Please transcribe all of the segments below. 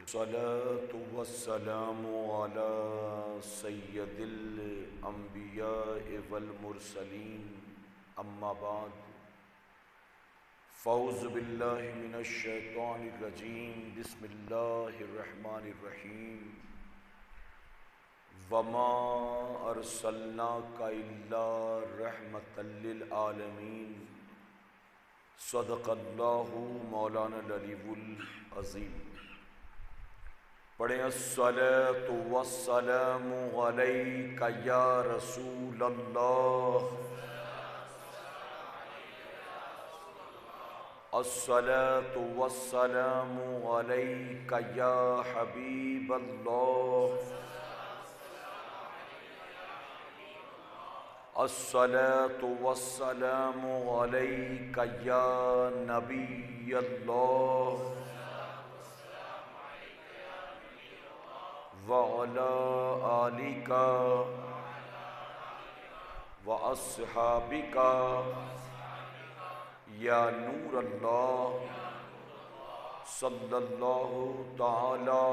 الصلاة والسلام على سید الانبیاء والمرسلین اما بعد فاعوذ باللہ من الشیطان الرجیم بسم اللہ الرحمن الرحیم وما ارسلناک الا رحمۃ للعالمین صدق اللہ مولانا العلی العظیم۔ پڑھیں الصلاۃ والسلام علیک یا رسول اللہ، الصلاۃ والسلام علیک یا حبیب اللہ، الصلاۃ والسلام علیک یا نبی اللہ وعلی آلک واصحابک یا نور اللہ صلی اللہ تعالی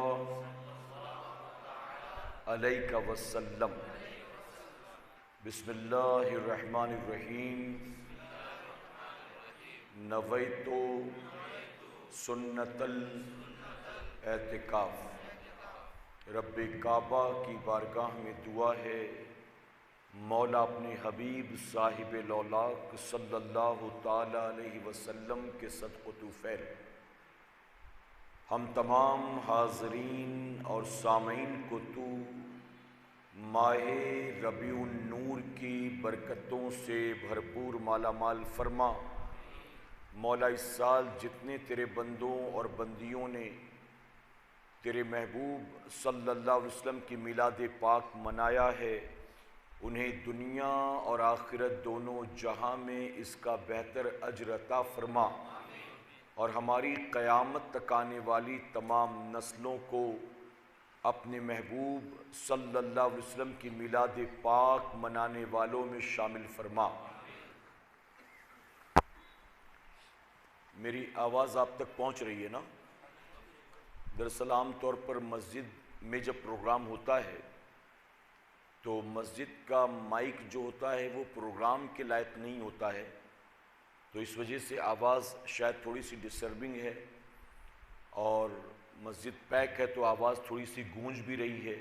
علیہ وسلم۔ بسم اللہ الرحمن الرحیم۔ نویت سنت الاعتکاف۔ رب کعبہ کی بارگاہ میں دعا ہے مولا اپنے حبیب صاحب لولاک صلی اللہ تعالی علیہ وسلم کے صدق و طوفیل ہم تمام حاضرین اور سامعین کو تو ماہ ربیع النور کی برکتوں سے بھرپور مالا مال فرما۔ مولا اس سال جتنے تیرے بندوں اور بندیوں نے تیرے محبوب صلی اللہ علیہ وسلم کی میلاد پاک منایا ہے، انہیں دنیا اور آخرت دونوں جہاں میں اس کا بہتر اجر عطا فرما، اور ہماری قیامت تک آنے والی تمام نسلوں کو اپنے محبوب صلی اللہ علیہ وسلم کی میلاد پاک منانے والوں میں شامل فرما۔ میری آواز آپ تک پہنچ رہی ہے نا؟ دراصل عام طور پر مسجد میں جب پروگرام ہوتا ہے تو مسجد کا مائک جو ہوتا ہے وہ پروگرام کے لائق نہیں ہوتا ہے، تو اس وجہ سے آواز شاید تھوڑی سی ڈسٹربنگ ہے، اور مسجد پیک ہے تو آواز تھوڑی سی گونج بھی رہی ہے،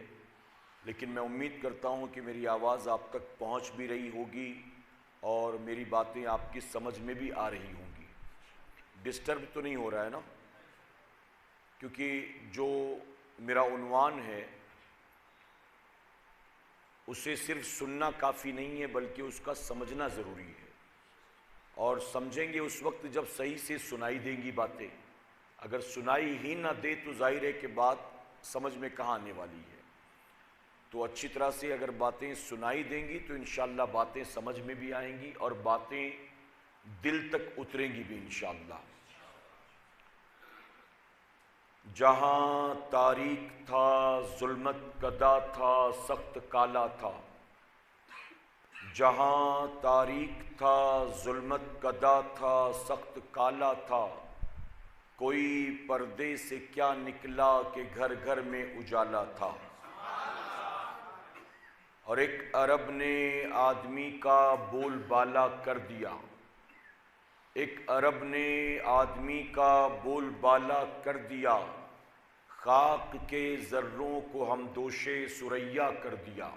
لیکن میں امید کرتا ہوں کہ میری آواز آپ تک پہنچ بھی رہی ہوگی اور میری باتیں آپ کی سمجھ میں بھی آ رہی ہوں گی۔ ڈسٹرب تو نہیں ہو رہا ہے نا؟ کیونکہ جو میرا عنوان ہے اسے صرف سننا کافی نہیں ہے بلکہ اس کا سمجھنا ضروری ہے، اور سمجھیں گے اس وقت جب صحیح سے سنائی دیں گی باتیں۔ اگر سنائی ہی نہ دے تو ظاہر ہے کہ بات سمجھ میں کہاں آنے والی ہے، تو اچھی طرح سے اگر باتیں سنائی دیں گی تو انشاءاللہ باتیں سمجھ میں بھی آئیں گی اور باتیں دل تک اتریں گی بھی انشاءاللہ۔ جہاں تاریک تھا ظلمت کدا تھا سخت کالا تھا، جہاں تاریک تھا ظلمت کدا تھا سخت کالا تھا، کوئی پردے سے کیا نکلا کہ گھر گھر میں اجالا تھا۔ اور ایک عرب نے آدمی کا بول بالا کر دیا، ایک عرب نے آدمی کا بول بالا کر دیا، خاک کے ذروں کو ہم دوشے ثریا کر دیا۔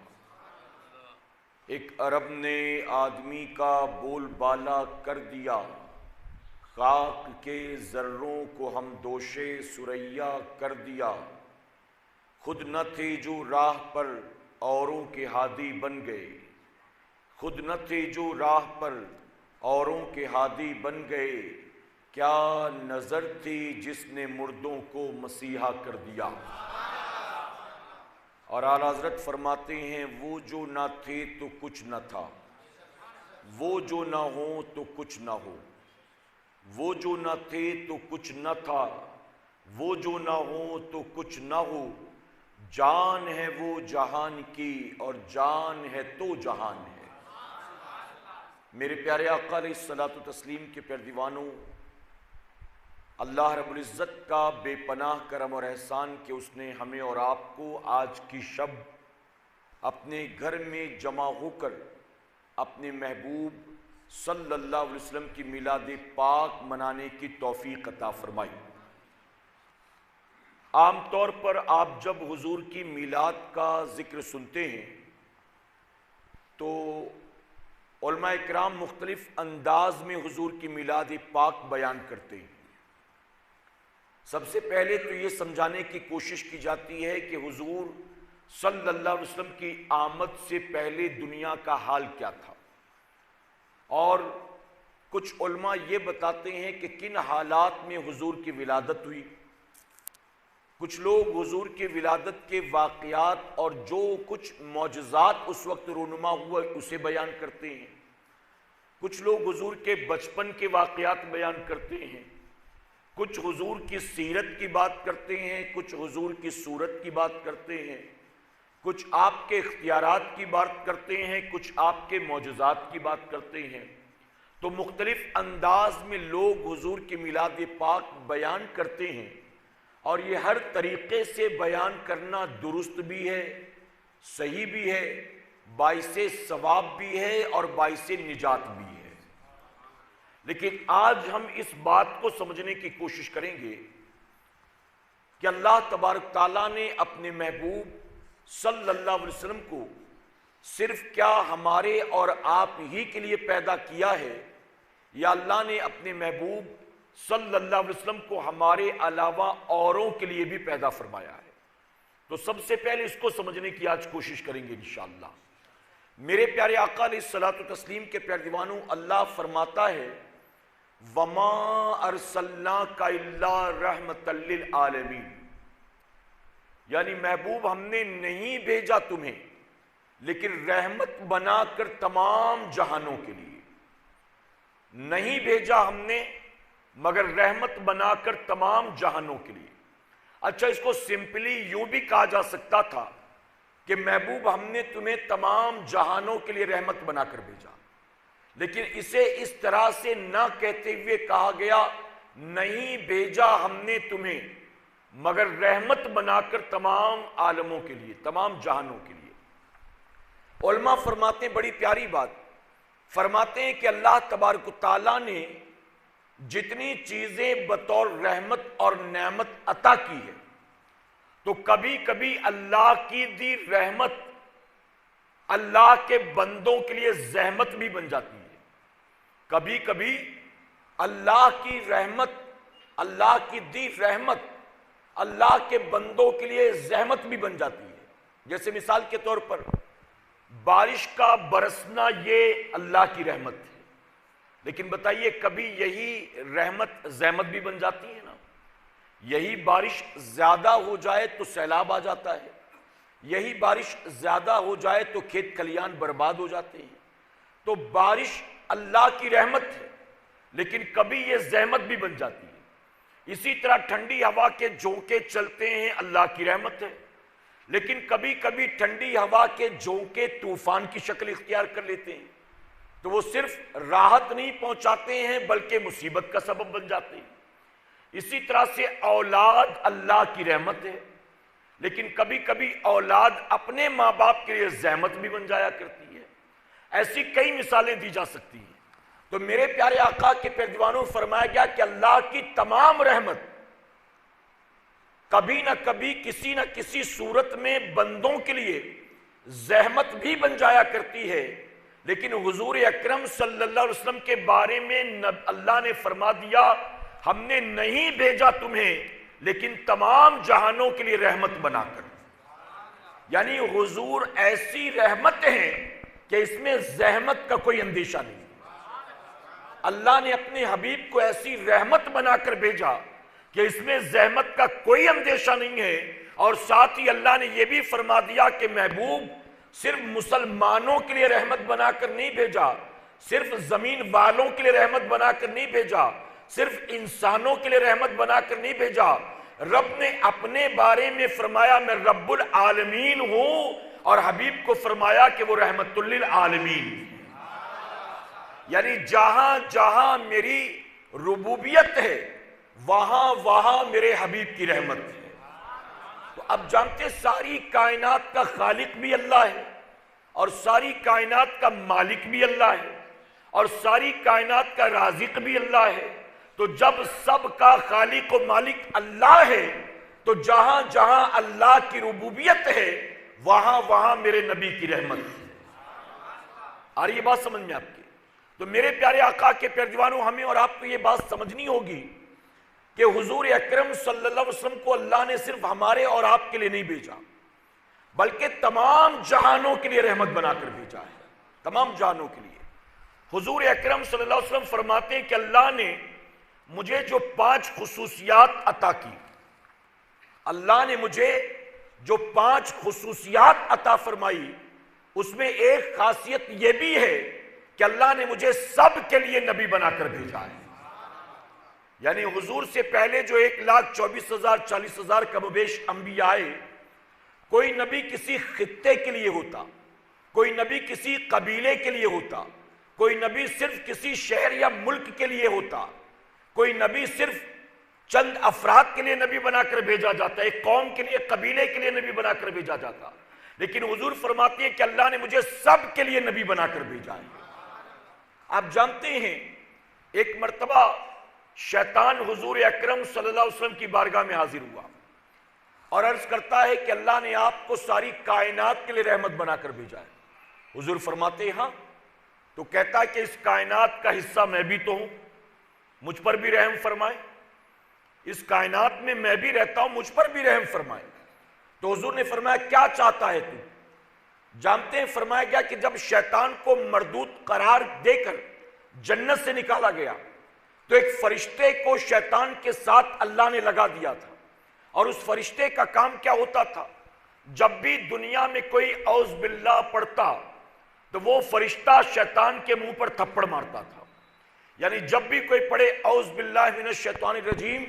ایک عرب نے آدمی کا بول بالا کر دیا، خاک کے ذروں کو ہم دوشے ثریا کر دیا، خود نہ تھے جو راہ پر اوروں کے ہادی بن گئے، خود نہ تھے جو راہ پر اوروں کے ہادی بن گئے، کیا نظر تھی جس نے مردوں کو مسیحا کر دیا۔ اور اعلیٰ حضرت فرماتے ہیں وہ جو نہ تھے تو کچھ نہ تھا، وہ جو نہ ہو تو کچھ نہ ہو، وہ جو نہ تھے تو کچھ نہ تھا، وہ جو نہ ہو تو کچھ نہ ہو، جان ہے وہ جہان کی اور جان ہے تو جہان ہے۔ میرے پیارے آقا علیہ الصلوۃ والتسلیم کے پیارے دیوانوں، اللہ رب العزت کا بے پناہ کرم اور احسان کہ اس نے ہمیں اور آپ کو آج کی شب اپنے گھر میں جمع ہو کر اپنے محبوب صلی اللہ علیہ وسلم کی میلاد پاک منانے کی توفیق عطا فرمائی۔ عام طور پر آپ جب حضور کی میلاد کا ذکر سنتے ہیں تو علماء کرام مختلف انداز میں حضور کی میلاد پاک بیان کرتے ہیں۔ سب سے پہلے تو یہ سمجھانے کی کوشش کی جاتی ہے کہ حضور صلی اللہ علیہ وسلم کی آمد سے پہلے دنیا کا حال کیا تھا، اور کچھ علماء یہ بتاتے ہیں کہ کن حالات میں حضور کی ولادت ہوئی۔ کچھ لوگ حضور کی ولادت کے واقعات اور جو کچھ معجزات اس وقت رونما ہوا اسے بیان کرتے ہیں، کچھ لوگ حضور کے بچپن کے واقعات بیان کرتے ہیں، کچھ حضور کی سیرت کی بات کرتے ہیں، کچھ حضور کی صورت کی بات کرتے ہیں، کچھ آپ کے اختیارات کی بات کرتے ہیں، کچھ آپ کے معجزات کی بات کرتے ہیں۔ تو مختلف انداز میں لوگ حضور کی میلاد پاک بیان کرتے ہیں، اور یہ ہر طریقے سے بیان کرنا درست بھی ہے، صحیح بھی ہے، باعث ثواب بھی ہے اور باعث نجات بھی ہے۔ لیکن آج ہم اس بات کو سمجھنے کی کوشش کریں گے کہ اللہ تبارک تعالیٰ نے اپنے محبوب صلی اللہ علیہ وسلم کو صرف کیا ہمارے اور آپ ہی کے لیے پیدا کیا ہے، یا اللہ نے اپنے محبوب صلی اللہ علیہ وسلم کو ہمارے علاوہ اوروں کے لیے بھی پیدا فرمایا ہے۔ تو سب سے پہلے اس کو سمجھنے کی آج کوشش کریں گے انشاءاللہ۔ میرے پیارے آقا علیہ الصلوۃ والتسلیم کے پیارے دیوانوں، اللہ فرماتا ہے وَمَا أَرْسَلْنَاكَ إِلَّا رَحْمَةً لِّلْعَالَمِينَ، یعنی محبوب ہم نے نہیں بھیجا تمہیں لیکن رحمت بنا کر تمام جہانوں کے لیے۔ نہیں بھیجا ہم نے مگر رحمت بنا کر تمام جہانوں کے لیے۔ اچھا، اس کو سمپلی یوں بھی کہا جا سکتا تھا کہ محبوب ہم نے تمہیں تمام جہانوں کے لیے رحمت بنا کر بھیجا، لیکن اسے اس طرح سے نہ کہتے ہوئے کہا گیا نہیں بھیجا ہم نے تمہیں مگر رحمت بنا کر تمام عالموں کے لیے، تمام جہانوں کے لیے۔ علماء فرماتے ہیں بڑی پیاری بات، فرماتے ہیں کہ اللہ تبارک و تعالیٰ نے جتنی چیزیں بطور رحمت اور نعمت عطا کی ہے تو کبھی کبھی اللہ کی دی رحمت اللہ کے بندوں کے لیے زحمت بھی بن جاتی ہے۔ کبھی کبھی اللہ کی رحمت، اللہ کی دی رحمت اللہ کے بندوں کے لیے زحمت بھی بن جاتی ہے۔ جیسے مثال کے طور پر بارش کا برسنا یہ اللہ کی رحمت ہے، لیکن بتائیے کبھی یہی رحمت زحمت بھی بن جاتی ہے نا؟ یہی بارش زیادہ ہو جائے تو سیلاب آ جاتا ہے، یہی بارش زیادہ ہو جائے تو کھیت کھلیان برباد ہو جاتے ہیں۔ تو بارش اللہ کی رحمت ہے لیکن کبھی یہ زحمت بھی بن جاتی ہے۔ اسی طرح ٹھنڈی ہوا کے جھونکے چلتے ہیں، اللہ کی رحمت ہے، لیکن کبھی کبھی ٹھنڈی ہوا کے جھونکے طوفان کی شکل اختیار کر لیتے ہیں، تو وہ صرف راحت نہیں پہنچاتے ہیں بلکہ مصیبت کا سبب بن جاتے ہیں۔ اسی طرح سے اولاد اللہ کی رحمت ہے، لیکن کبھی کبھی اولاد اپنے ماں باپ کے لیے زحمت بھی بن جایا کرتی ہے۔ ایسی کئی مثالیں دی جا سکتی ہیں۔ تو میرے پیارے آقا کے پیارے دیوانوں فرمایا گیا کہ اللہ کی تمام رحمت کبھی نہ کبھی کسی نہ کسی صورت میں بندوں کے لیے زحمت بھی بن جایا کرتی ہے، لیکن حضور اکرم صلی اللہ علیہ وسلم کے بارے میں اللہ نے فرما دیا ہم نے نہیں بھیجا تمہیں لیکن تمام جہانوں کے لیے رحمت بنا کر۔ یعنی حضور ایسی رحمت ہیں کہ اس میں زحمت کا کوئی اندیشہ نہیں۔ اللہ نے اپنے حبیب کو ایسی رحمت بنا کر بھیجا کہ اس میں زحمت کا کوئی اندیشہ نہیں ہے، اور ساتھ ہی اللہ نے یہ بھی فرما دیا کہ محبوب صرف مسلمانوں کے لیے رحمت بنا کر نہیں بھیجا، صرف زمین والوں کے لیے رحمت بنا کر نہیں بھیجا، صرف انسانوں کے لیے رحمت بنا کر نہیں بھیجا۔ رب نے اپنے بارے میں فرمایا میں رب العالمین ہوں، اور حبیب کو فرمایا کہ وہ رحمت للعالمین۔ یعنی جہاں جہاں میری ربوبیت ہے وہاں وہاں میرے حبیب کی رحمت ہے۔ تو اب جانتے ساری کائنات کا خالق بھی اللہ ہے، اور ساری کائنات کا مالک بھی اللہ ہے، اور ساری کائنات کا رازق بھی اللہ ہے۔ تو جب سب کا خالق و مالک اللہ ہے تو جہاں جہاں اللہ کی ربوبیت ہے وہاں وہاں میرے نبی کی رحمت ہے۔ اور یہ بات سمجھ میں آپ کی؟ تو میرے پیارے آقا کے پیارے دیوانوں، ہمیں اور آپ کو یہ بات سمجھنی ہوگی کہ حضور اکرم صلی اللہ علیہ وسلم کو اللہ نے صرف ہمارے اور آپ کے لیے نہیں بھیجا، بلکہ تمام جہانوں کے لیے رحمت بنا کر بھیجا ہے، تمام جہانوں کے لیے۔ حضور اکرم صلی اللہ علیہ وسلم فرماتے ہیں کہ اللہ نے مجھے جو 5 خصوصیات عطا کی، اللہ نے مجھے جو 5 خصوصیات عطا فرمائی، اس میں ایک خاصیت یہ بھی ہے کہ اللہ نے مجھے سب کے لیے نبی بنا کر بھیجا ہے۔ یعنی حضور سے پہلے جو 1,24,000 40,000 کم و بیش انبیاء آئے، کوئی نبی کسی خطے کے لیے ہوتا، کوئی نبی کسی قبیلے کے لیے ہوتا، کوئی نبی صرف کسی شہر یا ملک کے لیے ہوتا، کوئی نبی صرف چند افراد کے لیے نبی بنا کر بھیجا جاتا، ایک قوم کے لیے، قبیلے کے لیے نبی بنا کر بھیجا جاتا۔ لیکن حضور فرماتے ہیں کہ اللہ نے مجھے سب کے لیے نبی بنا کر بھیجا ہے۔ آپ جانتے ہیں ایک مرتبہ شیطان حضور اکرم صلی اللہ علیہ وسلم کی بارگاہ میں حاضر ہوا اور عرض کرتا ہے کہ اللہ نے آپ کو ساری کائنات کے لیے رحمت بنا کر بھیجا ہے۔ حضور فرماتے ہیں ہاں۔ تو کہتا ہے کہ اس کائنات کا حصہ میں بھی تو ہوں، مجھ پر بھی رحم فرمائے، اس کائنات میں میں بھی رہتا ہوں، مجھ پر بھی رحم فرمائے۔ تو حضور نے فرمایا کیا چاہتا ہے تو؟ جانتے ہیں فرمایا گیا کہ جب شیطان کو مردود قرار دے کر جنت سے نکالا گیا تو ایک فرشتے کو شیطان کے ساتھ اللہ نے لگا دیا تھا، اور اس فرشتے کا کام کیا ہوتا تھا؟ جب بھی دنیا میں کوئی اعوذ باللہ پڑھتا تو وہ فرشتہ شیطان کے منہ پر تھپڑ مارتا تھا۔ یعنی جب بھی کوئی پڑھے اعوذ باللہ من الشیطان الرجیم،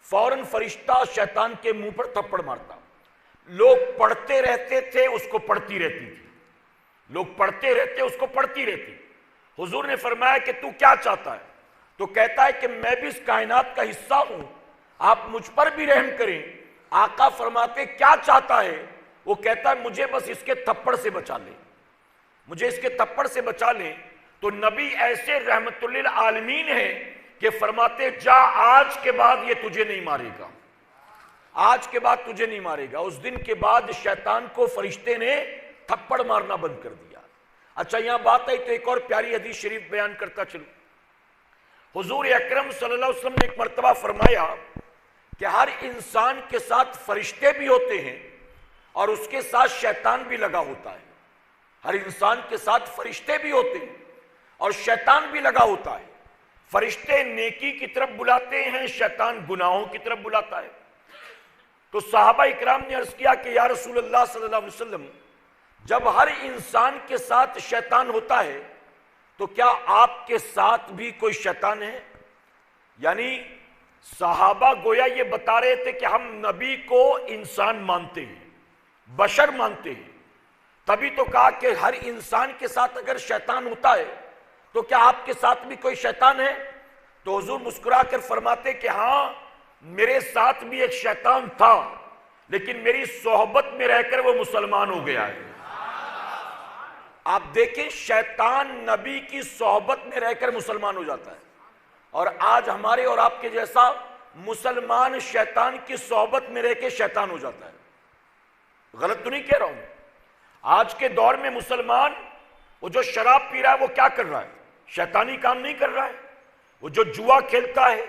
فوراً فرشتہ شیطان کے منہ پر تھپڑ مارتا۔ لوگ پڑھتے رہتے تھے، اس کو پڑھتی رہتی تھی، لوگ پڑھتے رہتے اس کو پڑھتی رہتی۔ حضور نے فرمایا کہ تو کیا چاہتا ہے؟ تو کہتا ہے کہ میں بھی اس کائنات کا حصہ ہوں، آپ مجھ پر بھی رحم کریں۔ آقا فرماتے کیا چاہتا ہے؟ وہ کہتا ہے مجھے بس اس کے تھپڑ سے بچا لیں، مجھے اس کے تھپڑ سے بچا لیں۔ تو نبی ایسے رحمت للعالمین ہے کہ فرماتے جا آج کے بعد یہ تجھے نہیں مارے گا، آج کے بعد تجھے نہیں مارے گا۔ اس دن کے بعد شیطان کو فرشتے نے تھپڑ مارنا بند کر دیا۔ اچھا یہاں بات آئی تو ایک اور پیاری حدیث شریف بیان کرتا چلوں۔ حضور اکرم صلی اللہ علیہ وسلم نے ایک مرتبہ فرمایا کہ ہر انسان کے ساتھ فرشتے بھی ہوتے ہیں اور اس کے ساتھ شیطان بھی لگا ہوتا ہے۔ ہر انسان کے ساتھ فرشتے بھی ہوتے ہیں اور شیطان بھی لگا ہوتا ہے۔ فرشتے نیکی کی طرف بلاتے ہیں، شیطان گناہوں کی طرف بلاتا ہے۔ تو صحابہ اکرام نے عرض کیا کہ یا رسول اللہ صلی اللہ علیہ وسلم، جب ہر انسان کے ساتھ شیطان ہوتا ہے تو کیا آپ کے ساتھ بھی کوئی شیطان ہے؟ یعنی صحابہ گویا یہ بتا رہے تھے کہ ہم نبی کو انسان مانتے ہیں، بشر مانتے ہیں، تبھی تو کہا کہ ہر انسان کے ساتھ اگر شیطان ہوتا ہے تو کیا آپ کے ساتھ بھی کوئی شیطان ہے؟ تو حضور مسکرا کر فرماتے کہ ہاں میرے ساتھ بھی ایک شیطان تھا، لیکن میری صحبت میں رہ کر وہ مسلمان ہو گیا ہے۔ آپ دیکھیں شیطان نبی کی صحبت میں رہ کر مسلمان ہو جاتا ہے، اور آج ہمارے اور آپ کے جیسا مسلمان شیطان کی صحبت میں رہ کے شیطان ہو جاتا ہے۔ غلط تو نہیں کہہ رہا ہوں؟ آج کے دور میں مسلمان وہ جو شراب پی رہا ہے وہ کیا کر رہا ہے؟ شیطانی کام نہیں کر رہا ہے۔ وہ جو جوا کھیلتا ہے،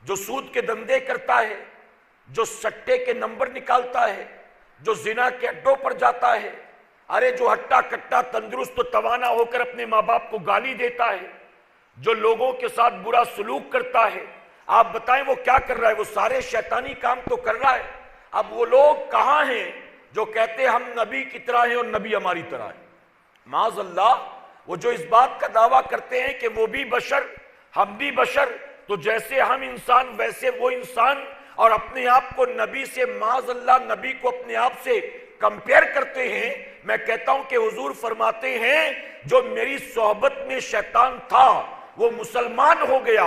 جو سود کے دندے کرتا ہے، جو سٹے کے نمبر نکالتا ہے، جو زنا کے اڈوں پر جاتا ہے، ارے جو ہٹا کٹا تندرست و توانا ہو کر اپنے ماں باپ کو گالی دیتا ہے، جو لوگوں کے ساتھ برا سلوک کرتا ہے، آپ بتائیں وہ کیا کر رہا ہے؟ وہ سارے شیطانی کام تو کر رہا ہے۔ اب وہ لوگ کہاں ہیں جو کہتے ہیں ہم نبی کی طرح ہیں اور نبی ہماری طرح ہے؟ معاذ اللہ، وہ جو اس بات کا دعویٰ کرتے ہیں کہ وہ بھی بشر ہم بھی بشر، تو جیسے ہم انسان ویسے وہ انسان، اور اپنے آپ کو نبی سے معاذ اللہ نبی کو اپنے آپ سے کمپیئر کرتے ہیں۔ میں کہتا ہوں کہ حضور فرماتے ہیں جو میری صحبت میں شیطان تھا وہ مسلمان ہو گیا،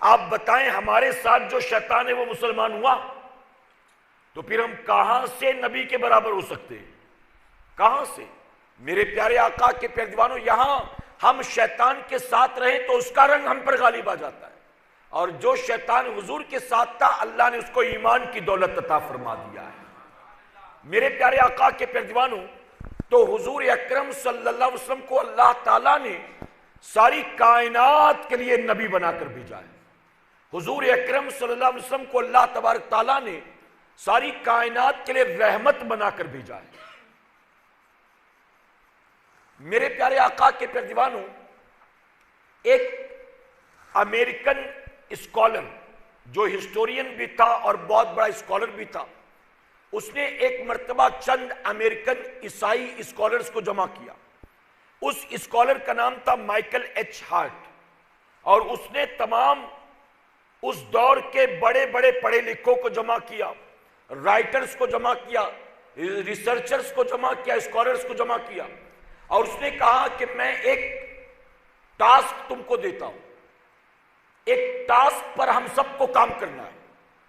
آپ بتائیں ہمارے ساتھ جو شیطان ہے وہ مسلمان ہوا؟ تو پھر ہم کہاں سے نبی کے برابر ہو سکتے ہیں؟ کہاں سے؟ میرے پیارے آقا کے پیروانوں، یہاں ہم شیطان کے ساتھ رہیں تو اس کا رنگ ہم پر غالب آ جاتا ہے، اور جو شیطان حضور کے ساتھ تھا اللہ نے اس کو ایمان کی دولت عطا فرما دیا ہے۔ میرے پیارے آقا کے پیروانوں، تو حضور اکرم صلی اللہ علیہ وسلم کو اللہ تعالیٰ نے ساری کائنات کے لیے نبی بنا کر بھیجا ہے۔ حضور اکرم صلی اللہ علیہ وسلم کو اللہ تبارک تعالیٰ نے ساری کائنات کے لیے رحمت بنا کر بھیجا ہے۔ میرے پیارے آقا کے پیروانوں، ایک امریکن اسکالر جو ہسٹورین بھی تھا اور بہت بڑا اسکالر بھی تھا، اس نے ایک مرتبہ چند امریکن عیسائی اسکالرز کو جمع کیا۔ اس اسکالر کا نام تھا مائیکل ایچ ہارٹ، اور اس نے تمام اس دور کے بڑے بڑے پڑھے لکھوں کو جمع کیا، رائٹرز کو جمع کیا، ریسرچرز کو جمع کیا، اسکالرز کو جمع کیا، اور اس نے کہا کہ میں ایک ٹاسک تم کو دیتا ہوں، ایک ٹاسک پر ہم سب کو کام کرنا ہے۔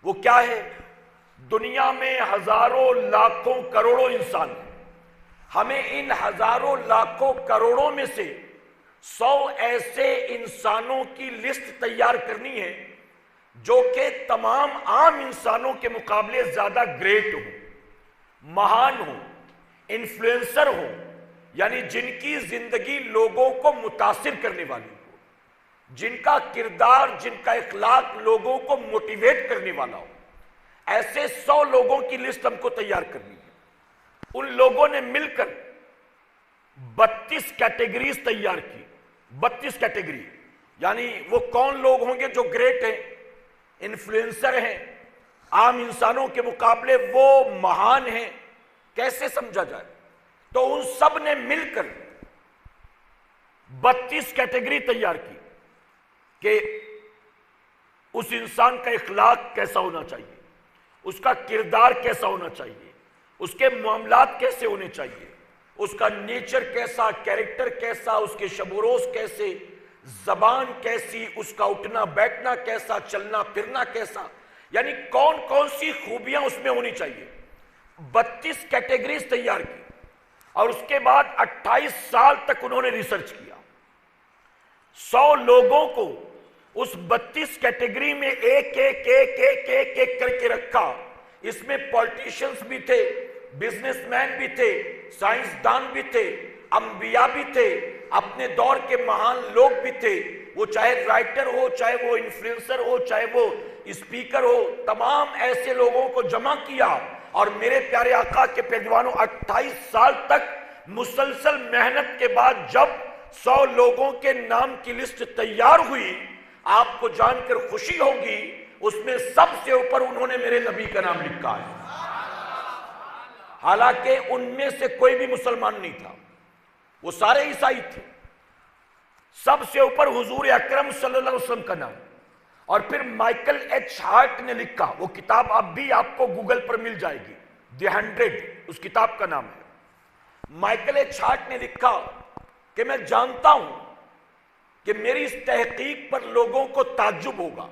وہ کیا ہے؟ دنیا میں ہزاروں لاکھوں کروڑوں انسان ہیں، ہمیں ان ہزاروں لاکھوں کروڑوں میں سے 100 ایسے انسانوں کی لسٹ تیار کرنی ہے جو کہ تمام عام انسانوں کے مقابلے زیادہ گریٹ ہوں، مہان ہوں، انفلوئنسر ہوں، یعنی جن کی زندگی لوگوں کو متاثر کرنے والی ہو، جن کا کردار، جن کا اخلاق لوگوں کو موٹیویٹ کرنے والا ہو۔ ایسے 100 لوگوں کی لسٹ ہم کو تیار کرنی ہے۔ ان لوگوں نے مل کر 32 کیٹیگریز تیار کی۔ 32 کیٹیگری، یعنی وہ کون لوگ ہوں گے جو گریٹ ہیں، انفلوئنسر ہیں، عام انسانوں کے مقابلے وہ مہان ہیں، کیسے سمجھا جائے؟ تو ان سب نے مل کر 32 کیٹیگری تیار کی کہ اس انسان کا اخلاق کیسا ہونا چاہیے، اس کا کردار کیسا ہونا چاہیے، اس کے معاملات کیسے ہونے چاہیے، اس کا نیچر کیسا، کیریکٹر کیسا، اس کے شب و روز کیسے، زبان کیسی، اس کا اٹھنا بیٹھنا کیسا، چلنا پھرنا کیسا، یعنی کون کون سی خوبیاں اس میں ہونی چاہیے۔ 32 کیٹیگریز تیار کی، اور اس کے بعد 28 سال تک انہوں نے ریسرچ کیا۔ 100 لوگوں کو اس 32 کیٹیگری میں ایک ایک ایک ایک ایک ایک کر کے رکھا۔ اس میں پولیٹیشنز بھی تھے، بزنس مین بھی تھے، سائنسدان بھی تھے، انبیاء بھی تھے، اپنے دور کے مہان لوگ بھی تھے، وہ چاہے رائٹر ہو، چاہے وہ انفلوئنسر ہو، چاہے وہ اسپیکر ہو، تمام ایسے لوگوں کو جمع کیا۔ اور میرے پیارے آقا کے پیروانوں، 28 سال تک مسلسل محنت کے بعد جب 100 لوگوں کے نام کی لسٹ تیار ہوئی، آپ کو جان کر خوشی ہوگی اس میں سب سے اوپر انہوں نے میرے نبی کا نام لکھا ہے۔ حالانکہ ان میں سے کوئی بھی مسلمان نہیں تھا، وہ سارے عیسائی تھے۔ سب سے اوپر حضور اکرم صلی اللہ علیہ وسلم کا نام، اور پھر مائیکل ایچ ہارٹ نے لکھا، وہ کتاب اب بھی آپ کو گوگل پر مل جائے گی، دی 100 اس کتاب کا نام ہے۔ مائیکل ایچ ہارٹ نے لکھا کہ میں جانتا ہوں کہ میری اس تحقیق پر لوگوں کو تعجب ہوگا،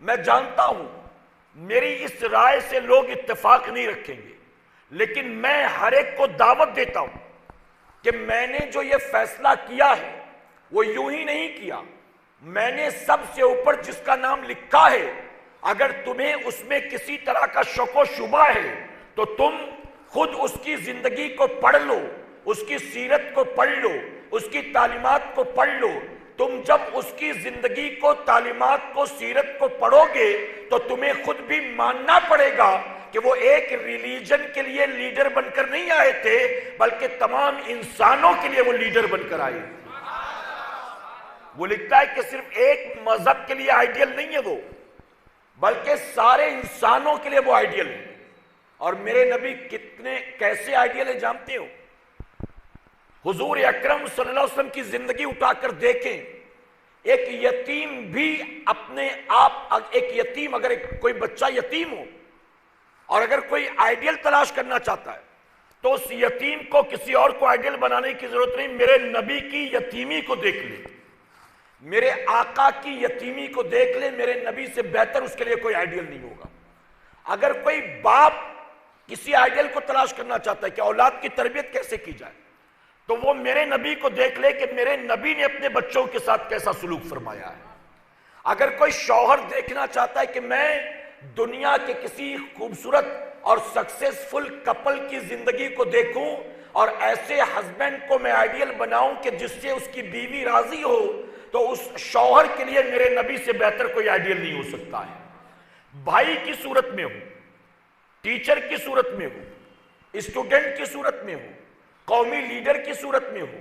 میں جانتا ہوں میری اس رائے سے لوگ اتفاق نہیں رکھیں گے، لیکن میں ہر ایک کو دعوت دیتا ہوں کہ میں نے جو یہ فیصلہ کیا ہے وہ یوں ہی نہیں کیا، میں نے سب سے اوپر جس کا نام لکھا ہے، اگر تمہیں اس میں کسی طرح کا شک و شبہ ہے تو تم خود اس کی زندگی کو پڑھ لو، اس کی سیرت کو پڑھ لو، اس کی تعلیمات کو پڑھ لو۔ تم جب اس کی زندگی کو، تعلیمات کو، سیرت کو پڑھو گے تو تمہیں خود بھی ماننا پڑے گا کہ وہ ایک ریلیجن کے لیے لیڈر بن کر نہیں آئے تھے، بلکہ تمام انسانوں کے لیے وہ لیڈر بن کر آئے تھے۔ وہ لکھتا ہے کہ صرف ایک مذہب کے لیے آئیڈیل نہیں ہے وہ، بلکہ سارے انسانوں کے لیے وہ آئیڈیل ہے۔ اور میرے نبی کیسے آئیڈیل ہے جانتے ہو؟ حضور اکرم صلی اللہ علیہ وسلم کی زندگی اٹھا کر دیکھیں، ایک یتیم بھی اپنے آپ، ایک یتیم، اگر کوئی بچہ یتیم ہو اور اگر کوئی آئیڈیل تلاش کرنا چاہتا ہے تو اس یتیم کو کسی اور کو آئیڈیل بنانے کی ضرورت نہیں، میرے نبی کی یتیمی کو دیکھ لیں۔ میرے آقا کی یتیمی کو دیکھ لے، میرے نبی سے بہتر اس کے لیے کوئی آئیڈیل نہیں ہوگا۔ اگر کوئی باپ کسی آئیڈیل کو تلاش کرنا چاہتا ہے کہ اولاد کی تربیت کیسے کی جائے، تو وہ میرے نبی کو دیکھ لے کہ میرے نبی نے اپنے بچوں کے ساتھ کیسا سلوک فرمایا ہے۔ اگر کوئی شوہر دیکھنا چاہتا ہے کہ میں دنیا کے کسی خوبصورت اور سکسیسفل کپل کی زندگی کو دیکھوں اور ایسے ہسبینڈ کو میں آئیڈیل بناؤں کہ جس سے اس کی بیوی راضی ہو، تو اس شوہر کے لیے میرے نبی سے بہتر کوئی آئیڈیل نہیں ہو سکتا ہے۔ بھائی کی صورت میں ہو، ٹیچر کی صورت میں ہو، اسٹوڈنٹ کی صورت میں ہو، قومی لیڈر کی صورت میں ہو،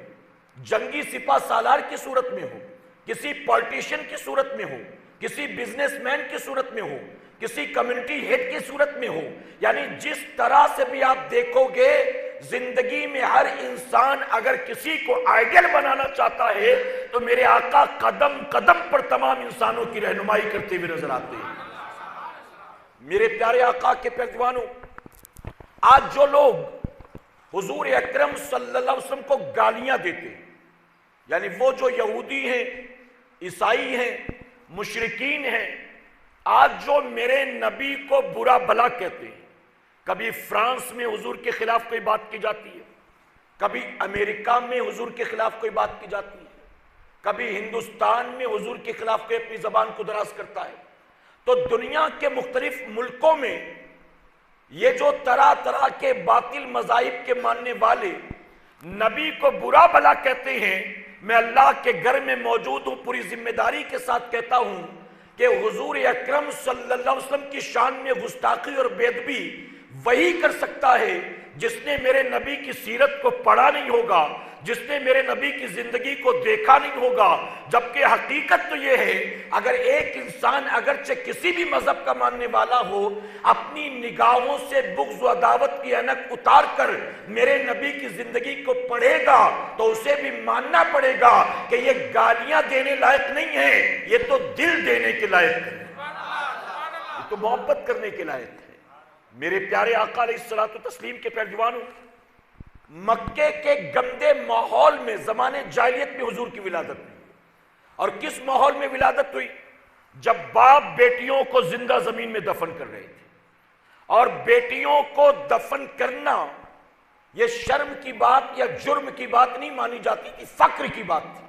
جنگی سپاہ سالار کی صورت میں ہو، کسی پولیٹیشین کی صورت میں ہو، کسی بزنس مین کی صورت میں ہو، کسی کمیونٹی ہیڈ کی صورت میں ہو، یعنی جس طرح سے بھی آپ دیکھو گے زندگی میں ہر انسان اگر کسی کو آئیڈیل بنانا چاہتا ہے تو میرے آقا قدم قدم پر تمام انسانوں کی رہنمائی کرتے ہوئے نظر آتے ہیں۔ میرے پیارے آقا کے پیروانوں، آج جو لوگ حضور اکرم صلی اللہ علیہ وسلم کو گالیاں دیتے ہیں، یعنی وہ جو یہودی ہیں، عیسائی ہیں، مشرکین ہیں، آج جو میرے نبی کو برا بھلا کہتے ہیں، کبھی فرانس میں حضور کے خلاف کوئی بات کی جاتی ہے، کبھی امریکہ میں حضور کے خلاف کوئی بات کی جاتی ہے، کبھی ہندوستان میں حضور کے خلاف کوئی اپنی زبان کو دراز کرتا ہے، تو دنیا کے مختلف ملکوں میں یہ جو طرح طرح کے باطل مذاہب کے ماننے والے نبی کو برا بھلا کہتے ہیں، میں اللہ کے گھر میں موجود ہوں، پوری ذمہ داری کے ساتھ کہتا ہوں کہ حضور اکرم صلی اللہ علیہ وسلم کی شان میں گستاخی اور بے ادبی وہی کر سکتا ہے جس نے میرے نبی کی سیرت کو پڑھا نہیں ہوگا، جس نے میرے نبی کی زندگی کو دیکھا نہیں ہوگا۔ جبکہ حقیقت تو یہ ہے، اگر ایک انسان اگرچہ کسی بھی مذہب کا ماننے والا ہو، اپنی نگاہوں سے بغض و عداوت کی اینک اتار کر میرے نبی کی زندگی کو پڑھے گا تو اسے بھی ماننا پڑے گا کہ یہ گالیاں دینے لائق نہیں ہے، یہ تو دل دینے کے لائق ہے، یہ تو محبت کرنے کے لائق ہے۔ میرے پیارے آقا علیہ الصلوۃ والتسلیم کے پیروانوں، مکے کے گندے ماحول میں زمانے جاہلیت میں حضور کی ولادت ہوئی، اور کس ماحول میں ولادت ہوئی؟ جب باپ بیٹیوں کو زندہ زمین میں دفن کر رہے تھے، اور بیٹیوں کو دفن کرنا یہ شرم کی بات یا جرم کی بات نہیں مانی جاتی تھی، فخر کی بات تھی،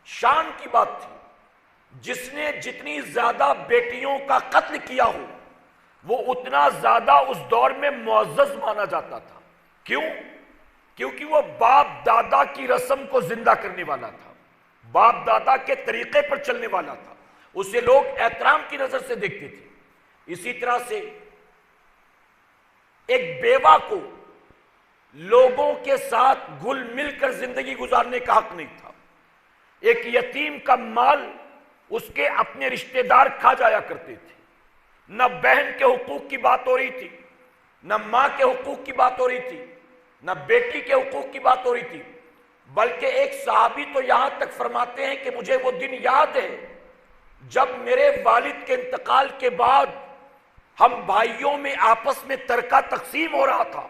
شان کی بات تھی۔ جس نے جتنی زیادہ بیٹیوں کا قتل کیا ہو وہ اتنا زیادہ اس دور میں معزز مانا جاتا تھا۔ کیوں؟ کیونکہ وہ باپ دادا کی رسم کو زندہ کرنے والا تھا، باپ دادا کے طریقے پر چلنے والا تھا، اسے لوگ احترام کی نظر سے دیکھتے تھے۔ اسی طرح سے ایک بیوہ کو لوگوں کے ساتھ گل مل کر زندگی گزارنے کا حق نہیں تھا۔ ایک یتیم کا مال اس کے اپنے رشتہ دار کھا جایا کرتے تھے۔ نہ بہن کے حقوق کی بات ہو رہی تھی، نہ ماں کے حقوق کی بات ہو رہی تھی، نہ بیٹی کے حقوق کی بات ہو رہی تھی، بلکہ ایک صحابی تو یہاں تک فرماتے ہیں کہ مجھے وہ دن یاد ہے جب میرے والد کے انتقال کے بعد ہم بھائیوں میں آپس میں ترکہ تقسیم ہو رہا تھا،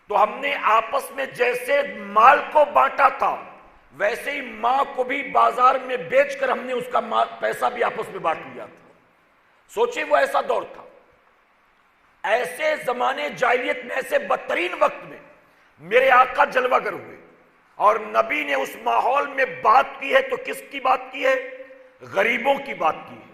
تو ہم نے آپس میں جیسے مال کو بانٹا تھا ویسے ہی ماں کو بھی بازار میں بیچ کر ہم نے اس کا پیسہ بھی آپس میں بانٹ لیا تھا۔ سوچیں وہ ایسا دور تھا۔ ایسے زمانے جاہلیت میں، ایسے بدترین وقت میں میرے آقا جلوہ گر ہوئے، اور نبی نے اس ماحول میں بات کی ہے تو کس کی بات کی ہے؟ غریبوں کی بات کی ہے،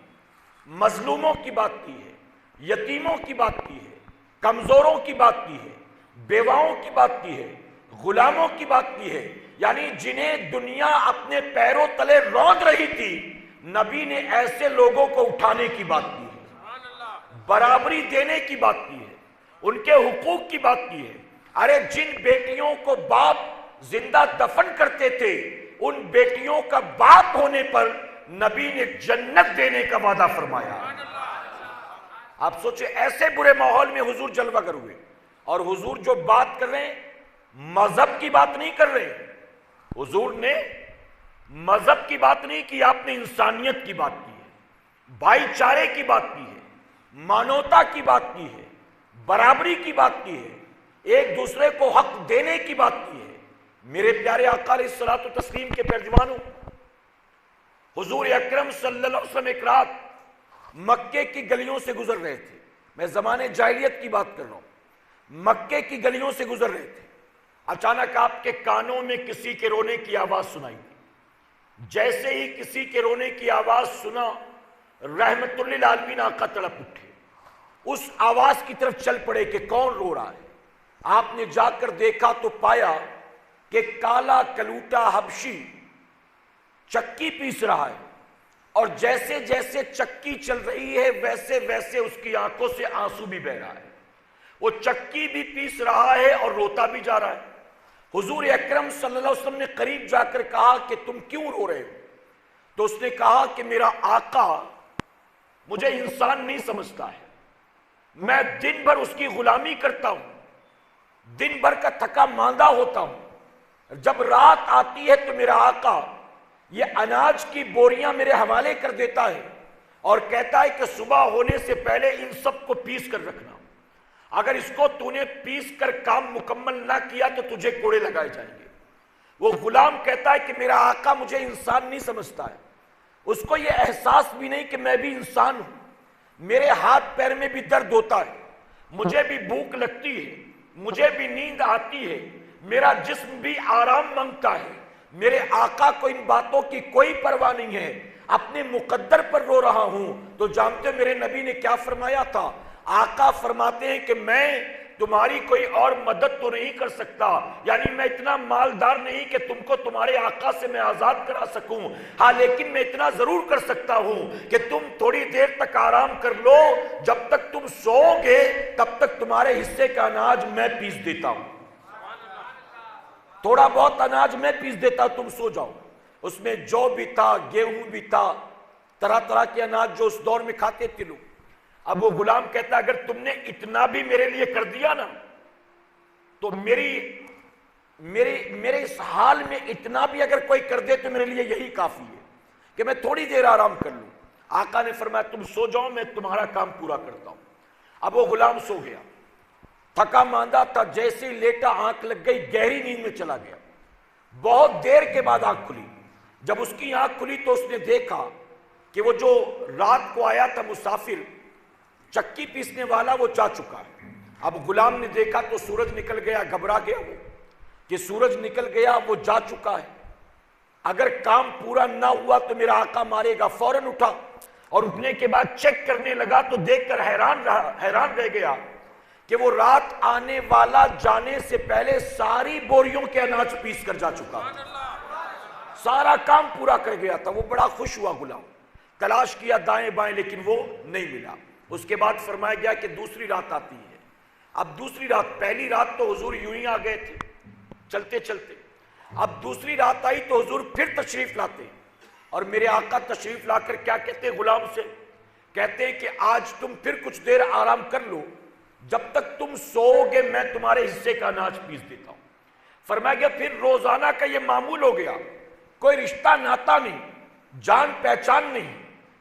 مظلوموں کی بات کی ہے، یتیموں کی بات کی ہے، کمزوروں کی بات کی ہے، بیواؤں کی بات کی ہے، غلاموں کی بات کی ہے، یعنی جنہیں دنیا اپنے پیروں تلے روند رہی تھی، نبی نے ایسے لوگوں کو اٹھانے کی بات کی ہے، برابری دینے کی بات کی ہے، ان کے حقوق کی بات کی ہے۔ ارے جن بیٹیوں کو باپ زندہ دفن کرتے تھے، ان بیٹیوں کا باپ ہونے پر نبی نے جنت دینے کا وعدہ فرمایا۔ آپ سوچیں ایسے برے ماحول میں حضور جلوہ گر ہوئے، اور حضور جو بات کر رہے ہیں مذہب کی بات نہیں کر رہے ہیں، حضور نے مذہب کی بات نہیں کی، آپ نے انسانیت کی بات کی ہے، بھائی چارے کی بات کی ہے، مانوتا کی بات کی ہے، برابری کی بات کی ہے، ایک دوسرے کو حق دینے کی بات کی ہے۔ میرے پیارے آقا علیہ الصلوۃ والتسلیم کے پیروانوں، حضور اکرم صلی اللہ علیہ وسلم ایک رات مکے کی گلیوں سے گزر رہے تھے. میں زمانے جاہلیت کی بات کر رہا ہوں. مکے کی گلیوں سے گزر رہے تھے. اچانک آپ کے کانوں میں کسی کے رونے کی آواز سنائی دی. جیسے ہی کسی کے رونے کی آواز سنا, رحمت للعالمین آقا تڑپ اٹھے. اس آواز کی طرف چل پڑے کہ کون رو رہا ہے. آپ نے جا کر دیکھا تو پایا کہ کالا کلوٹا حبشی چکی پیس رہا ہے, اور جیسے جیسے چکی چل رہی ہے ویسے ویسے اس کی آنکھوں سے آنسو بھی بہ رہا ہے. وہ چکی بھی پیس رہا ہے اور روتا بھی جا رہا ہے. حضور اکرم صلی اللہ علیہ وسلم نے قریب جا کر کہا کہ تم کیوں رو رہے ہو؟ تو اس نے کہا کہ میرا آقا مجھے انسان نہیں سمجھتا ہے. میں دن بھر اس کی غلامی کرتا ہوں, دن بھر کا تھکا ماندہ ہوتا ہوں. جب رات آتی ہے تو میرا آقا یہ اناج کی بوریاں میرے حوالے کر دیتا ہے اور کہتا ہے کہ صبح ہونے سے پہلے ان سب کو پیس کر رکھنا. اگر اس کو تو نے پیس کر کام مکمل نہ کیا تو تجھے کوڑے لگائے جائیں گے. وہ غلام کہتا ہے کہ میرا آقا مجھے انسان نہیں سمجھتا ہے. اس کو یہ احساس بھی نہیں کہ میں بھی انسان ہوں. میرے ہاتھ پیر میں بھی درد ہوتا ہے, مجھے بھی بھوک لگتی ہے, مجھے بھی نیند آتی ہے, میرا جسم بھی آرام مانگتا ہے. میرے آقا کو ان باتوں کی کوئی پرواہ نہیں ہے, اپنے مقدر پر رو رہا ہوں. تو جانتے میرے نبی نے کیا فرمایا تھا؟ آقا فرماتے ہیں کہ میں تمہاری کوئی اور مدد تو نہیں کر سکتا, یعنی میں اتنا مالدار نہیں کہ تم کو تمہارے آقا سے میں آزاد کرا سکوں. ہاں لیکن میں اتنا ضرور کر سکتا ہوں کہ تم تھوڑی دیر تک آرام کر لو. جب تک تم سو گے تب تک تمہارے حصے کا اناج میں پیس دیتا ہوں. تھوڑا بہت اناج میں پیس دیتا, تم سو جاؤ. اس میں جو بھی تھا, گیہوں بھی تھا, طرح طرح کے اناج جو اس دور میں کھاتے تھے لوگ. اب وہ غلام کہتا اگر تم نے اتنا بھی میرے لیے کر دیا نا تو میرے اس حال میں اتنا بھی اگر کوئی کر دے تو میرے لیے یہی کافی ہے کہ میں تھوڑی دیر آرام کر لوں. آقا نے فرمایا تم سو جاؤ, میں تمہارا کام پورا کرتا ہوں. اب وہ غلام سو گیا, تھکا ماندہ تھا. جیسے ہی لیٹا آنکھ لگ گئی, گہری نیند میں چلا گیا. بہت دیر کے بعد آنکھ کھلی. جب اس کی آنکھ کھلی تو اس نے دیکھا کہ وہ جو رات کو آیا تھا مسافر, چکی پیسنے والا, وہ جا چکا ہے. اب غلام نے دیکھا تو سورج نکل گیا. گھبرا گیا وہ کہ سورج نکل گیا, وہ جا چکا ہے, اگر کام پورا نہ ہوا تو میرا آقا مارے گا. فوراً اٹھا اور اٹھنے کے بعد چیک کرنے لگا تو دیکھ کر حیران رہ گیا کہ وہ رات آنے والا جانے سے پہلے ساری بوریوں کے اناج پیس کر جا چکا تھا. سارا کام پورا کر گیا تھا. وہ بڑا خوش ہوا غلام. تلاش کیا دائیں بائیں لیکن وہ نہیں ملا. اس کے بعد فرمایا گیا کہ دوسری رات آتی ہے. اب دوسری رات, پہلی رات تو حضور یوں ہی آ گئے تھے چلتے چلتے. اب دوسری رات آئی تو حضور پھر تشریف لاتے, اور میرے آقا تشریف لا کر کیا کہتے غلام سے؟ کہتے ہیں کہ آج تم پھر کچھ دیر آرام کر لو, جب تک تم سو گے میں تمہارے حصے کا اناج پیس دیتا ہوں. فرمایا گیا پھر روزانہ کا یہ معمول ہو گیا. کوئی رشتہ ناتا نہیں, جان پہچان نہیں,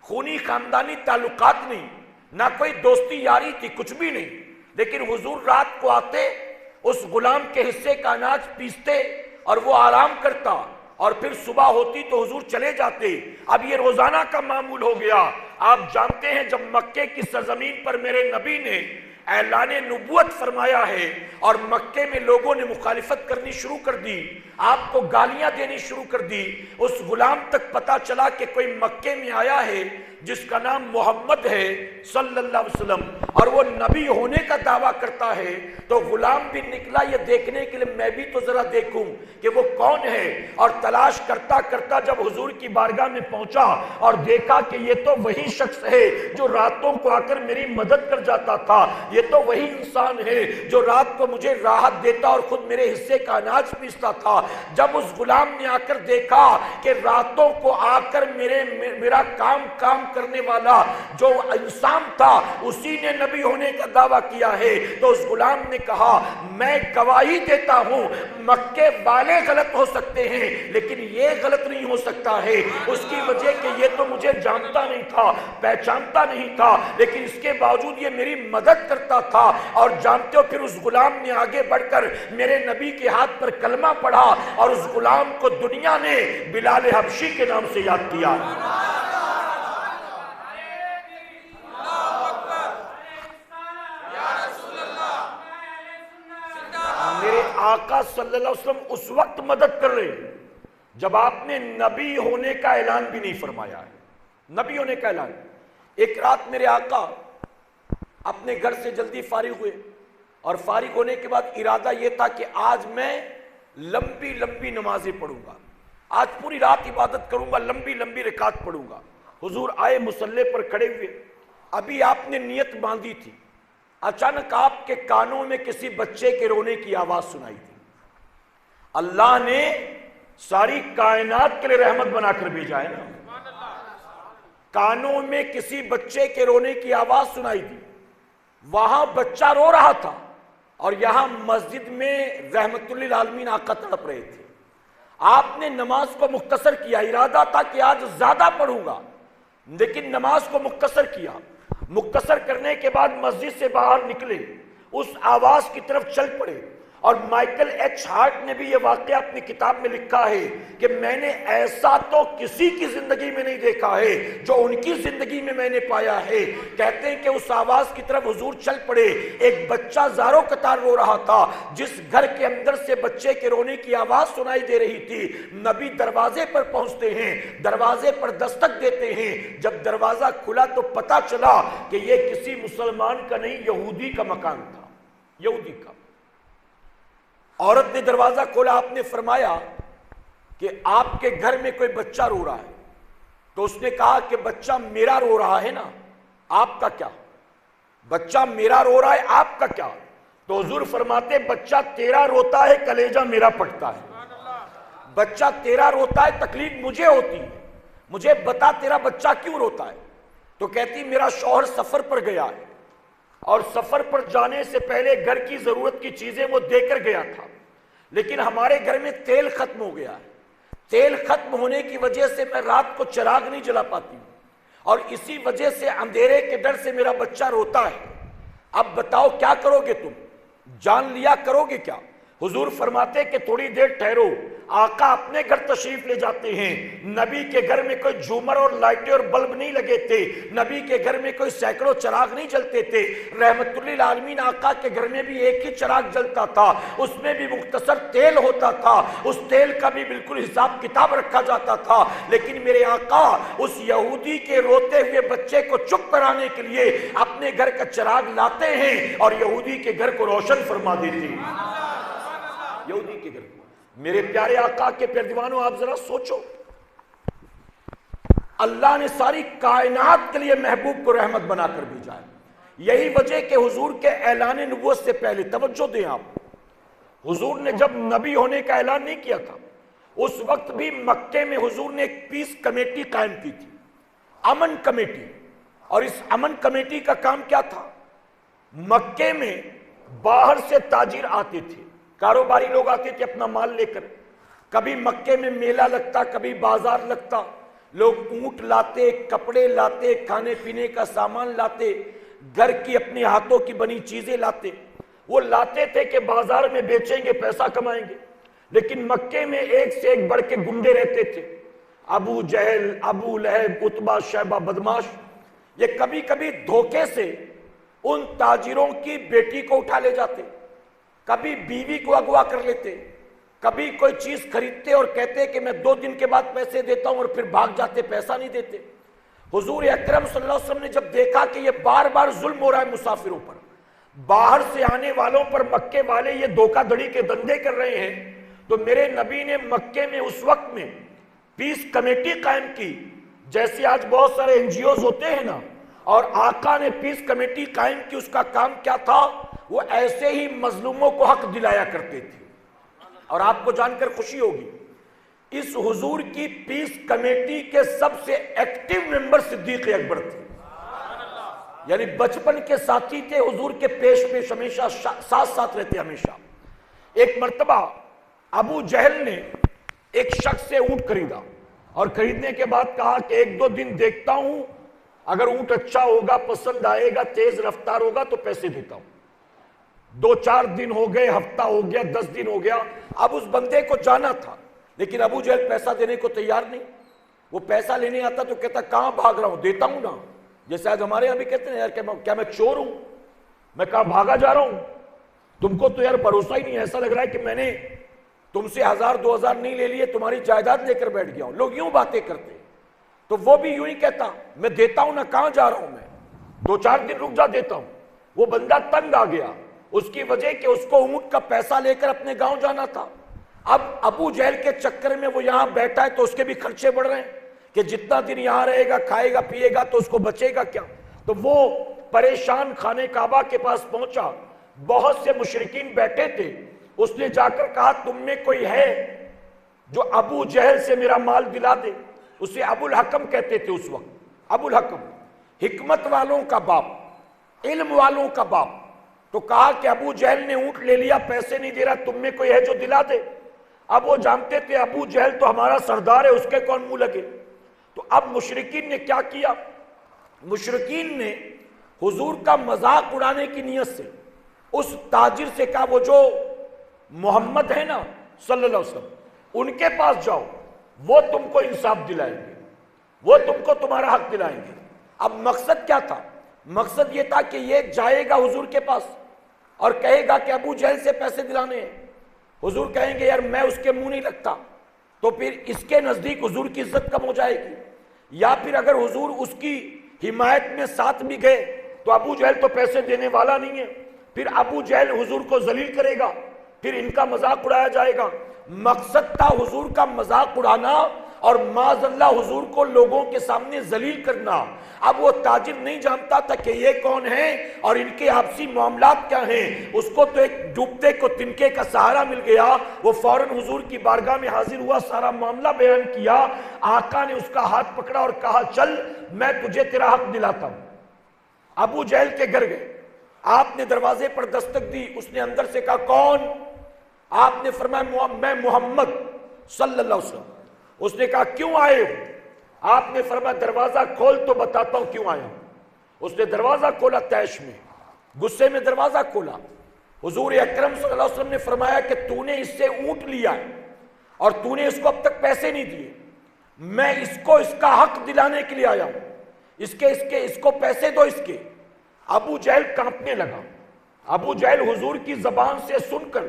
خونی خاندانی تعلقات نہیں, نہ کوئی دوستی یاری تھی, کچھ بھی نہیں. لیکن حضور رات کو آتے, اس غلام کے حصے کا اناج پیستے اور وہ آرام کرتا, اور پھر صبح ہوتی تو حضور چلے جاتے. اب یہ روزانہ کا معمول ہو گیا. آپ جانتے ہیں جب مکے کی سرزمین پر میرے نبی نے اعلان نبوت فرمایا ہے اور مکے میں لوگوں نے مخالفت کرنی شروع کر دی, آپ کو گالیاں دینی شروع کر دی, اس غلام تک پتا چلا کہ کوئی مکے میں آیا ہے جس کا نام محمد ہے صلی اللہ علیہ وسلم, اور وہ نبی ہونے کا دعویٰ کرتا ہے. تو غلام بھی نکلا یہ دیکھنے کے لیے میں بھی تو ذرا دیکھوں کہ وہ کون ہے, اور تلاش کرتا کرتا جب حضور کی بارگاہ میں پہنچا اور دیکھا کہ یہ تو وہی شخص ہے جو راتوں کو آ کر میری مدد کر جاتا تھا, یہ تو وہی انسان ہے جو رات کو مجھے راحت دیتا اور خود میرے حصے کا اناج پیستا تھا. جب اس غلام نے آ کر دیکھا کہ راتوں کو آ کر میرا کام کرنے والا جو انسان تھا اسی نے نبی ہونے کا دعویٰ کیا ہے، تو اس غلام نے کہا میں گواہی دیتا ہوں مکے والے غلط ہو سکتے ہیں لیکن یہ غلط نہیں ہو سکتا ہے، اس کی وجہ کہ یہ تو مجھے جانتا نہیں تھا، پہچانتا نہیں تھا، لیکن اس کے باوجود یہ میری مدد کرتا تھا۔ اور جانتے ہو پھر اس غلام نے آگے بڑھ کر میرے نبی کے ہاتھ پر کلمہ پڑھا اور اس غلام کو دنیا نے بلال حبشی کے نام سے یاد کیا۔ میرے آقا صلی اللہ علیہ وسلم اس وقت مدد کر رہے ہیں جب آپ نے نبی ہونے کا اعلان بھی نہیں فرمایا ہے، نبی ہونے کا اعلان۔ ایک رات میرے آقا اپنے گھر سے جلدی فارغ ہوئے اور فارغ ہونے کے بعد ارادہ یہ تھا کہ آج میں لمبی لمبی نمازیں پڑھوں گا، آج پوری رات عبادت کروں گا، لمبی لمبی رکعت پڑھوں گا۔ حضور آئے، مصلی پر کھڑے ہوئے، ابھی آپ نے نیت باندھی تھی، اچانک آپ کے کانوں میں کسی بچے کے رونے کی آواز سنائی تھی۔ اللہ نے ساری کائنات کے لیے رحمت بنا کر بھیجا ہے نا، کانوں میں کسی بچے کے رونے کی آواز سنائی تھی، وہاں بچہ رو رہا تھا اور یہاں مسجد میں رحمت للعالمین آقا تڑپ رہے تھے۔ آپ نے نماز کو مختصر کیا، ارادہ تھا کہ آج زیادہ پڑھوں گا لیکن نماز کو مختصر کیا۔ مختصر کرنے کے بعد مسجد سے باہر نکلے، اس آواز کی طرف چل پڑے، اور مائیکل ایچ ہارٹ نے بھی یہ واقعہ اپنی کتاب میں لکھا ہے کہ میں نے ایسا تو کسی کی زندگی میں نہیں دیکھا ہے جو ان کی زندگی میں نے پایا ہے۔ کہتے ہیں کہ اس آواز کی طرف حضور چل پڑے، ایک بچہ زاروں قطار رو رہا تھا، جس گھر کے اندر سے بچے کے رونے کی آواز سنائی دے رہی تھی۔ نبی دروازے پر پہنچتے ہیں، دروازے پر دستک دیتے ہیں، جب دروازہ کھلا تو پتہ چلا کہ یہ کسی مسلمان کا نہیں، یہودی کا مکان تھا، یہودی کا۔ عورت نے دروازہ کھولا، آپ نے فرمایا کہ آپ کے گھر میں کوئی بچہ رو رہا ہے، تو اس نے کہا کہ بچہ میرا رو رہا ہے نا، آپ کا کیا؟ بچہ میرا رو رہا ہے، آپ کا کیا؟ تو حضور فرماتے بچہ تیرا روتا ہے، کلیجہ میرا پھٹتا ہے۔ بچہ تیرا روتا ہے، تکلیف مجھے ہوتی ہے، مجھے بتا تیرا بچہ کیوں روتا ہے؟ تو کہتی میرا شوہر سفر پر گیا ہے اور سفر پر جانے سے پہلے گھر کی ضرورت کی چیزیں وہ دے کر گیا تھا، لیکن ہمارے گھر میں تیل ختم ہو گیا ہے، تیل ختم ہونے کی وجہ سے میں رات کو چراغ نہیں جلا پاتی ہوں، اور اسی وجہ سے اندھیرے کے ڈر سے میرا بچہ روتا ہے۔ اب بتاؤ کیا کرو گے تم؟ جان لیا کرو گے کیا؟ حضور فرماتے کہ تھوڑی دیر ٹھہرو۔ آقا اپنے گھر تشریف لے جاتے ہیں، نبی کے گھر میں کوئی جھومر اور لائٹیں اور بلب نہیں لگے تھے، نبی کے گھر میں کوئی سینکڑوں چراغ نہیں جلتے تھے، رحمت للعالمین آقا کے گھر میں بھی ایک ہی چراغ جلتا تھا، اس میں بھی مختصر تیل ہوتا تھا، اس تیل کا بھی بالکل حساب کتاب رکھا جاتا تھا، لیکن میرے آقا اس یہودی کے روتے ہوئے بچے کو چپ کرانے کے لیے اپنے گھر کا چراغ لاتے ہیں اور یہودی کے گھر کو روشن فرما دیتے ہیں، یہودی کے گھر کو۔ میرے پیارے آقا کے پیارے دیوانوں، آپ ذرا سوچو، اللہ نے ساری کائنات کے لیے محبوب کو رحمت بنا کر بھیجا ہے۔ یہی وجہ کہ حضور کے اعلان نبوت سے پہلے، توجہ دیں آپ، حضور نے جب نبی ہونے کا اعلان نہیں کیا تھا، اس وقت بھی مکے میں حضور نے ایک پیس کمیٹی قائم کی تھی، امن کمیٹی۔ اور اس امن کمیٹی کا کام کیا تھا؟ مکے میں باہر سے تاجر آتے تھے، کاروباری لوگ آتے تھے اپنا مال لے کر، کبھی مکے میں میلہ لگتا، کبھی بازار لگتا، لوگ اونٹ لاتے، کپڑے لاتے، کھانے پینے کا سامان لاتے، گھر کی اپنے ہاتھوں کی بنی چیزیں لاتے۔ وہ لاتے تھے کہ بازار میں بیچیں گے، پیسہ کمائیں گے، لیکن مکے میں ایک سے ایک بڑھ کے گنڈے رہتے تھے، ابو جہل، ابو لہب، عتبہ، شیبہ، بدماش۔ یہ کبھی کبھی دھوکے سے ان تاجروں کی بیٹی کو اٹھا لے جاتے، کبھی بیوی کو اغوا کر لیتے، کبھی کوئی چیز خریدتے اور کہتے کہ میں 2 دن کے بعد پیسے دیتا ہوں، اور پھر بھاگ جاتے، پیسہ نہیں دیتے۔ حضور اکرم صلی اللہ علیہ وسلم نے جب دیکھا کہ یہ بار بار ظلم ہو رہا ہے مسافروں پر، باہر سے آنے والوں پر مکے والے یہ دھوکہ دھڑی کے دندے کر رہے ہیں، تو میرے نبی نے مکے میں اس وقت میں پیس کمیٹی قائم کی، جیسے آج بہت سارے NGOs ہوتے ہیں نا، اور آقا نے پیس کمیٹی قائم کی۔ اس کا کام کیا تھا؟ وہ ایسے ہی مظلوموں کو حق دلایا کرتے تھے۔ اور آپ کو جان کر خوشی ہوگی، اس حضور کی پیس کمیٹی کے سب سے ایکٹیو ممبر صدیق اکبر تھے، یعنی بچپن کے ساتھی تھے، حضور کے پیش ہمیشہ ساتھ رہتے ہمیشہ۔ ایک مرتبہ ابو جہل نے ایک شخص سے اونٹ خریدا اور خریدنے کے بعد کہا کہ 1-2 دن دیکھتا ہوں، اگر اونٹ اچھا ہوگا، پسند آئے گا، تیز رفتار ہوگا تو پیسے دیتا ہوں۔ 2-4 دن ہو گئے، ہفتہ ہو گیا، 10 دن ہو گیا، اب اس بندے کو جانا تھا، لیکن ابو جہل پیسہ دینے کو تیار نہیں۔ وہ پیسہ لینے آتا تو کہتا کہاں بھاگ رہا ہوں، دیتا ہوں نا۔ جیسے آج ہمارے یہاں بھی کہتے ہیں یار کیا میں چور ہوں، میں کہاں بھاگا جا رہا ہوں، تم کو تو یار بھروسہ ہی نہیں، ایسا لگ رہا ہے کہ میں نے تم سے 1000-2000 نہیں لے لیے، تمہاری جائیداد لے کر بیٹھ گیا ہوں۔ لوگ یوں باتیں کرتے، تو وہ بھی یوں ہی کہتا میں دیتا ہوں نا، کہاں جا رہا ہوں میں، 2-4 دن رک جا، دیتا ہوں۔ وہ بندہ تنگ آ گیا، اس کی وجہ کہ اس کو اونٹ کا پیسہ لے کر اپنے گاؤں جانا تھا۔ اب ابو جہل کے چکر میں وہ یہاں بیٹھا ہے تو اس کے بھی خرچے بڑھ رہے ہیں کہ جتنا دن یہاں رہے گا، کھائے گا، پیے گا تو اس کو بچے گا کیا۔ تو وہ پریشان خانہ کعبہ کے پاس پہنچا، بہت سے مشرکین بیٹھے تھے، اس نے جا کر کہا تم میں کوئی ہے جو ابو جہل سے میرا مال دلا دے۔ اسے ابو الحکم کہتے تھے اس وقت، ابو الحکم، حکمت والوں کا باپ، علم والوں کا باپ۔ تو کہا کہ ابو جہل نے اونٹ لے لیا، پیسے نہیں دے رہا، تم میں کوئی ہے جو دلا دے۔ اب وہ جانتے تھے ابو جہل تو ہمارا سردار ہے، اس کے کون منہ لگے۔ تو اب مشرکین نے کیا کیا، مشرکین نے حضور کا مذاق اڑانے کی نیت سے اس تاجر سے کہا وہ جو محمد ہے نا صلی اللہ علیہ وسلم، ان کے پاس جاؤ، وہ تم کو انصاف دلائیں گے، وہ تم کو تمہارا حق دلائیں گے۔ اب مقصد کیا تھا، مقصد یہ تھا کہ یہ جائے گا حضور کے پاس اور کہے گا کہ ابو جہل سے پیسے دلانے ہیں۔ حضور کہیں گے یار میں اس کے منہ نہیں لگتا، تو پھر اس کے نزدیک حضور کی عزت کم ہو جائے گی۔ یا پھر اگر حضور اس کی حمایت میں ساتھ بھی گئے تو ابو جہل تو پیسے دینے والا نہیں ہے، پھر ابو جہل حضور کو ذلیل کرے گا، پھر ان کا مذاق اڑایا جائے گا۔ مقصد تھا حضور کا مذاق اڑانا اور معاذ اللہ حضور کو لوگوں کے سامنے ذلیل کرنا۔ اب وہ تاجر نہیں جانتا تھا کہ یہ کون ہیں اور ان کے آپسی معاملات کیا ہیں، اس کو تو ایک ڈوبتے کو تنکے کا سہارا مل گیا۔ وہ فوراً حضور کی بارگاہ میں حاضر ہوا، سارا معاملہ بیان کیا۔ آقا نے اس کا ہاتھ پکڑا اور کہا چل میں تجھے تیرا حق دلاتا ہوں۔ ابو جہل کے گھر گئے، آپ نے دروازے پر دستک دی، اس نے اندر سے کہا کون؟ آپ نے فرمایا میں محمد صلی اللہ علیہ وسلم۔ اس نے کہا کیوں آئے ہو؟ آپ نے فرمایا دروازہ کھول تو بتاتا ہوں کیوں آیا ہوں۔ اس نے دروازہ کھولا، تیش میں غصے میں دروازہ کھولا۔ حضور اکرم صلی اللہ علیہ وسلم نے فرمایا کہ تو نے اس سے اونٹ لیا ہے اور تو نے اس کو اب تک پیسے نہیں دیے، میں اس کو اس کا حق دلانے کے لیے آیا ہوں، اس کو پیسے دو اس کے۔ ابو جہل کانپنے لگا، ابو جہل حضور کی زبان سے سن کر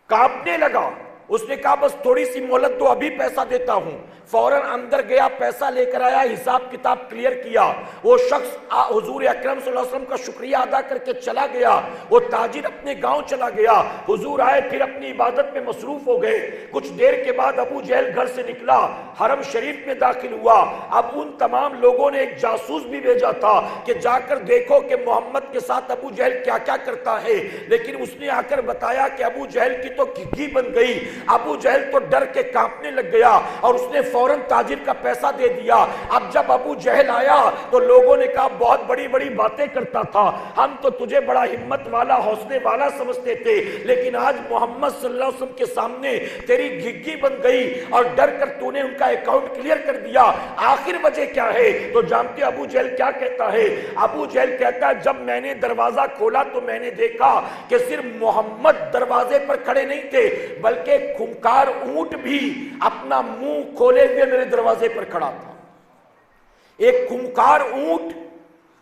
کانپنے لگا۔ اس نے کہا بس تھوڑی سی مہلت دو، ابھی پیسہ دیتا ہوں۔ فوراً اندر گیا، پیسہ لے کر آیا، حساب کتاب کلیئر کیا۔ وہ شخص حضور اکرم صلی اللہ علیہ وسلم کا شکریہ ادا کر کے چلا گیا۔ وہ تاجر اپنے گاؤں چلا گیا۔ حضور آئے، پھر اپنی عبادت میں مصروف ہو گئے۔ کچھ دیر کے بعد ابو جہل گھر سے نکلا، حرم شریف میں داخل ہوا۔ اب ان تمام لوگوں نے ایک جاسوس بھی بھیجا تھا کہ جا کر دیکھو کہ محمد کے ساتھ ابو جہل کیا کیا کرتا ہے، لیکن اس نے آ کر بتایا کہ ابو جہل کی تو گھی بن گئی۔ ابو جہل تو ڈر کے کانپنے لگ گیا اور اس نے فوراً تاجر کا پیسہ دے دیا۔ اب جب ابو جہل آیا تو لوگوں نے کہا بہت بڑی بڑی باتیں کرتا تھا، ہم تو تجھے بڑا ہمت والا، حوصلے والا سمجھتے تھے، لیکن آج محمد صلی اللہ علیہ وسلم کے سامنے تیری گھگی بن گئی اور ڈر کر تو نے ان کا اکاؤنٹ کلیئر کر دیا۔ آخر وجہ کیا ہے تو جانتے ابو جہل کیا کہتا ہے؟ ابو جہل کہتا ہے جب میں نے دروازہ کھولا تو میں نے دیکھا کہ صرف محمد دروازے پر کھڑے نہیں تھے، بلکہ خونخوار اونٹ بھی اپنا منہ کھولے ہوئے میرے دروازے پر کھڑا تھا۔ ایک خونخوار اونٹ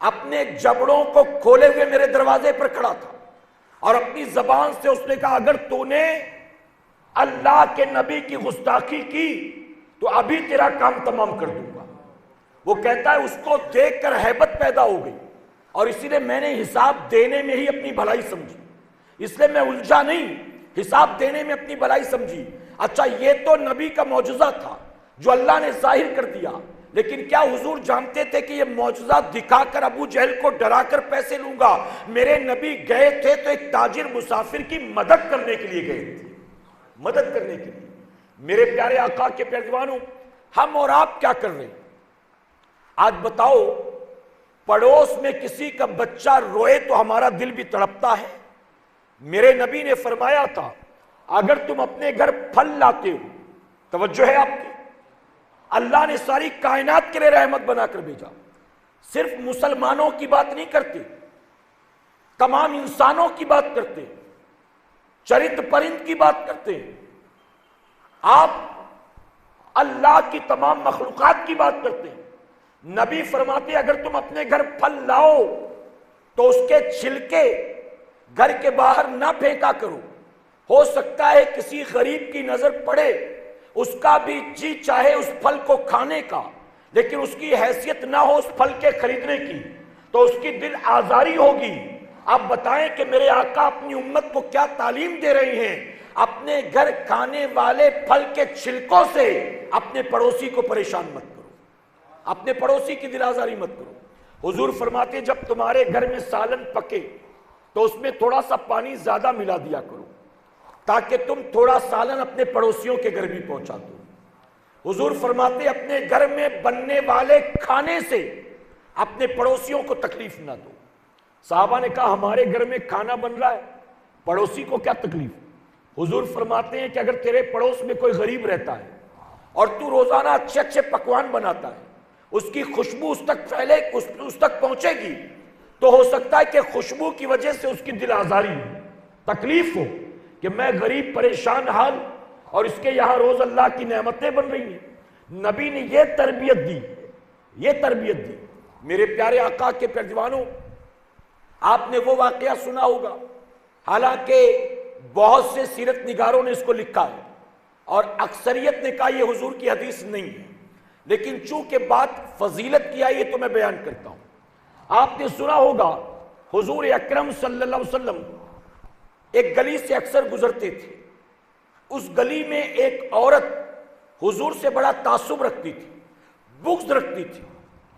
اپنے جبڑوں کو کھولے ہوئے میرے دروازے پر کھڑا تھا اور اپنی زبان سے اس نے کہا اگر تو نے اللہ کے نبی کی گستاخی کی تو ابھی تیرا کام تمام کر دوں گا۔ وہ کہتا ہے اس کو دیکھ کر ہیبت پیدا ہو گئی اور اسی لیے میں نے حساب دینے میں ہی اپنی بھلائی سمجھی، اس لیے میں الجھا نہیں، حساب دینے میں اپنی بھلائی سمجھی۔ اچھا یہ تو نبی کا معجزہ تھا جو اللہ نے ظاہر کر دیا، لیکن کیا حضور جانتے تھے کہ یہ معجزہ دکھا کر ابو جہل کو ڈرا کر پیسے لوں گا؟ میرے نبی گئے تھے تو ایک تاجر مسافر کی مدد کرنے کے لیے گئے تھے، مدد کرنے کے لیے۔ میرے پیارے آقا کے پیروانوں، ہم اور آپ کیا کر رہے ہیں؟ آج بتاؤ، پڑوس میں کسی کا بچہ روئے تو ہمارا دل بھی تڑپتا ہے۔ میرے نبی نے فرمایا تھا، اگر تم اپنے گھر پھل لاتے ہو، توجہ ہے آپ کی، اللہ نے ساری کائنات کے لیے رحمت بنا کر بھیجا، صرف مسلمانوں کی بات نہیں کرتے، تمام انسانوں کی بات کرتے، چرند پرند کی بات کرتے، آپ اللہ کی تمام مخلوقات کی بات کرتے ہیں۔ نبی فرماتے اگر تم اپنے گھر پھل لاؤ تو اس کے چھلکے گھر کے باہر نہ پھینکا کرو، ہو سکتا ہے کسی غریب کی نظر پڑے، اس کا بھی جی چاہے اس پھل کو کھانے کا، لیکن اس کی حیثیت نہ ہو اس پھل کے خریدنے کی، تو اس کی دل آزاری ہوگی۔ آپ بتائیں کہ میرے آقا اپنی امت کو کیا تعلیم دے رہے ہیں؟ اپنے گھر کھانے والے پھل کے چھلکوں سے اپنے پڑوسی کو پریشان مت کرو، اپنے پڑوسی کی دل آزاری مت کرو۔ حضور فرماتے جب تمہارے گھر میں سالن پکے تو اس میں تھوڑا سا پانی زیادہ ملا دیا کرو، تاکہ تم تھوڑا سالن اپنے پڑوسیوں کے گھر بھی پہنچا دو۔ حضور فرماتے اپنے گھر میں بننے والے کھانے سے اپنے پڑوسیوں کو تکلیف نہ دو۔ صحابہ نے کہا ہمارے گھر میں کھانا بن رہا ہے، پڑوسی کو کیا تکلیف؟ حضور فرماتے ہیں کہ اگر تیرے پڑوس میں کوئی غریب رہتا ہے اور تو روزانہ اچھے اچھے پکوان بناتا ہے، اس کی خوشبو اس تک پھیلے، اس تک پہنچے گی، تو ہو سکتا ہے کہ خوشبو کی وجہ سے اس کی دل آزاری ہو، تکلیف ہو کہ میں غریب پریشان حال اور اس کے یہاں روز اللہ کی نعمتیں بن رہی ہیں۔ نبی نے یہ تربیت دی، یہ تربیت دی۔ میرے پیارے آقا کے پیروانوں، آپ نے وہ واقعہ سنا ہوگا، حالانکہ بہت سے سیرت نگاروں نے اس کو لکھا ہے اور اکثریت نے کہا یہ حضور کی حدیث نہیں ہے، لیکن چونکہ بات فضیلت کی آئی ہے تو میں بیان کرتا ہوں۔ آپ نے سنا ہوگا حضور اکرم صلی اللہ علیہ وسلم ایک گلی سے اکثر گزرتے تھے، اس گلی میں ایک عورت حضور سے بڑا تعصب رکھتی تھی، بغض رکھتی تھی،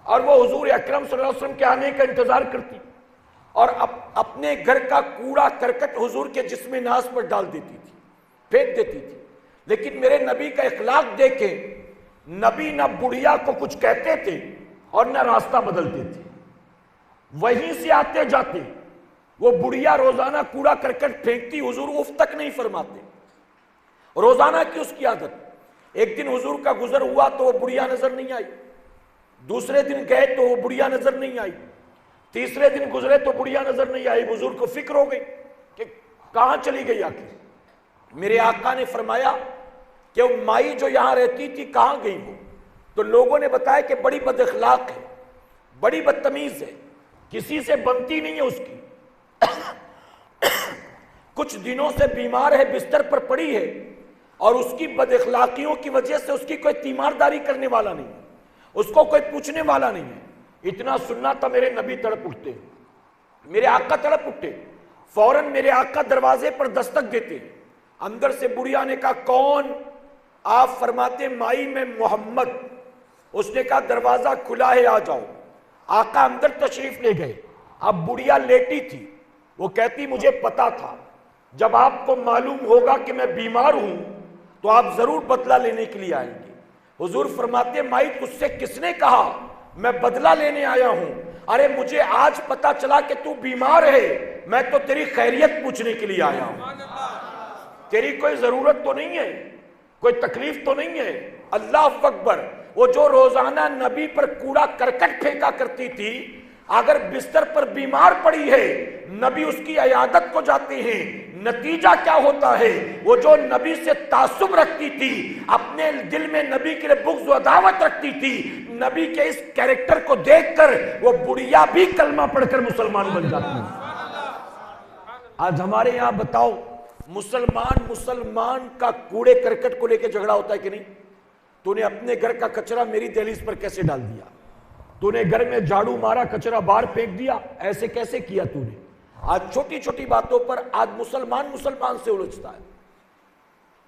اور وہ حضور اکرم صلی اللہ علیہ وسلم کے آنے کا انتظار کرتی اور اپنے گھر کا کوڑا کرکٹ حضور کے جسم ناز پر ڈال دیتی تھی، پھینک دیتی تھی۔ لیکن میرے نبی کا اخلاق دیکھیں، نبی نہ بڑھیا کو کچھ کہتے تھے اور نہ راستہ بدلتے تھے، وہیں سے آتے جاتے وہ بڑھیا روزانہ کوڑا کرکٹ پھینکتی، حضور اف تک نہیں فرماتے، روزانہ کی اس کی عادت۔ ایک دن حضور کا گزر ہوا تو وہ بڑھیا نظر نہیں آئی، دوسرے دن گئے تو وہ بڑھیا نظر نہیں آئی، تیسرے دن گزرے تو بڑھیا نظر نہیں آئی۔ حضور کو فکر ہو گئی کہ کہاں چلی گئی آخر۔ میرے آقا نے فرمایا کہ وہ مائی جو یہاں رہتی تھی کہاں گئی وہ؟ تو لوگوں نے بتایا کہ بڑی بد اخلاق ہے، بڑی بدتمیز ہے، کسی سے بنتی نہیں ہے اس کی، کچھ دنوں سے بیمار ہے، بستر پر پڑی ہے، اور اس کی بد اخلاقیوں کی وجہ سے اس کی کوئی تیمارداری کرنے والا نہیں ہے، اس کو کوئی پوچھنے والا نہیں ہے۔ اتنا سننا تھا میرے نبی تڑپ اٹھتے، میرے آقا تڑپ اٹھے، فوراً میرے آقا دروازے پر دستک دیتے، اندر سے بڑھیا نے کہا کون؟ آپ فرماتے مائی میں محمد۔ اس نے کہا دروازہ کھلا ہے، آ جاؤ۔ آقا اندر تشریف لے گئے، اب بڑھیا لیٹی تھی، وہ کہتی مجھے پتا تھا جب آپ کو معلوم ہوگا کہ میں بیمار ہوں تو آپ ضرور بدلہ لینے کے لیے آئیں گے۔ حضور فرماتے مائی تجھ سے کس نے کہا میں بدلہ لینے آیا ہوں؟ ارے مجھے آج پتا چلا کہ تو بیمار ہے، میں تو تیری خیریت پوچھنے کے لیے آیا ہوں، تیری کوئی ضرورت تو نہیں ہے، کوئی تکلیف تو نہیں ہے۔ اللہ اکبر۔ وہ جو روزانہ نبی پر کوڑا کرکٹ پھینکا کرتی تھی، اگر بستر پر بیمار پڑی ہے نبی اس کی عیادت کو جاتے ہیں، نتیجہ کیا ہوتا ہے؟ وہ جو نبی سے تعصب رکھتی تھی، اپنے دل میں نبی کے لیے بغض و عداوت رکھتی تھی، نبی کے اس کیریکٹر کو دیکھ کر وہ بڑھیا بھی کلمہ پڑھ کر مسلمان بن جاتی ہے۔ آج ہمارے یہاں بتاؤ مسلمان کا کوڑے کرکٹ کو لے کے جھگڑا ہوتا ہے کہ نہیں؟ تو نے اپنے گھر کا کچرا میری دہلیز پر کیسے ڈال دیا؟ تو نے گھر میں جھاڑو مارا، کچرا باہر پھینک دیا، ایسے کیسے کیا تو نے؟ آج چھوٹی چھوٹی باتوں پر آج مسلمان سے الجھتا ہے۔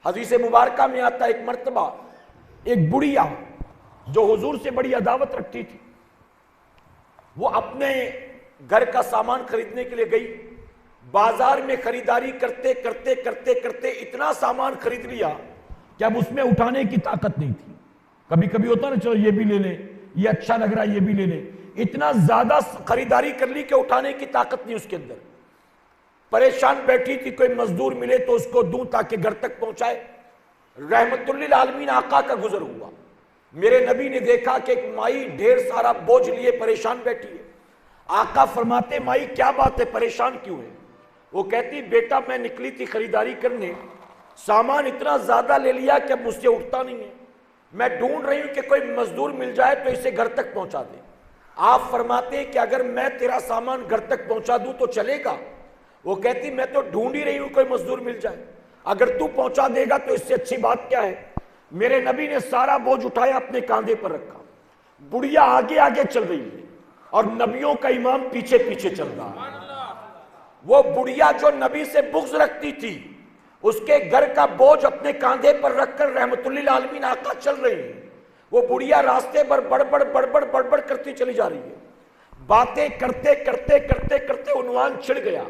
حدیث مبارکہ میں آتا ہے ایک مرتبہ ایک بڑھیا جو حضور سے بڑی عداوت رکھتی تھی، وہ اپنے گھر کا سامان خریدنے کے لیے گئی، بازار میں خریداری کرتے کرتے اتنا سامان خرید لیا کہ اب اس میں اٹھانے کی طاقت نہیں تھی. کبھی کبھی ہوتا نا چلو یہ بھی لے لیں, یہ اچھا لگ رہا ہے یہ بھی لے لیں. اتنا زیادہ خریداری کر لی کہ اٹھانے کی طاقت نہیں اس کے اندر. پریشان بیٹھی تھی, کوئی مزدور ملے تو اس کو دوں تاکہ گھر تک پہنچائے. رحمت للعالمین آقا کا گزر ہوا. میرے نبی نے دیکھا کہ ایک مائی ڈھیر سارا بوجھ لیے پریشان بیٹھی ہے. آقا فرماتے مائی کیا بات ہے, پریشان کیوں ہے؟ وہ کہتی بیٹا میں نکلی تھی خریداری کرنے, سامان اتنا زیادہ لے لیا کہ اب مجھ سے اٹھتا نہیں ہے. میں ڈھونڈ رہی ہوں کہ کوئی مزدور مل جائے تو اسے گھر تک پہنچا دے. آپ فرماتے ہیں کہ اگر میں تیرا سامان گھر تک پہنچا دوں تو چلے گا؟ وہ کہتی میں تو ڈھونڈ ہی رہی ہوں کوئی مزدور مل جائے, اگر تو پہنچا دے گا تو اس سے اچھی بات کیا ہے. میرے نبی نے سارا بوجھ اٹھایا اپنے کاندھے پر رکھا. بڑھیا آگے آگے چل رہی ہے اور نبیوں کا امام پیچھے پیچھے چل رہا ہے. وہ بڑھیا جو نبی سے بغض رکھتی تھی, اس کے گھر کا بوجھ اپنے کاندھے پر رکھ کر رحمت للعالمین آقا چل رہی ہے. وہ بڑھیا راستے پر بڑبڑ کرتی چلی جا رہی ہے. باتیں کرتے کرتے کرتے کرتے عنوان چھڑ گیا.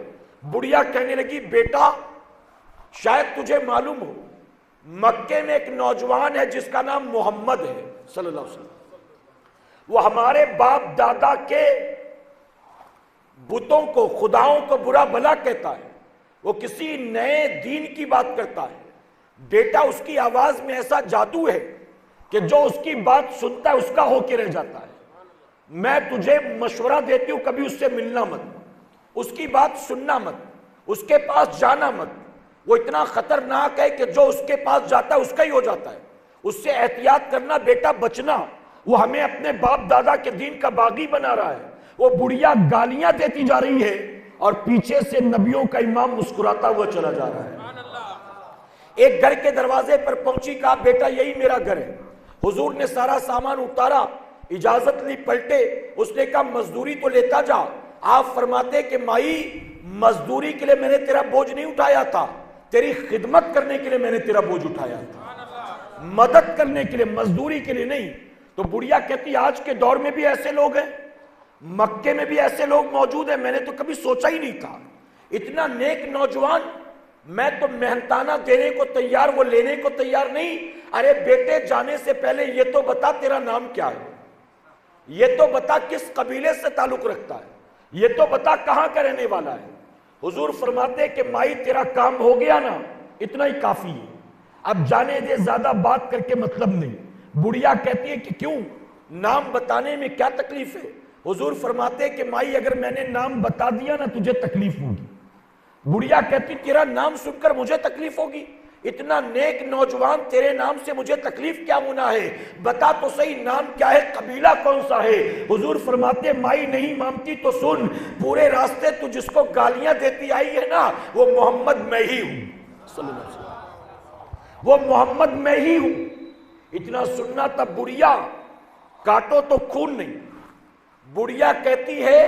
بڑھیا کہنے لگی بیٹا شاید تجھے معلوم ہو مکے میں ایک نوجوان ہے جس کا نام محمد ہے صلی اللہ علیہ وسلم. وہ ہمارے باپ دادا کے بتوں کو, خداؤں کو برا بھلا کہتا ہے. وہ کسی نئے دین کی بات کرتا ہے. بیٹا اس کی آواز میں ایسا جادو ہے کہ جو اس کی بات سنتا ہے اس کا ہو کے رہ جاتا ہے. میں تجھے مشورہ دیتی ہوں کبھی اس سے ملنا مت, اس کی بات سننا مت, اس کے پاس جانا مت. وہ اتنا خطرناک ہے کہ جو اس کے پاس جاتا ہے اس کا ہی ہو جاتا ہے. اس سے احتیاط کرنا بیٹا, بچنا. وہ ہمیں اپنے باپ دادا کے دین کا باغی بنا رہا ہے. وہ بڑھیا گالیاں دیتی جا رہی ہے اور پیچھے سے نبیوں کا امام مسکراتا ہوا چلا جا رہا ہے. ایک گھر کے دروازے پر پہنچی, کہا بیٹا یہی میرا گھر ہے. حضور نے سارا سامان اتارا, اجازت لی, پلٹے. اس نے کہا مزدوری تو لیتا جا. آپ فرماتے کہ مائی مزدوری کے لیے میں نے تیرا بوجھ نہیں اٹھایا تھا, تیری خدمت کرنے کے لیے میں نے تیرا بوجھ اٹھایا تھا, مدد کرنے کے لیے, مزدوری کے لیے نہیں. تو بڑھیا کہتی آج کے دور میں بھی ایسے لوگ ہیں, مکے میں بھی ایسے لوگ موجود ہیں, میں نے تو کبھی سوچا ہی نہیں تھا. اتنا نیک نوجوان, میں تو محنتانہ دینے کو تیار, وہ لینے کو تیار نہیں. ارے بیٹے جانے سے پہلے یہ تو بتا تیرا نام کیا ہے, یہ تو بتا کس قبیلے سے تعلق رکھتا ہے, یہ تو بتا کہاں کا رہنے والا ہے. حضور فرماتے کہ مائی تیرا کام ہو گیا نا, اتنا ہی کافی ہے, اب جانے دے, زیادہ بات کر کے مطلب نہیں. بڑھیا کہتی ہے کہ کیوں, نام بتانے میں کیا تکلیف ہے؟ حضور فرماتے کہ مائی اگر میں نے نام بتا دیا نا تجھے تکلیف ہوگی. بڑھیا کہتی تیرا نام سن کر مجھے تکلیف ہوگی؟ اتنا نیک نوجوان, تیرے نام سے مجھے تکلیف کیا ہونا ہے؟ بتا تو صحیح نام کیا ہے, قبیلہ کون سا ہے؟ حضور فرماتے مائی نہیں مانتی تو سن, پورے راستے تو جس کو گالیاں دیتی آئی ہے نا وہ محمد میں ہی ہوں صلی اللہ علیہ وسلم, وہ محمد میں ہی ہوں. اتنا سننا تھا. بڑھیا کاٹو تو خون نہیں. بڑھیا کہتی ہے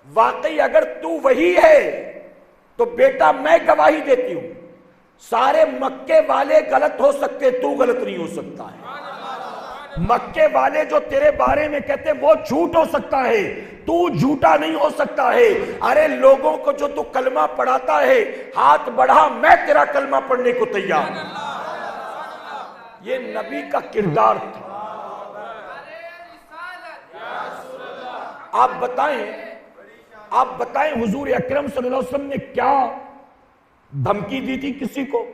واقعی اگر تو وہی ہے تو بیٹا میں گواہی دیتی ہوں, سارے مکے والے غلط ہو سکتے, تو غلط نہیں ہو سکتا ہے. مکے والے جو تیرے بارے میں کہتے وہ جھوٹ ہو سکتا ہے, تو جھوٹا نہیں ہو سکتا ہے. ارے لوگوں کو جو تو کلمہ پڑھاتا ہے ہاتھ بڑھا, میں تیرا کلمہ پڑھنے کو تیار ہوں. یہ نبی کا کردار تھا. آپ بتائیں حضور اکرم صلی اللہ علیہ وسلم نے کیا دھمکی دی تھی کسی کو؟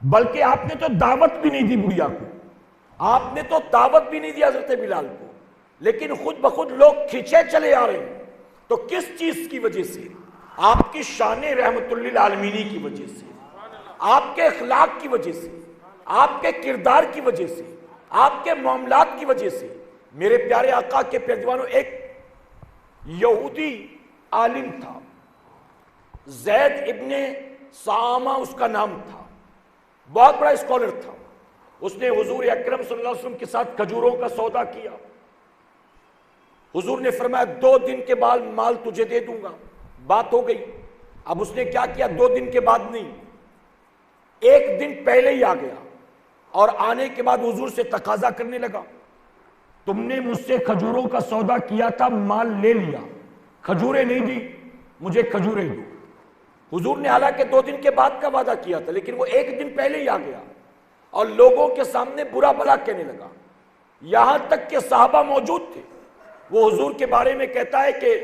بلکہ آپ نے تو دعوت بھی نہیں دی بڑھیا کو, آپ نے تو دعوت بھی نہیں دی حضرت بلال کو, لیکن خود بخود لوگ کھینچے چلے آ رہے ہیں. تو کس چیز کی وجہ سے؟ آپ کی شان رحمت للعالمین کی وجہ سے, آپ کے اخلاق کی وجہ سے, آپ کے کردار کی وجہ سے, آپ کے معاملات کی وجہ سے. میرے پیارے آقا کے پیروانوں, ایک یہودی عالم تھا, زید ابن سامہ اس کا نام تھا, بہت بڑا اسکالر تھا. اس نے حضور اکرم صلی اللہ علیہ وسلم کے ساتھ کھجوروں کا سودا کیا. حضور نے فرمایا 2 دن کے بعد مال تجھے دے دوں گا. بات ہو گئی. اب اس نے کیا کیا, 2 دن کے بعد نہیں, 1 دن پہلے ہی آ گیا, اور آنے کے بعد حضور سے تقاضا کرنے لگا, تم نے مجھ سے کھجوروں کا سودا کیا تھا, مال لے لیا, کھجوریں نہیں دی, مجھے کھجوریں دو. حضور نے حالانکہ 2 دن کے بعد کا وعدہ کیا تھا, لیکن وہ 1 دن پہلے ہی آ گیا. اور لوگوں کے سامنے برا بھلا کہنے لگا، یہاں تک کہ صحابہ موجود تھے۔ وہ حضور کے بارے میں کہتا ہے کہ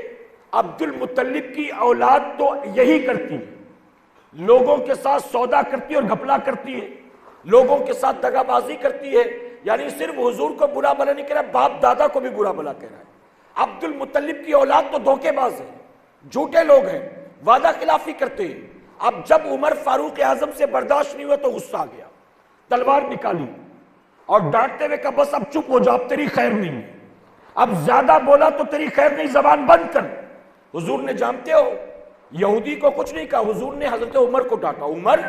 عبد المطلب کی اولاد تو یہی کرتی ہے، لوگوں کے ساتھ سودا کرتی ہے اور گھپلا کرتی ہے، لوگوں کے ساتھ دغا بازی کرتی ہے، یعنی صرف حضور کو برا بھلا نہیں کہہ رہا، باپ دادا کو بھی برا بھلا کہہ رہا ہے۔ عبد المطلب کی اولاد تو دھوکے باز ہے، جھوٹے لوگ ہیں، وعدہ خلافی کرتے ہیں۔ اب جب عمر فاروق اعظم سے برداشت نہیں ہوا تو غصہ آ گیا، تلوار نکالی اور ڈانٹتے ہوئے کہا بس اب چپ ہو جا، اب تیری خیر نہیں ہے، اب زیادہ بولا تو تیری خیر نہیں، زبان بند کر۔ حضور نے جانتے ہو یہودی کو کچھ نہیں کہا، حضور نے حضرت عمر کو ڈانٹا، عمر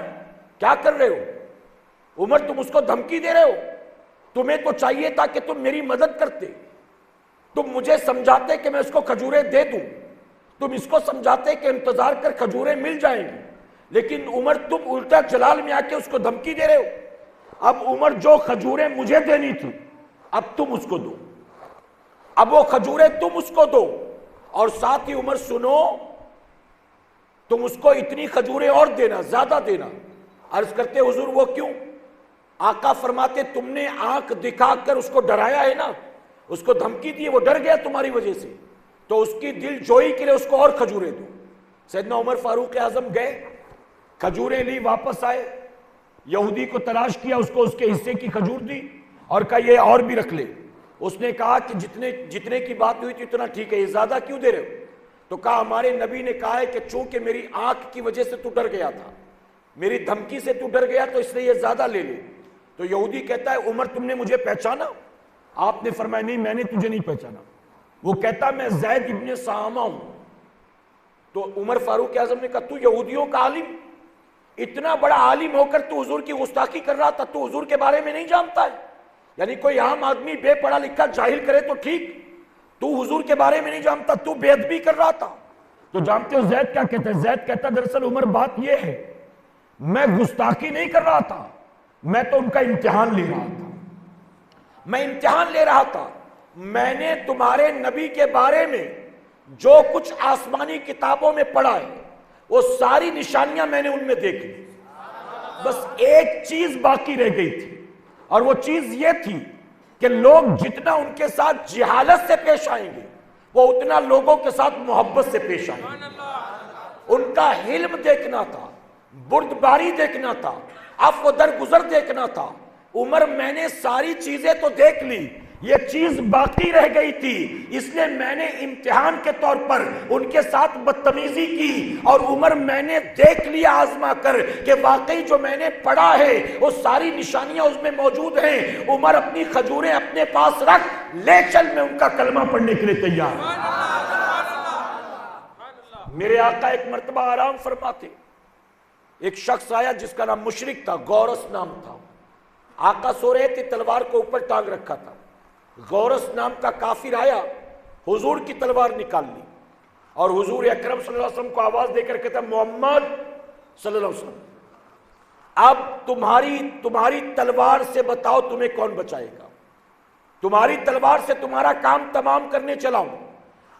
کیا کر رہے ہو؟ عمر تم اس کو دھمکی دے رہے ہو، تمہیں تو چاہیے تھا کہ تم میری مدد کرتے، تم مجھے سمجھاتے کہ میں اس کو کھجوریں دے دوں، تم اس کو سمجھاتے کہ انتظار کر کھجوریں مل جائیں گی، لیکن عمر تم الٹا جلال میں آ کے اس کو دھمکی دے رہے ہو۔ اب عمر جو کھجوریں مجھے دینی تھی اب تم اس کو دو، اب وہ کھجوریں تم اس کو دو، اور ساتھ ہی عمر سنو تم اس کو اتنی کھجوریں اور دینا، زیادہ دینا۔ عرض کرتے حضور وہ کیوں؟ آقا فرماتے تم نے آنکھ دکھا کر اس کو ڈرایا ہے نا، اس کو دھمکی دی، وہ ڈر گیا تمہاری وجہ سے، تو اس کی دل جوئی کے لیے اس کو اور کھجوریں دو۔ سیدنا عمر فاروق اعظم گئے، کھجوریں لی، واپس آئے، یہودی کو تلاش کیا، اس کو اس کے حصے کی کھجور دی اور کہا یہ اور بھی رکھ لے۔ اس نے کہا کہ جتنے کی بات ہوئی تھی اتنا ٹھیک ہے، یہ زیادہ کیوں دے رہے ہو؟ تو کہا ہمارے نبی نے کہا ہے کہ چونکہ میری آنکھ کی وجہ سے تو ڈر گیا تھا، میری دھمکی سے تو ڈر گیا، تو اس لیے یہ زیادہ لے لے۔ تو یہودی کہتا ہے عمر تم نے مجھے پہچانا؟ آپ نے فرمایا نہیں میں نے تجھے نہیں پہچانا۔ وہ کہتا میں زید ابن سہامہ ہوں۔ تو عمر فاروق اعظم نے کہا تو یہودیوں کا عالم، اتنا بڑا عالم ہو کر تو حضور کی گستاخی کر رہا تھا، تو حضور کے بارے میں نہیں جانتا ہے؟ یعنی کوئی عام آدمی بے پڑھا لکھا جاہل کرے تو ٹھیک، تو حضور کے بارے میں نہیں جانتا، تو بے ادبی کر رہا تھا۔ تو جانتے ہو زید کیا کہتا ہے؟ زید کہتا دراصل عمر بات یہ ہے میں گستاخی نہیں کر رہا تھا، میں تو ان کا امتحان لے رہا تھا، میں امتحان لے رہا تھا۔ میں نے تمہارے نبی کے بارے میں جو کچھ آسمانی کتابوں میں پڑھا ہے وہ ساری نشانیاں میں نے ان میں دیکھ لی، بس ایک چیز باقی رہ گئی تھی، اور وہ چیز یہ تھی کہ لوگ جتنا ان کے ساتھ جہالت سے پیش آئیں گے وہ اتنا لوگوں کے ساتھ محبت سے پیش آئیں گے۔ ان کا حلم دیکھنا تھا، بردباری دیکھنا تھا، عفو درگزر دیکھنا تھا۔ عمر میں نے ساری چیزیں تو دیکھ لی، یہ چیز باقی رہ گئی تھی، اس لیے میں نے امتحان کے طور پر ان کے ساتھ بدتمیزی کی، اور عمر میں نے دیکھ لیا آزما کر کہ واقعی جو میں نے پڑھا ہے وہ ساری نشانیاں اس میں موجود ہیں۔ عمر اپنی کھجوریں اپنے پاس رکھ، لے چل، میں ان کا کلمہ پڑھنے کے لیے تیار ہوں۔ میرے آقا ایک مرتبہ آرام فرماتے، ایک شخص آیا جس کا نام مشرک تھا، غورس نام تھا۔ آقا سو رہے تھے، تلوار کو اوپر ٹانگ رکھا تھا، غورس نام کا کافر آیا، حضور کی تلوار نکال لی، اور حضور اکرم صلی اللہ علیہ وسلم کو آواز دے کر کہتا محمد صلی اللہ علیہ وسلم اب تمہاری تلوار سے بتاؤ تمہیں کون بچائے گا؟ تمہاری تلوار سے تمہارا کام تمام کرنے چلا ہوں،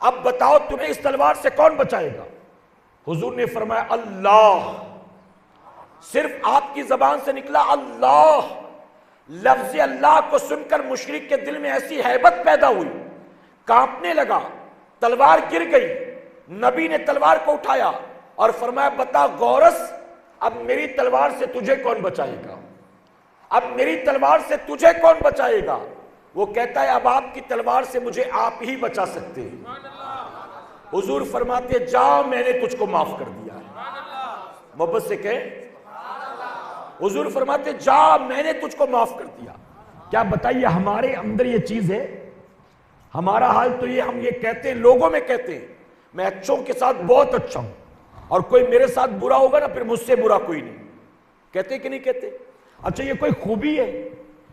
اب بتاؤ تمہیں اس تلوار سے کون بچائے گا؟ حضور نے فرمایا اللہ۔ صرف آپ کی زبان سے نکلا اللہ، لفظ اللہ کو سن کر مشرک کے دل میں ایسی ہیبت پیدا ہوئی، کانپنے لگا، تلوار گر گئی۔ نبی نے تلوار کو اٹھایا اور فرمایا بتا غورس اب میری تلوار سے تجھے کون بچائے گا؟ اب میری تلوار سے تجھے کون بچائے گا؟ وہ کہتا ہے اب آپ کی تلوار سے مجھے آپ ہی بچا سکتے ہیں۔ حضور فرماتے جا میں نے تجھ کو معاف کر دیا ہے۔ محبت سے کہیں حضور فرماتے جا میں نے تجھ کو معاف کر دیا۔ کیا بتائیے ہمارے اندر یہ چیز ہے؟ ہمارا حال تو یہ، ہم یہ کہتے ہیں، لوگوں میں کہتے ہیں میں اچھوں کے ساتھ بہت اچھا ہوں، اور کوئی میرے ساتھ برا ہوگا نا پھر مجھ سے برا کوئی نہیں، کہتے کہ نہیں کہتے؟ اچھا یہ کوئی خوبی ہے،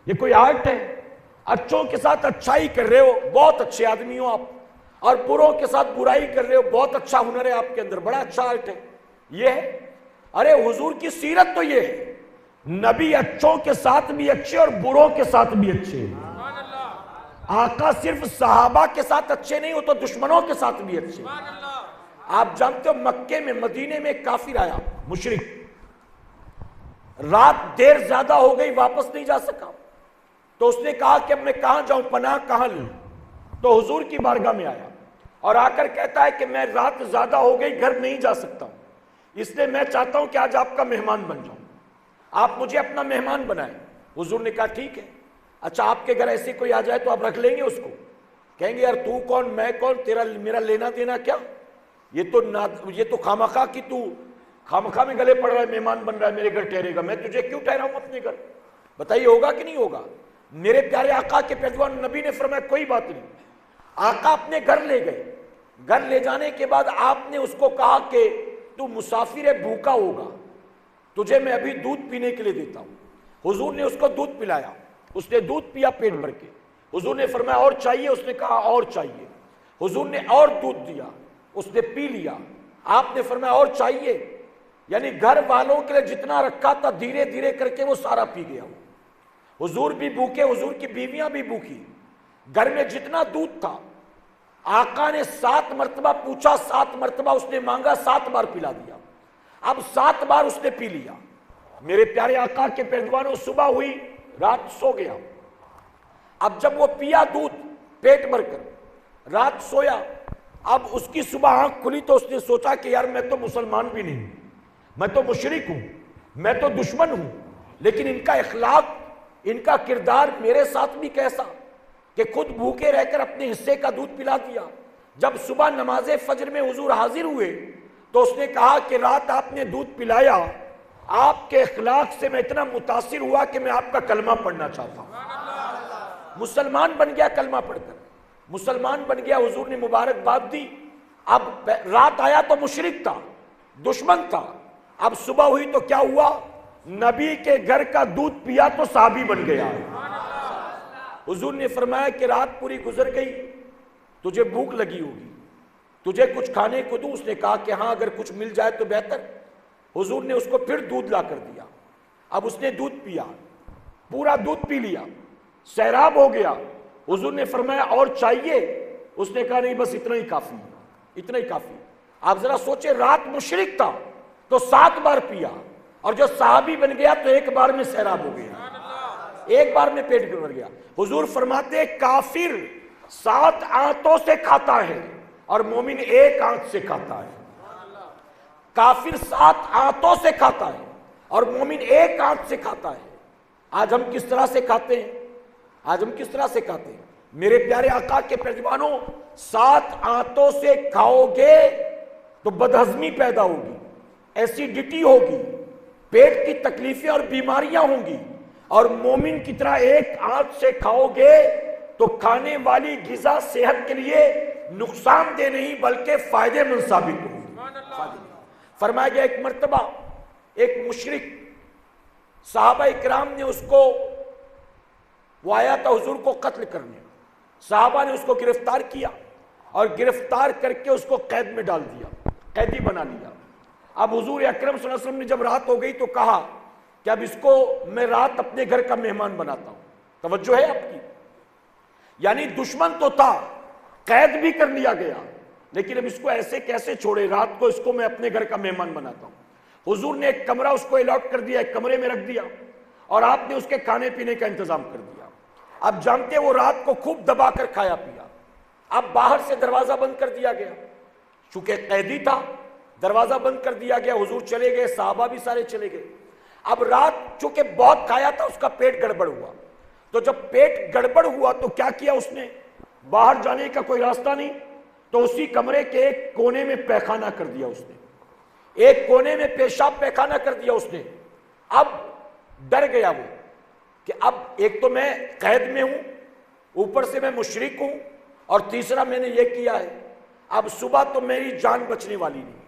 یہ کوئی آرٹ ہے؟ اچھوں کے ساتھ اچھائی کر رہے ہو، بہت اچھے آدمی ہو آپ، اور بروں کے ساتھ برائی کر رہے ہو، بہت اچھا ہنر ہے آپ کے اندر، بڑا اچھا آرٹ ہے۔ یہ ہے ارے حضور کی سیرت تو یہ ہے، نبی اچھوں کے ساتھ بھی اچھے اور بروں کے ساتھ بھی اچھے۔ آقا صرف صحابہ کے ساتھ اچھے نہیں ہو تو دشمنوں کے ساتھ بھی اچھے۔ آپ جانتے ہو مکے میں، مدینے میں ایک کافر آیا، مشرک، رات دیر زیادہ ہو گئی، واپس نہیں جا سکا، تو اس نے کہا کہ اب میں کہاں جاؤں، پناہ کہاں لوں؟ تو حضور کی بارگاہ میں آیا اور آ کر کہتا ہے کہ میں رات زیادہ ہو گئی، گھر نہیں جا سکتا ہوں، اس لیے میں چاہتا ہوں کہ آج آپ کا مہمان بن جاؤں، آپ مجھے اپنا مہمان بنائیں۔ حضور نے کہا ٹھیک ہے۔ اچھا آپ کے گھر ایسے کوئی آ جائے تو آپ رکھ لیں گے اس کو؟ کہیں گے یار تو کون میں کون، تیرا میرا لینا دینا کیا، یہ تو خامخواہ کی تو خامخواہ میں گلے پڑ رہا ہے، مہمان بن رہا ہے، میرے گھر ٹھہرے گا، میں تجھے کیوں ٹھہراؤں اپنے گھر؟ بتائیے ہوگا کہ نہیں ہوگا؟ میرے پیارے آقا کے پیروان نبی نے فرمایا کوئی بات نہیں۔ آقا اپنے گھر لے گئے، گھر لے جانے کے بعد آپ نے اس کو کہا کہ تو مسافر ہے، بھوکا ہوگا، تجھے میں ابھی دودھ پینے کے لیے دیتا ہوں۔ حضور نے اس کو دودھ پلایا، اس نے دودھ پیا پیٹ بھر کے۔ حضور نے فرمایا اور چاہیے؟ اس نے کہا اور چاہیے۔ حضور نے اور دودھ دیا، اس نے پی لیا۔ آپ نے فرمایا اور چاہیے؟ یعنی گھر والوں کے لیے جتنا رکھا تھا دھیرے دھیرے کر کے وہ سارا پی گیا۔ حضور بھی بھوکے، حضور کی بیویاں بھی بھوکی، گھر میں جتنا دودھ تھا آقا نے 7 مرتبہ پوچھا، 7 مرتبہ اس نے مانگا، 7 بار پلا دیا۔ اب 7 بار اس نے پی لیا۔ میرے پیارے آقا کے پیروانوں، صبح ہوئی، رات سو گیا۔ اب جب وہ پیا دودھ پیٹ بھر کر، رات سویا، اب اس کی صبح آنکھ کھلی تو اس نے سوچا کہ یار میں تو مسلمان بھی نہیں، میں تو مشرک ہوں، میں تو دشمن ہوں، لیکن ان کا اخلاق، ان کا کردار میرے ساتھ بھی کیسا کہ خود بھوکے رہ کر اپنے حصے کا دودھ پلا دیا۔ جب صبح نماز فجر میں حضور حاضر ہوئے تو اس نے کہا کہ رات آپ نے دودھ پلایا، آپ کے اخلاق سے میں اتنا متاثر ہوا کہ میں آپ کا کلمہ پڑھنا چاہتا ہوں۔ مسلمان بن گیا کلمہ پڑھ کر، مسلمان بن گیا۔ حضور نے مبارکباد دی۔ اب رات آیا تو مشرک تھا، دشمن تھا، اب صبح ہوئی تو کیا ہوا؟ نبی کے گھر کا دودھ پیا تو صحابی بن گیا۔ حضور نے فرمایا کہ رات پوری گزر گئی، تجھے بھوک لگی ہوگی، تجھے کچھ کھانے کو دوں؟ اس نے کہا کہ ہاں اگر کچھ مل جائے تو بہتر۔ حضور نے اس کو پھر دودھ لا کر دیا۔ اب اس نے دودھ پیا، پورا دودھ پی لیا، سیراب ہو گیا۔ حضور نے فرمایا اور چاہیے؟ اس نے کہا نہیں بس اتنا ہی کافی، اتنا ہی کافی۔ آپ ذرا سوچیں، رات مشرک تھا تو 7 بار پیا، اور جو صحابی بن گیا تو ایک بار میں سیراب ہو گیا، ایک بار میں پیٹ بھر گیا۔ حضور فرماتے ہیں کافر 7 آنتوں سے کھاتا ہے اور مومن 1 آنت سے کھاتا ہے۔ کافر 7 آنتوں سے کھاتا ہے اور مومن 1 آنت سے کھاتا ہے۔ آج ہم کس طرح سے کھاتے ہیں؟ آج ہم کس طرح سے کھاتے ہیں؟ میرے پیارے آقا کے پیروانوں، 7 آنتوں سے کھاؤ گے تو بدہضمی پیدا ہوگی، ایسیڈیٹی ہوگی، پیٹ کی تکلیفیں اور بیماریاں ہوں گی، اور مومن کی طرح 1 آنت سے کھاؤ گے تو کھانے والی غذا صحت کے لیے نقصان دہ نہیں بلکہ فائدے مند ثابت ہوگی۔ فرمایا گیا ایک مرتبہ ایک مشرک صحابہ اکرام نے اس کو، وہ آیا تھا حضور کو قتل کرنے، صحابہ نے اس کو گرفتار کیا اور گرفتار کر کے اس کو قید میں ڈال دیا، قیدی بنا لیا۔ اب حضور اکرم صلی اللہ علیہ وسلم نے جب رات ہو گئی تو کہا کہ اب اس کو میں رات اپنے گھر کا مہمان بناتا ہوں۔ توجہ ہے آپ کی؟ یعنی دشمن تو تھا، قید بھی کر لیا گیا، لیکن اب اس کو ایسے کیسے چھوڑے، رات کو اس کو میں اپنے گھر کا مہمان بناتا ہوں۔ حضور نے ایک کمرہ اس کو الاٹ کر دیا، ایک کمرے میں رکھ دیا، اور آپ نے اس کے کھانے پینے کا انتظام کر دیا۔ اب جانتے وہ رات کو خوب دبا کر کھایا پیا۔ اب باہر سے دروازہ بند کر دیا گیا، چونکہ قیدی تھا، دروازہ بند کر دیا گیا۔ حضور چلے گئے، صحابہ بھی سارے چلے گئے۔ اب رات چونکہ بہت کھایا تھا، اس کا پیٹ گڑبڑ ہوا، تو جب پیٹ گڑبڑ ہوا تو کیا کیا اس نے؟ باہر جانے کا کوئی راستہ نہیں تو اسی کمرے کے ایک کونے میں پیخانہ کر دیا اس نے، ایک کونے میں پیشاب پیخانہ کر دیا اس نے۔ اب ڈر گیا وہ کہ اب ایک تو میں قید میں ہوں، اوپر سے میں مشرک ہوں، اور تیسرا میں نے یہ کیا ہے، اب صبح تو میری جان بچنے والی نہیں۔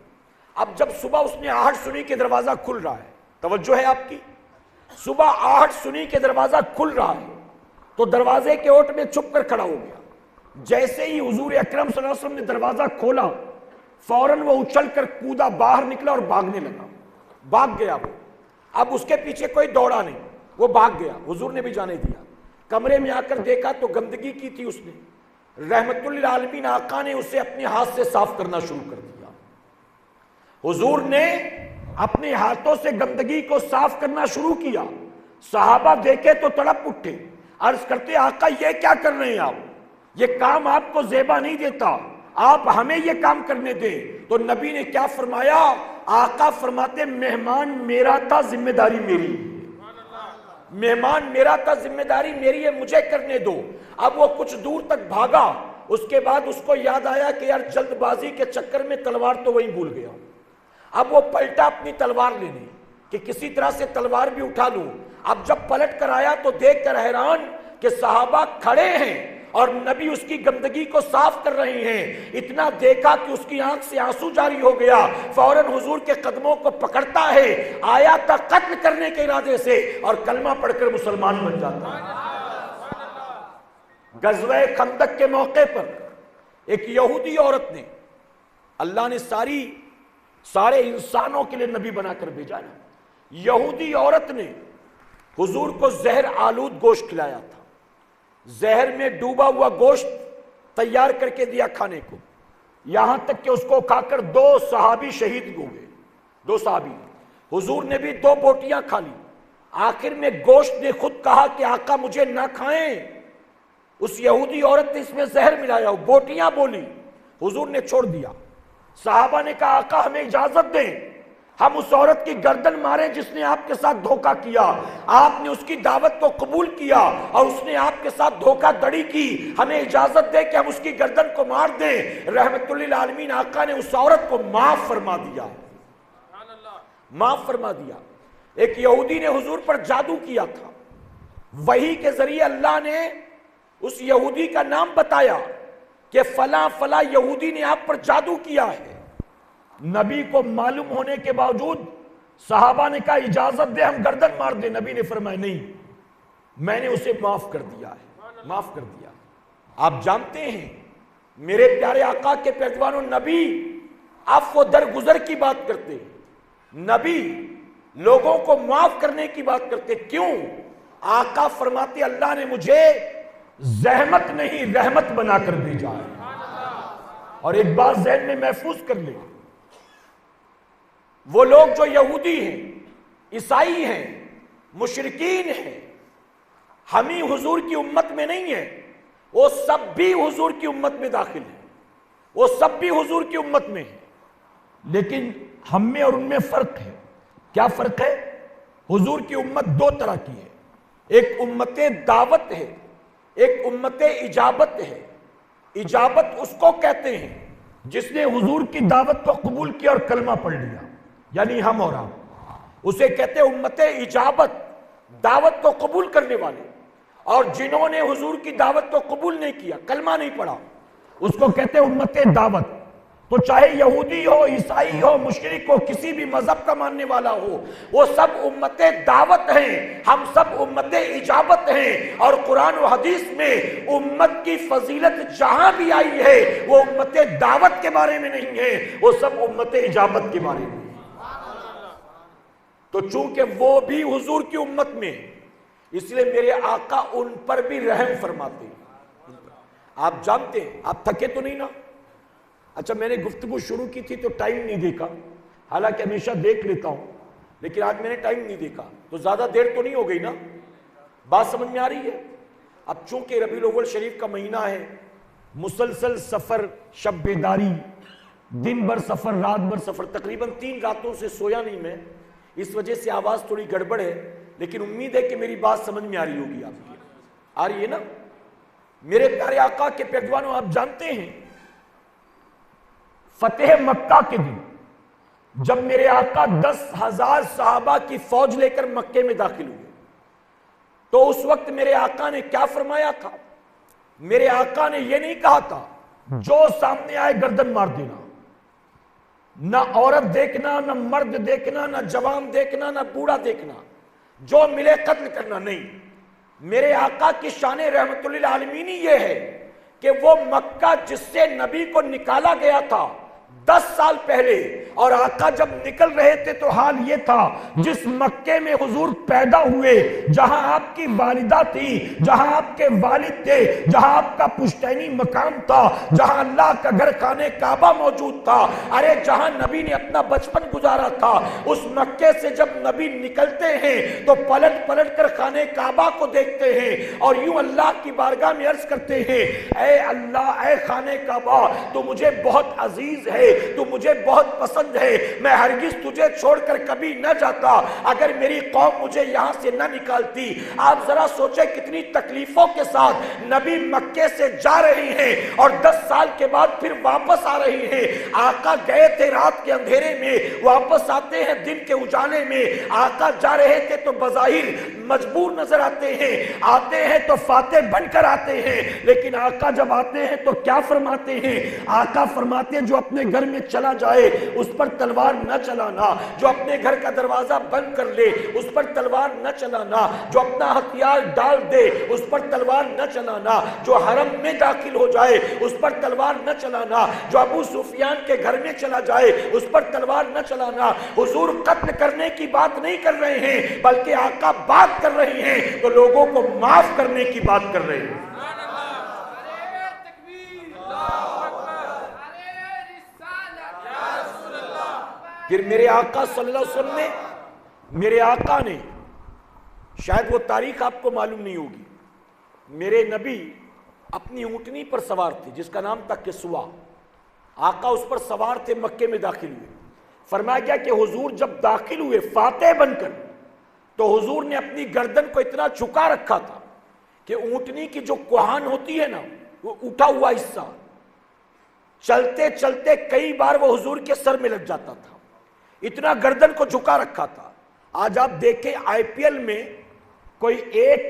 اب جب صبح اس نے آہٹ سنی کہ دروازہ کھل رہا ہے، توجہ ہے آپ کی؟ صبح آہٹ سنی کہ دروازہ کھل رہا ہے تو دروازے کے اوٹ میں چھپ کر کھڑا ہو گیا۔ جیسے ہی حضور اکرم صلی اللہ علیہ وسلم نے دروازہ کھولا، فوراً وہ اچھل کر کودا، باہر نکلا اور بھاگنے لگا، بھاگ گیا وہ۔ اب اس کے پیچھے کوئی دوڑا نہیں، وہ بھاگ گیا، حضور نے بھی جانے دیا۔ کمرے میں آ کر دیکھا تو گندگی کی تھی اس نے، رحمت للعالمین آقا نے اسے اپنے ہاتھ سے صاف کرنا شروع کر دیا۔ حضور نے اپنے ہاتھوں سے گندگی کو صاف کرنا شروع کیا۔ صحابہ دیکھے تو تڑپ اٹھے، عرض کرتے آقا یہ کیا کر رہے ہیں آپ؟ یہ کام آپ کو زیبا نہیں دیتا، آپ ہمیں یہ کام کرنے دیں۔ تو نبی نے کیا فرمایا؟ آقا فرماتے مہمان میرا تھا، ذمہ داری میری، مہمان میرا تھا، ذمہ داری میری ہے، مجھے کرنے دو۔ اب وہ کچھ دور تک بھاگا، اس کے بعد اس کو یاد آیا کہ یار جلد بازی کے چکر میں تلوار تو وہیں بھول گیا۔ اب وہ پلٹا اپنی تلوار لینے کہ کسی طرح سے تلوار بھی اٹھا لوں۔ اب جب پلٹ کر آیا تو دیکھ کر حیران کہ صحابہ کھڑے ہیں اور نبی اس کی گندگی کو صاف کر رہے ہیں۔ اتنا دیکھا کہ اس کی آنکھ سے آنسو جاری ہو گیا، فوراً حضور کے قدموں کو پکڑتا ہے، آیا تھا قتل کرنے کے ارادے سے اور کلمہ پڑھ کر مسلمان بن جاتا ہے۔ غزوہ خندق کے موقع پر ایک یہودی عورت نے، اللہ نے سارے انسانوں کے لیے نبی بنا کر بھیجا نا، یہودی عورت نے حضور کو زہر آلود گوشت کھلایا تھا، زہر میں ڈوبا ہوا گوشت تیار کر کے دیا کھانے کو، یہاں تک کہ اس کو کھا کر 2 صحابی شہید ہو گئے، 2 صحابی۔ حضور نے بھی 2 بوٹیاں کھا لی، آخر میں گوشت نے خود کہا کہ آقا مجھے نہ کھائیں، اس یہودی عورت نے اس میں زہر ملایا، بوٹیاں بولی، حضور نے چھوڑ دیا۔ صحابہ نے کہا آقا ہمیں اجازت دیں، ہم اس عورت کی گردن ماریں جس نے آپ کے ساتھ دھوکہ کیا۔ آپ نے اس کی دعوت کو قبول کیا اور اس نے آپ کے ساتھ دھوکہ دڑی کی، ہمیں اجازت دے کہ ہم اس کی گردن کو مار دیں۔ رحمت للعالمین آقا نے اس عورت کو معاف فرما دیا، معاف فرما دیا۔ ایک یہودی نے حضور پر جادو کیا تھا، وحی کے ذریعے اللہ نے اس یہودی کا نام بتایا کہ فلاں فلاں یہودی نے آپ پر جادو کیا ہے۔ نبی کو معلوم ہونے کے باوجود صحابہ نے کہا اجازت دے ہم گردن مار دیں، نبی نے فرمایا نہیں، میں نے اسے معاف کر دیا ہے، معاف کر دیا۔ آپ جانتے ہیں میرے پیارے آقا کے پیروانوں، نبی عفو و درگزر کی بات کرتے، نبی لوگوں کو معاف کرنے کی بات کرتے۔ کیوں؟ آقا فرماتے اللہ نے مجھے زحمت نہیں رحمت بنا کر بھیجا ہے۔ اور ایک بات ذہن میں محفوظ کر لیں، وہ لوگ جو یہودی ہیں، عیسائی ہیں، مشرکین ہیں، ہم ہی حضور کی امت میں نہیں ہیں، وہ سب بھی حضور کی امت میں داخل ہیں، وہ سب بھی حضور کی امت میں ہیں، لیکن ہم میں اور ان میں فرق ہے۔ کیا فرق ہے؟ حضور کی امت 2 طرح کی ہے، ایک امت دعوت ہے، ایک امت اجابت ہے۔ اجابت اس کو کہتے ہیں جس نے حضور کی دعوت کو قبول کیا اور کلمہ پڑھ لیا، یعنی ہم اور آپ، اسے کہتے ہیں امت اجابت، دعوت کو قبول کرنے والے۔ اور جنہوں نے حضور کی دعوت کو قبول نہیں کیا، کلمہ نہیں پڑھا، اس کو کہتے ہیں امت دعوت۔ تو چاہے یہودی ہو، عیسائی ہو، مشرک ہو، کسی بھی مذہب کا ماننے والا ہو، وہ سب امت دعوت ہیں، ہم سب امت اجابت ہیں۔ اور قرآن و حدیث میں امت کی فضیلت جہاں بھی آئی ہے وہ امت دعوت کے بارے میں نہیں ہے، وہ سب امت اجابت کے بارے میں۔ تو چونکہ وہ بھی حضور کی امت میں، اس لیے میرے آقا ان پر بھی رحم فرماتے ہیں۔ آپ جانتے ہیں، آپ تھکے تو نہیں نا؟ اچھا میں نے گفتگو شروع کی تھی تو ٹائم نہیں دیکھا، حالانکہ ہمیشہ دیکھ لیتا ہوں، لیکن آج میں نے ٹائم نہیں دیکھا، تو زیادہ دیر تو نہیں ہو گئی نا؟ بات سمجھ میں آ رہی ہے؟ اب چونکہ ربیع الاول شریف کا مہینہ ہے، مسلسل سفر، شب بیداری، دن بھر سفر، رات بھر سفر، تقریباً 3 راتوں سے سویا نہیں میں، اس وجہ سے آواز تھوڑی گڑبڑ ہے، لیکن امید ہے کہ میری بات سمجھ میں آ رہی ہوگی آپ کی۔ آ رہی ہے نا؟ میرے پیارے آقا کے پیروانوں، آپ جانتے ہیں فتح مکہ کے دن جب میرے آقا 10,000 صحابہ کی فوج لے کر مکے میں داخل ہوئے، تو اس وقت میرے آقا نے کیا فرمایا تھا؟ میرے آقا نے یہ نہیں کہا تھا جو سامنے آئے گردن مار دینا، نہ عورت دیکھنا، نہ مرد دیکھنا، نہ جوان دیکھنا، نہ بوڑھا دیکھنا، جو ملے قتل کرنا، نہیں۔ میرے آقا کی شان رحمت للعالمین یہ ہے کہ وہ مکہ جس سے نبی کو نکالا گیا تھا، 10 سال پہلے، اور آقا جب نکل رہے تھے تو حال یہ تھا جس مکے میں حضور پیدا ہوئے، جہاں آپ کی والدہ تھی، جہاں آپ کے والد تھے، جہاں آپ کا پشتینی مقام تھا، جہاں اللہ کا گھر خانہ کعبہ موجود تھا، ارے جہاں نبی نے اپنا بچپن گزارا تھا، اس مکے سے جب نبی نکلتے ہیں تو پلٹ پلٹ کر خانہ کعبہ کو دیکھتے ہیں اور یوں اللہ کی بارگاہ میں عرض کرتے ہیں، اے اللہ، اے خانہ کعبہ، تو مجھے بہت عزیز ہے، تو مجھے بہت پسند ہے، میں ہرگز تجھے چھوڑ کر کبھی نہ جاتا اگر میری قوم مجھے یہاں سے نہ نکالتی۔ آپ ذرا سوچیں کتنی تکلیفوں کے ساتھ نبی مکے سے جا رہے ہیں اور 10 سال کے بعد پھر واپس آ رہے ہیں۔ آقا گئے تھے رات کے اندھیرے میں، واپس آتے ہیں دن کے اجالے میں۔ آقا جا رہے تھے تو بظاہر مجبور نظر آتے ہیں تو فاتح بن کر آتے ہیں، لیکن آقا جب آتے ہیں تو کیا فرماتے ہیں؟ آقا فرماتے ہیں جو اپنے گھر میں چلا جائے اس پر تلوار نہ چلانا، جو اپنے گھر کا دروازہ بند کر لے اس پر تلوار نہ چلانا، جو اپنا ہتھیار ڈال دے اس پر تلوار نہ چلانا، جو حرم میں داخل ہو جائے اس پر تلوار نہ چلانا، جو ابو سفیان کے گھر میں چلا جائے اس پر تلوار نہ چلانا۔ حضور قتل کرنے کی بات نہیں کر رہے ہیں بلکہ آقا بات کر رہے ہیں تو لوگوں کو معاف کرنے کی بات کر رہے ہیں۔ پھر میرے آقا صلی اللہ علیہ وسلم نے، میرے آقا نے، شاید وہ تاریخ آپ کو معلوم نہیں ہوگی، میرے نبی اپنی اونٹنی پر سوار تھے جس کا نام تھا کسوا۔ آقا اس پر سوار تھے، مکے میں داخل ہوئے۔ فرمایا گیا کہ حضور جب داخل ہوئے فاتح بن کر تو حضور نے اپنی گردن کو اتنا جھکا رکھا تھا کہ اونٹنی کی جو کوہان ہوتی ہے نا، وہ اٹھا ہوا حصہ چلتے چلتے کئی بار وہ حضور کے سر میں لگ جاتا تھا، اتنا گردن کو جھکا رکھا تھا۔ آج آپ دیکھیں آئی پی ایل میں کوئی ایک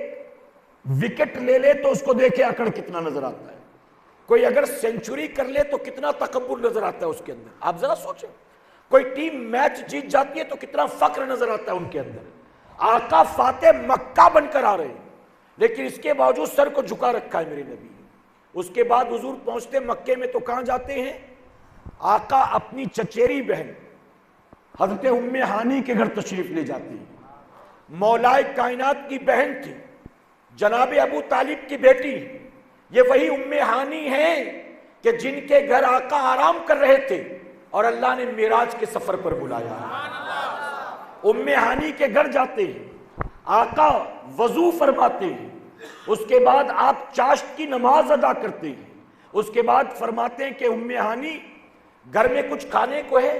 وکٹ لے لے تو اس کو دیکھیں اکڑ کتنا نظر آتا ہے، کوئی اگر سینچری کر لے تو کتنا تکبر نظر آتا ہے اس کے اندر۔ آپ ذرا سوچیں، کوئی ٹیم میچ جیت جاتی ہے تو کتنا فخر نظر آتا ہے ان کے اندر۔ آقا فاتح مکہ بن کر آ رہے ہیں لیکن اس کے باوجود سر کو جھکا رکھا ہے میرے نبی۔ اس کے بعد حضور پہنچتے مکے میں تو کہاں جاتے ہیں؟ آقا اپنی چچیری بہن حضرت ام ہانی کے گھر تشریف لے جاتی ہیں۔ مولائے کائنات کی بہن تھی، جناب ابو طالب کی بیٹی۔ یہ وہی ام ہانی ہیں کہ جن کے گھر آقا آرام کر رہے تھے اور اللہ نے معراج کے سفر پر بلایا۔ ام ہانی کے گھر جاتے ہیں، آقا وضو فرماتے ہیں، اس کے بعد آپ چاشت کی نماز ادا کرتے ہیں، اس کے بعد فرماتے ہیں کہ ام ہانی گھر میں کچھ کھانے کو ہے؟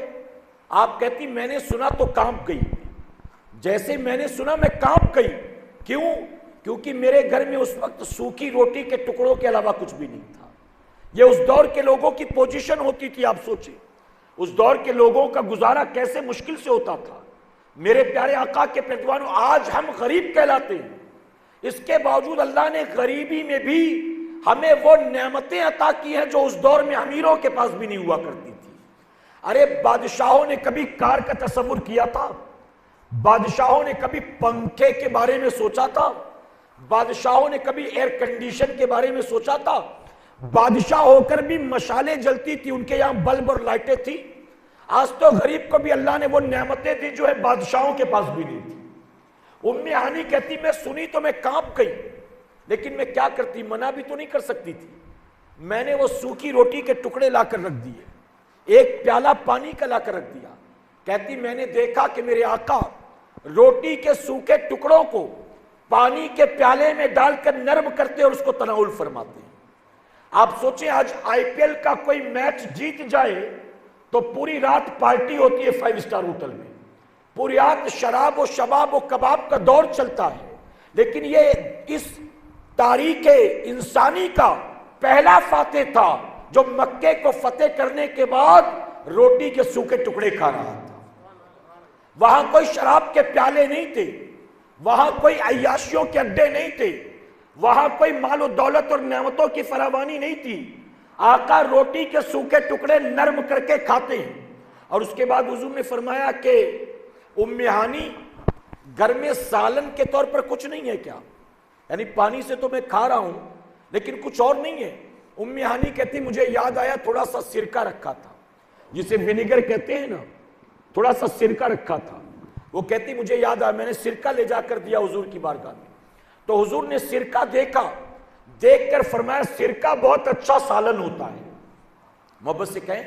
آپ کہتی میں نے سنا تو کانپ گئی، جیسے میں نے سنا میں کانپ گئی۔ کیوں؟ کیونکہ میرے گھر میں اس وقت سوکھی روٹی کے ٹکڑوں کے علاوہ کچھ بھی نہیں تھا۔ یہ اس دور کے لوگوں کی پوزیشن ہوتی تھی، آپ سوچیں اس دور کے لوگوں کا گزارا کیسے مشکل سے ہوتا تھا۔ میرے پیارے آقا کے پیروانوں، آج ہم غریب کہلاتے ہیں، اس کے باوجود اللہ نے غریبی میں بھی ہمیں وہ نعمتیں عطا کی ہیں جو اس دور میں امیروں کے پاس بھی نہیں ہوا کرتی تھی۔ ارے بادشاہوں نے کبھی کار کا تصور کیا تھا؟ بادشاہوں نے کبھی پنکھے کے بارے میں سوچا تھا؟ بادشاہوں نے کبھی ایئر کنڈیشن کے بارے میں سوچا تھا؟ بادشاہ ہو کر بھی مشالیں جلتی تھی، ان کے یہاں بلب اور لائٹیں تھی۔ آج تو غریب کو بھی اللہ نے وہ نعمتیں دی جو ہے بادشاہوں کے پاس بھی نہیں تھی۔ ام ہانی کہتی میں سنی تو میں کانپ گئی، لیکن میں کیا کرتی، منع بھی تو نہیں کر سکتی تھی۔ میں نے وہ سوکھی روٹی کے ٹکڑے لا کر رکھ دیے، ایک پیالہ پانی کا لا کر رکھ دیا۔ کہتی میں نے دیکھا کہ میرے آقا روٹی کے سوکھے ٹکڑوں کو پانی کے پیالے میں ڈال کر نرم کرتے اور اس کو تناول فرماتے ہیں۔ آپ سوچیں آج آئی پی ایل کا کوئی میچ جیت جائے تو پوری رات پارٹی ہوتی ہے 5 اسٹار ہوٹل میں، پوری رات شراب و شباب و کباب کا دور چلتا ہے، لیکن یہ اس تاریخ انسانی کا پہلا فاتح تھا جو مکے کو فتح کرنے کے بعد روٹی کے سوکھے ٹکڑے کھا رہا تھا۔ وہاں کوئی شراب کے پیالے نہیں تھے، وہاں کوئی عیاشیوں کے اڈے نہیں تھے، وہاں کوئی مال و دولت اور نعمتوں کی فراوانی نہیں تھی۔ آقا روٹی کے سوکھے ٹکڑے نرم کر کے کھاتے ہیں، اور اس کے بعد حضور نے فرمایا کہ ام ہانی گھر میں سالن کے طور پر کچھ نہیں ہے کیا؟ یعنی پانی سے تو میں کھا رہا ہوں لیکن کچھ اور نہیں ہے؟ ام ہانی کہتی مجھے یاد آیا تھوڑا سا سرکہ رکھا تھا، جسے ونیگر کہتے ہیں نا، تھوڑا سا سرکہ رکھا تھا. وہ کہتی مجھے یاد آیا میں نے سرکہ لے جا کر دیا حضور کی بارگاہ میں، تو حضور نے سرکہ دیکھا، دیکھ کر فرمایا سرکہ بہت اچھا سالن ہوتا ہے. محبت سے کہیں،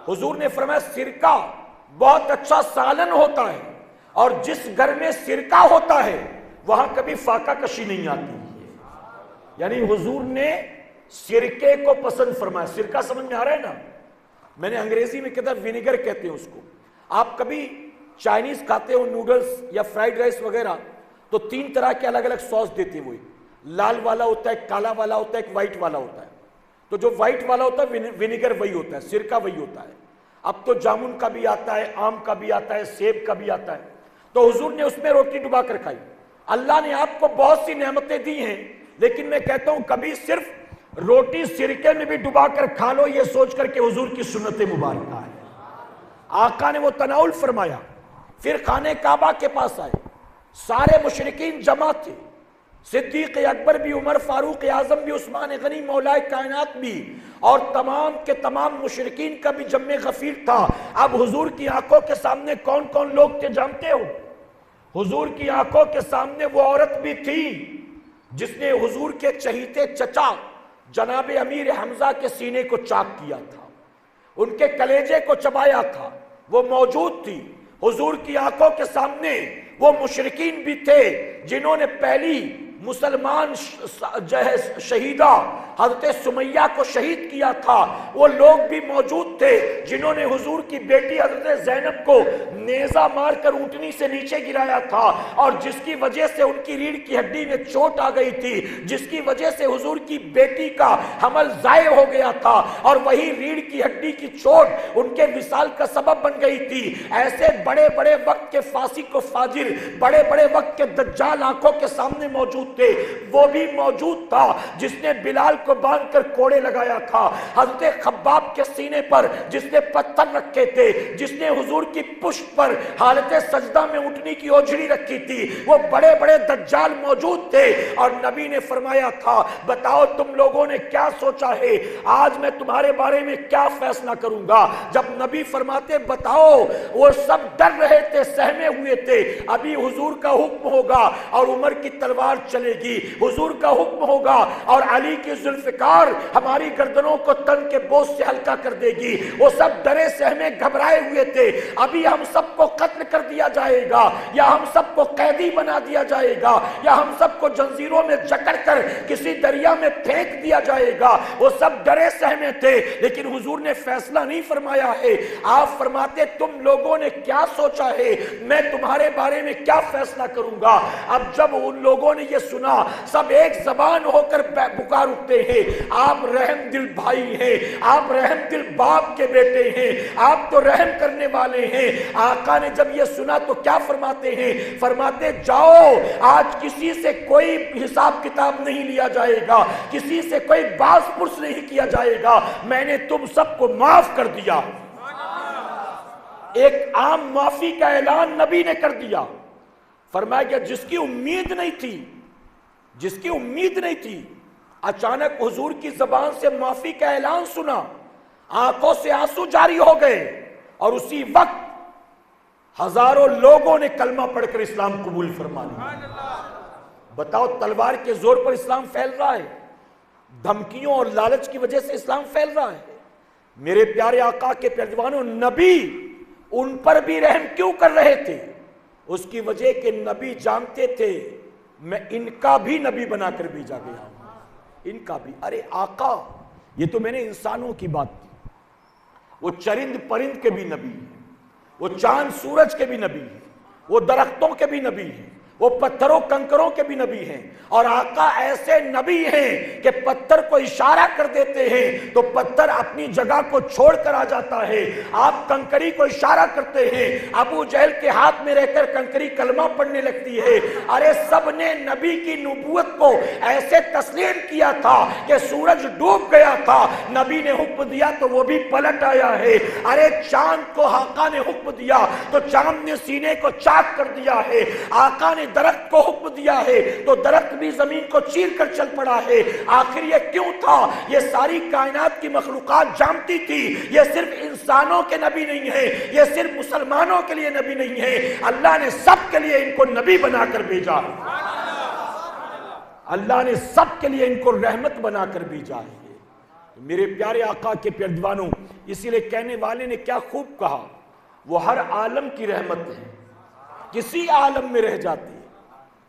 حضور نے فرمایا سرکہ بہت اچھا سالن ہوتا ہے، اور جس گھر میں سرکہ ہوتا ہے وہاں کبھی فاقہ کشی نہیں آتی. یعنی حضور نے سرکے کو پسند فرمایا. سرکہ سمجھ میں آ رہا ہے نا؟ میں نے انگریزی میں کہتا ونیگر کہتے ہیں اس کو. آپ کبھی چائنیز کھاتے ہو نوڈلز یا فرائیڈ رائس وغیرہ تو 3 طرح کے الگ الگ سوس دیتے ہیں. وہی لال والا ہوتا ہے، کالا والا ہوتا ہے، ایک وائٹ والا ہوتا ہے. تو جو وائٹ والا ہوتا ہے ونیگر وہی ہوتا ہے، سرکہ وہی ہوتا ہے. اب تو جامن کا بھی آتا ہے، آم کا بھی آتا ہے، سیب کا بھی آتا ہے. تو حضور نے اس میں روٹی ڈبا کر کھائی. اللہ نے آپ کو بہت سی نعمتیں دی ہیں، لیکن میں کہتا ہوں کبھی صرف روٹی سرکے میں بھی ڈبا کر کھا لو، یہ سوچ کر کہ حضور کی سنت مبارکہ ہے. آقا نے وہ تناول فرمایا. پھر خانہ کعبہ کے پاس آئے، سارے مشرکین جمع تھے، صدیق اکبر بھی، عمر فاروق اعظم بھی، عثمان غنی مولا کائنات بھی، اور تمام کے تمام مشرکین کا بھی جمع غفیر تھا. اب حضور کی آنکھوں کے سامنے کون کون لوگ تھے جانتے ہو؟ حضور کی آنکھوں کے سامنے وہ عورت بھی تھی جس نے حضور کے چہیتے چچا جناب امیر حمزہ کے سینے کو چاک کیا تھا، ان کے کلیجے کو چبایا تھا، وہ موجود تھی. حضور کی آنکھوں کے سامنے وہ مشرکین بھی تھے جنہوں نے پہلی مسلمان شہیدہ حضرت سمیہ کو شہید کیا تھا. وہ لوگ بھی موجود تھے جنہوں نے حضور کی بیٹی حضرت زینب کو نیزہ مار کر اونٹنی سے نیچے گرایا تھا، اور جس کی وجہ سے ان کی ریڑھ کی ہڈی میں چوٹ آ گئی تھی، جس کی وجہ سے حضور کی بیٹی کا حمل ضائع ہو گیا تھا، اور وہی ریڑھ کی ہڈی کی چوٹ ان کے وصال کا سبب بن گئی تھی. ایسے بڑے بڑے وقت کے فاسق و فاجر، بڑے بڑے وقت کے دجال آنکھوں کے سامنے موجود تھے. وہ بھی موجود تھا جس نے بلال کو باندھ کر کوڑے لگایا تھا، حضرت خباب کے سینے پر جس نے پتھر رکھے تھے، جس نے حضور کی پشت پر حالت سجدہ میں اٹھنے کی اوجھڑی رکھی تھی. وہ بڑے بڑے دجال موجود تھے، اور نبی نے فرمایا تھا بتاؤ تم لوگوں نے کیا سوچا ہے، آج میں تمہارے بارے میں کیا فیصلہ کروں گا. جب نبی فرماتے بتاؤ، وہ سب ڈر رہے تھے، سہمے ہوئے تھے. ابھی حضور کا حکم ہوگا اور عمر کی تلوار چلے گی، حضور کا حکم ہوگا اور علی کی ذوالفقار ہماری گردنوں کو تن کے بوجھ سے ہلکا کر دے گی. وہ سب ڈرے سہمے گھبرائے ہوئے تھے. ابھی ہم سب کو قتل کر دیا جائے گا، یا ہم سب کو قیدی بنا دیا جائے گا، یا ہم سب کو جنزیروں میں جکڑ کر کسی دریا میں پھینک دیا جائے گا. وہ سب ڈرے سہمے تھے، لیکن حضور نے فیصلہ نہیں فرمایا ہے. آپ فرماتے تم لوگوں نے کیا سوچا ہے، میں تمہارے بارے میں کیا فیصلہ کروں گا. اب جب ان لوگوں نے یہ سنا، سب ایک زبان ہو کر پکار اٹھتے ہیں آپ رحم دل بھائی ہیں، آپ رحم دل باپ کے بیٹے ہیں، آپ تو رحم کرنے والے ہیں. آقا نے جب یہ سنا تو کیا فرماتے ہیں؟ فرماتے جاؤ، آج کسی سے کوئی حساب کتاب نہیں لیا جائے گا، کسی سے کوئی باز پرس نہیں کیا جائے گا، میں نے تم سب کو معاف کر دیا. ایک عام معافی کا اعلان نبی نے کر دیا. فرمایا کہ جس کی امید نہیں تھی، جس کی امید نہیں تھی، اچانک حضور کی زبان سے معافی کا اعلان سنا، آنکھوں سے آنسو جاری ہو گئے، اور اسی وقت ہزاروں لوگوں نے کلمہ پڑھ کر اسلام قبول فرما لیا. بتاؤ تلوار کے زور پر اسلام پھیل رہا ہے، دھمکیوں اور لالچ کی وجہ سے اسلام پھیل رہا ہے. میرے پیارے آقا کے پیروانوں، نبی ان پر بھی رحم کیوں کر رہے تھے؟ اس کی وجہ کہ نبی جانتے تھے میں ان کا بھی نبی بنا کر بھیجا گیا ہوں، ان کا بھی. ارے آقا یہ تو میں نے انسانوں کی بات کی، وہ چرند پرند کے بھی نبی ہیں، وہ چاند سورج کے بھی نبی ہیں، وہ درختوں کے بھی نبی ہیں، وہ پتھروں کنکروں کے بھی نبی ہیں. اور آقا ایسے نبی ہیں کہ پتھر کو اشارہ کر دیتے ہیں تو پتھر اپنی جگہ کو چھوڑ کر آ جاتا ہے. آپ کنکری کو اشارہ کرتے ہیں، ابو جہل کے ہاتھ میں رہ کر کنکری کلمہ پڑھنے لگتی ہے. ارے سب نے نبی کی نبوت کو ایسے تسلیم کیا تھا کہ سورج ڈوب گیا تھا، نبی نے حکم دیا تو وہ بھی پلٹ آیا ہے. ارے چاند کو آقا نے حکم دیا تو چاند نے سینے کو چاک کر دیا ہے. آقا نے نے درخت کو حکم دیا ہے تو درخت بھی زمین کو چیر کر چل پڑا ہے۔ آخر یہ کیوں تھا؟ یہ ساری کائنات کی مخلوقات جانتی تھی یہ صرف انسانوں کے نبی نہیں ہے، یہ صرف مسلمانوں کے لیے نبی نہیں ہے، اللہ نے سب کے لیے ان کو نبی بنا کر بھیجا ہے، اللہ نے سب کے لیے ان کو رحمت بنا کر بھیجا ہے۔ میرے پیارے آقا کے پیردوانوں، اسی لیے کہنے والے نے کیا خوب کہا، وہ ہر عالم کی رحمت ہے، کسی عالم میں رہ جاتی ہے،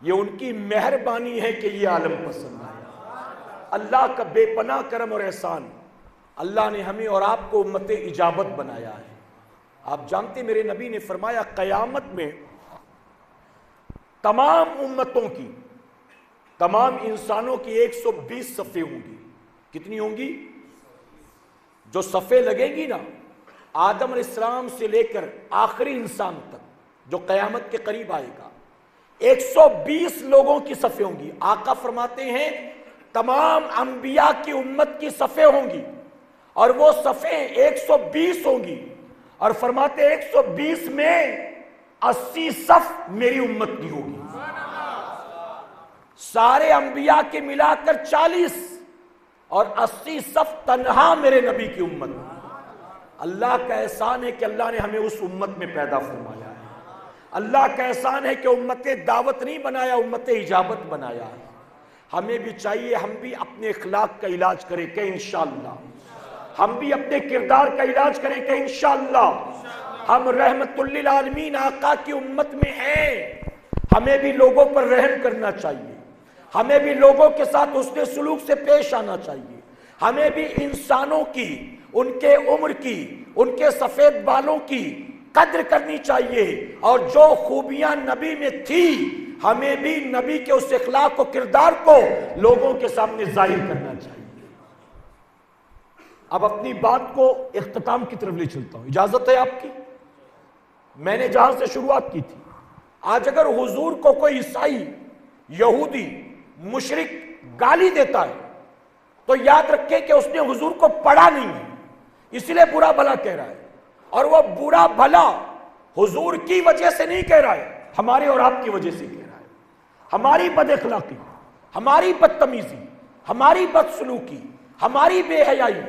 یہ ان کی مہربانی ہے کہ یہ عالم پسند آیا۔ اللہ کا بے پناہ کرم اور احسان، اللہ نے ہمیں اور آپ کو امت اجابت بنایا ہے۔ آپ جانتے میرے نبی نے فرمایا قیامت میں تمام امتوں کی، تمام انسانوں کی 120 صفیں ہوں گی۔ کتنی ہوں گی؟ جو صفیں لگیں گی نا، آدم علیہ السلام سے لے کر آخری انسان تک جو قیامت کے قریب آئے گا، 120 لوگوں کی صفیں ہوں گی۔ آقا فرماتے ہیں تمام انبیاء کی امت کی صفیں ہوں گی، اور وہ صفیں 120 ہوں گی، اور فرماتے 120 میں 80 صف میری امت کی ہوگی، سارے انبیاء کے ملا کر 40 اور 80 صف تنہا میرے نبی کی امت۔ اللہ کا احسان ہے کہ اللہ نے ہمیں اس امت میں پیدا فرمایا ہے، اللہ کا احسان ہے کہ امت دعوت نہیں بنایا، امت اجابت بنایا ہے۔ ہمیں بھی چاہیے ہم بھی اپنے اخلاق کا علاج کریں کہ انشاءاللہ، ہم بھی اپنے کردار کا علاج کریں کہ انشاءاللہ ہم رحمت للعالمین آقا کی امت میں ہیں۔ ہمیں بھی لوگوں پر رحم کرنا چاہیے، ہمیں بھی لوگوں کے ساتھ حسن سلوک سے پیش آنا چاہیے، ہمیں بھی انسانوں کی، ان کے عمر کی، ان کے سفید بالوں کی قدر کرنی چاہیے، اور جو خوبیاں نبی میں تھی ہمیں بھی نبی کے اس اخلاق و کردار کو لوگوں کے سامنے ظاہر کرنا چاہیے۔ اب اپنی بات کو اختتام کی طرف لے چلتا ہوں، اجازت ہے آپ کی؟ میں نے جہاں سے شروعات کی تھی، آج اگر حضور کو کوئی عیسائی، یہودی، مشرک گالی دیتا ہے تو یاد رکھے کہ اس نے حضور کو پڑھا نہیں ہے، اس لیے برا بھلا کہہ رہا ہے، اور وہ برا بھلا حضور کی وجہ سے نہیں کہہ رہا ہے، ہمارے اور آپ کی وجہ سے کہہ رہا ہے۔ ہماری بد اخلاقی، ہماری بدتمیزی، ہماری بدسلوکی، ہماری بے حیائی،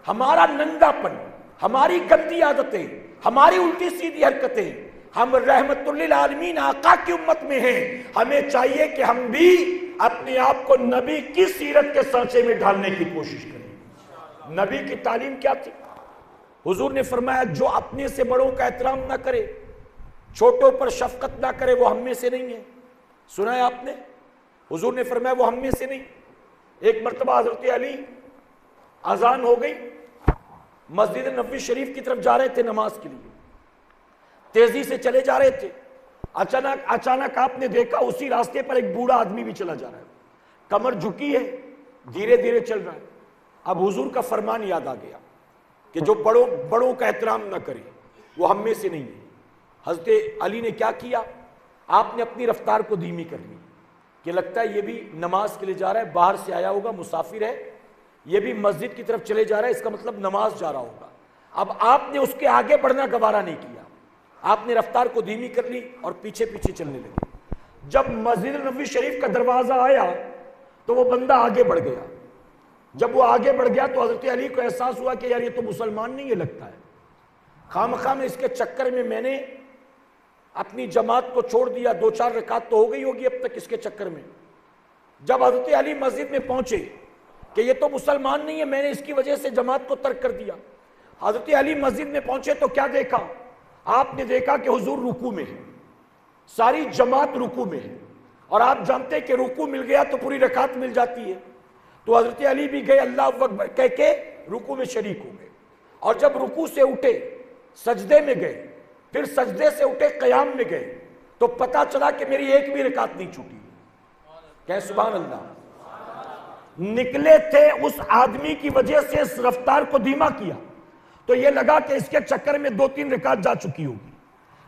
ہمارا ننگا پن، ہماری گندی عادتیں، ہماری الٹی سیدھی حرکتیں، ہم رحمت للعالمین آقا کی امت میں ہیں، ہمیں چاہیے کہ ہم بھی اپنے آپ کو نبی کی سیرت کے سانچے میں ڈھالنے کی کوشش کریں۔ نبی کی تعلیم کیا تھی؟ حضور نے فرمایا جو اپنے سے بڑوں کا احترام نہ کرے، چھوٹوں پر شفقت نہ کرے، وہ ہم میں سے نہیں ہے۔ سنا ہے آپ نے؟ حضور نے فرمایا وہ ہم میں سے نہیں۔ ایک مرتبہ حضرت علی اذان ہو گئی، مسجد نبوی شریف کی طرف جا رہے تھے نماز کے لیے، تیزی سے چلے جا رہے تھے، اچانک آپ نے دیکھا اسی راستے پر ایک بوڑھا آدمی بھی چلا جا رہا ہے، کمر جھکی ہے، دھیرے دھیرے چل رہا ہے۔ اب حضور کا فرمان یاد آ گیا کہ جو بڑوں کا احترام نہ کرے وہ ہم میں سے نہیں ہے۔ حضرت علی نے کیا کیا؟ آپ نے اپنی رفتار کو دھیمی کر لی کہ لگتا ہے یہ بھی نماز کے لیے جا رہا ہے، باہر سے آیا ہوگا، مسافر ہے، یہ بھی مسجد کی طرف چلے جا رہا ہے، اس کا مطلب نماز جا رہا ہوگا۔ اب آپ نے اس کے آگے بڑھنا گوارا نہیں کیا، آپ نے رفتار کو دھیمی کر لی اور پیچھے پیچھے چلنے لگے۔ جب مسجد نبوی شریف کا دروازہ آیا تو وہ بندہ آگے بڑھ گیا۔ جب وہ آگے بڑھ گیا تو حضرت علی کو احساس ہوا کہ یار یہ تو مسلمان نہیں ہے لگتا ہے، خامخواہ میں اس کے چکر میں نے اپنی جماعت کو چھوڑ دیا، 2-4 رکعت تو ہو گئی ہوگی اب تک اس کے چکر میں۔ جب حضرت علی مسجد میں پہنچے کہ یہ تو مسلمان نہیں ہے، میں نے اس کی وجہ سے جماعت کو ترک کر دیا۔ حضرت علی مسجد میں پہنچے تو کیا دیکھا؟ آپ نے دیکھا کہ حضور رکوع میں ہے، ساری جماعت رکوع میں ہے، اور آپ جانتے ہیں کہ رکوع مل گیا تو پوری رکعت مل جاتی ہے۔ تو حضرت علی بھی گئے، اللہ اکبر کہہ کے رکوع میں شریک ہو گئے، اور جب رکوع سے اٹھے سجدے میں گئے، پھر سجدے سے اٹھے قیام میں گئے، تو پتا چلا کہ میری ایک بھی رکعت نہیں چھوٹی۔ کہیں سبحان اللہ۔ نکلے تھے اس آدمی کی وجہ سے اس رفتار کو دھیما کیا تو یہ لگا کہ اس کے چکر میں 2-3 رکعت جا چکی ہوگی،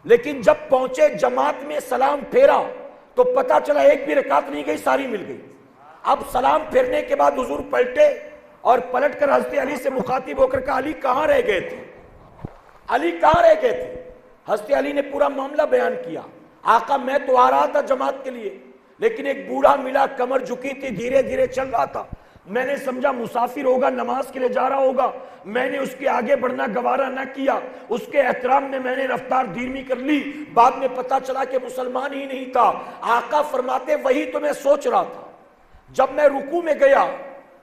لیکن جب پہنچے جماعت میں سلام پھیرا تو پتا چلا ایک بھی رکعت نہیں گئی، ساری مل گئی۔ اب سلام پھیرنے کے بعد حضور پلٹے اور پلٹ کر حضرت علی سے مخاطب ہو کر کہا علی کہاں رہ گئے تھے؟ علی کہاں رہ گئے تھے؟ حضرت علی نے پورا معاملہ بیان کیا۔ آقا میں تو آ رہا تھا جماعت کے لیے، لیکن ایک بوڑھا ملا، کمر جھکی تھی، دھیرے دھیرے چل رہا تھا، میں نے سمجھا مسافر ہوگا، نماز کے لیے جا رہا ہوگا، میں نے اس کے آگے بڑھنا گوارا نہ کیا، اس کے احترام میں نے رفتار دھیمی کر لی، بعد میں پتا چلا کہ مسلمان ہی نہیں تھا۔ آقا فرماتے وہی تو میں سوچ رہا تھا، جب میں رکوع میں گیا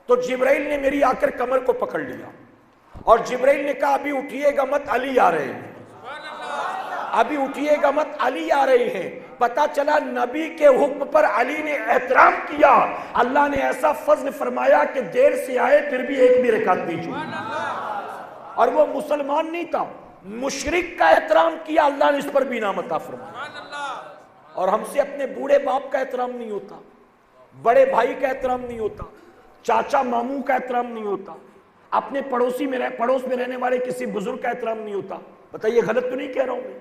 تو جبرائیل نے میری آ کر کمر کو پکڑ لیا، اور جبرائیل نے کہا ابھی اٹھیے گا مت، علی آ رہے ہیں، ابھی اٹھیے گا مت، علی آ رہے ہیں۔ پتا چلا نبی کے حکم پر علی نے احترام کیا، اللہ نے ایسا فضل فرمایا کہ دیر سے آئے پھر بھی ایک بھی رکعت نہیں چھوڑی، اور وہ مسلمان نہیں تھا، مشرک کا احترام کیا، اللہ نے اس پر بھی انعام عطا فرمایا۔ اور ہم سے اپنے بوڑھے باپ کا احترام نہیں ہوتا، بڑے بھائی کا احترام نہیں ہوتا، چاچا ماموں کا احترام نہیں ہوتا، اپنے پڑوس میں رہنے والے کسی بزرگ کا احترام نہیں ہوتا۔ بتائیے غلط تو نہیں کہہ رہا ہوں میں؟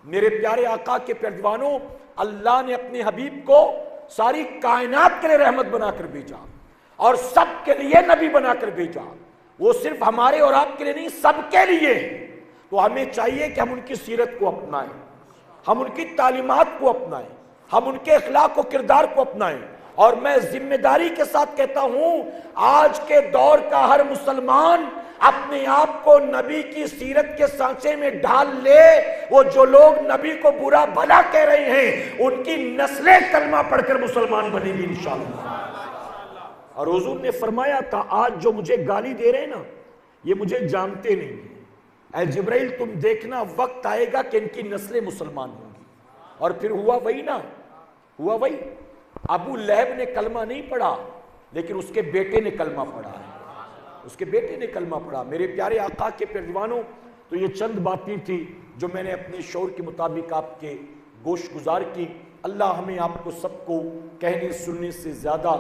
میرے پیارے آقا کے پیروانوں، اللہ نے اپنے حبیب کو ساری کائنات کے لیے رحمت بنا کر بھیجا، اور سب کے لیے نبی بنا کر بھیجا، وہ صرف ہمارے اور آپ کے لیے نہیں، سب کے لیے۔ تو ہمیں چاہیے کہ ہم ان کی سیرت کو اپنائیں، ہم ان کی تعلیمات کو اپنائیں، ہم ان کے اخلاق و کردار کو اپنائیں۔ اور میں ذمہ داری کے ساتھ کہتا ہوں، آج کے دور کا ہر مسلمان اپنے آپ کو نبی کی سیرت کے سانچے میں ڈھال لے۔ وہ جو لوگ نبی کو برا بھلا کہہ رہے ہیں، ان کی نسلیں کلمہ پڑھ کر مسلمان بنے گی انشاءاللہ۔ اور حضور نے فرمایا تھا آج جو مجھے گالی دے رہے ہیں نا، یہ مجھے جانتے نہیں ہیں، اے جبرائیل تم دیکھنا وقت آئے گا کہ ان کی نسلیں مسلمان ہوں گی۔ اور پھر ہوا وہی نا، ہوا وہی۔ ابو لہب نے کلمہ نہیں پڑھا، لیکن اس کے بیٹے نے کلمہ پڑھا ہے، اس کے بیٹے نے کلمہ پڑھا۔ میرے پیارے آقا کے پیروانوں، تو یہ چند باتیں تھی جو میں نے اپنے شعور کے مطابق آپ کے گوش گزار کی۔ اللہ ہمیں آپ کو سب کو کہنے سننے سے زیادہ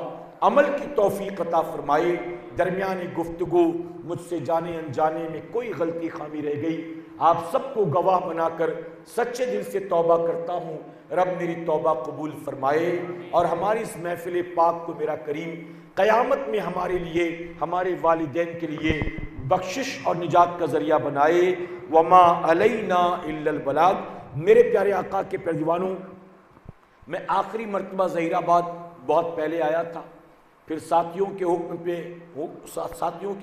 عمل کی توفیق عطا فرمائے۔ درمیان گفتگو مجھ سے جانے انجانے میں کوئی غلطی خامی رہ گئی، آپ سب کو گواہ بنا کر سچے دل سے توبہ کرتا ہوں، رب میری توبہ قبول فرمائے، اور ہماری اس محفل پاک کو میرا کریم قیامت میں ہمارے لیے، ہمارے والدین کے لیے بخشش اور نجات کا ذریعہ بنائے۔ وما علینا الا البلاغ۔ میرے پیارے آقا کے پیروانوں، میں آخری مرتبہ ظہیر آباد بہت پہلے آیا تھا، پھر ساتھیوں کے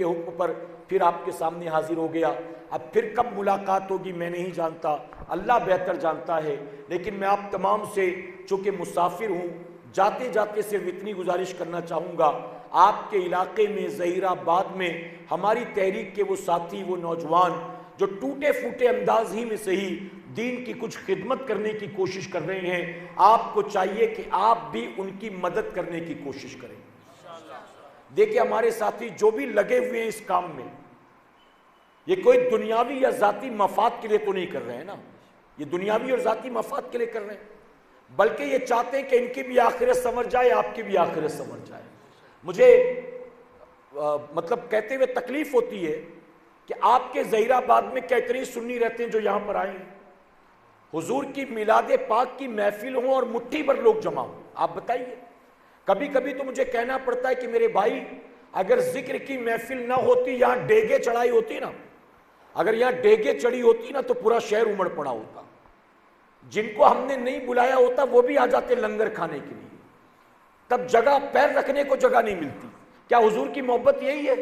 حکم پر پھر آپ کے سامنے حاضر ہو گیا۔ اب پھر کب ملاقات ہوگی میں نہیں جانتا، اللہ بہتر جانتا ہے، لیکن میں آپ تمام سے چونکہ مسافر ہوں، جاتے جاتے صرف اتنی گزارش کرنا چاہوں گا، آپ کے علاقے میں ظہیر آباد میں ہماری تحریک کے وہ ساتھی، وہ نوجوان جو ٹوٹے پھوٹے انداز ہی میں صحیح دین کی کچھ خدمت کرنے کی کوشش کر رہے ہیں، آپ کو چاہیے کہ آپ بھی ان کی مدد کرنے کی کوشش کریں۔ دیکھیں ہمارے ساتھی جو بھی لگے ہوئے ہیں اس کام میں، یہ کوئی دنیاوی یا ذاتی مفاد کے لیے تو نہیں کر رہے ہیں نا، یہ دنیاوی اور ذاتی مفاد کے لیے کر رہے ہیں، بلکہ یہ چاہتے ہیں کہ ان کی بھی آخرت سنور جائے، آپ کی بھی آخرت سنور جائے۔ مجھے مطلب کہتے ہوئے تکلیف ہوتی ہے کہ آپ کے ظہیر آباد میں کتنے سنی رہتے ہیں جو یہاں پر آئے ہیں، حضور کی میلاد پاک کی محفل ہوں اور مٹھی بھر لوگ جمع ہوں، آپ بتائیے۔ کبھی کبھی تو مجھے کہنا پڑتا ہے کہ میرے بھائی اگر ذکر کی محفل نہ ہوتی، یہاں ڈیگے چڑھائی ہوتی نا، اگر یہاں ڈیگے چڑھی ہوتی نا تو پورا شہر امڑ پڑا ہوتا، جن کو ہم نے نہیں بلایا ہوتا وہ بھی آ جاتے لنگر کھانے کے لیے، تب جگہ پیر رکھنے کو جگہ نہیں ملتی۔ کیا حضور کی محبت یہی ہے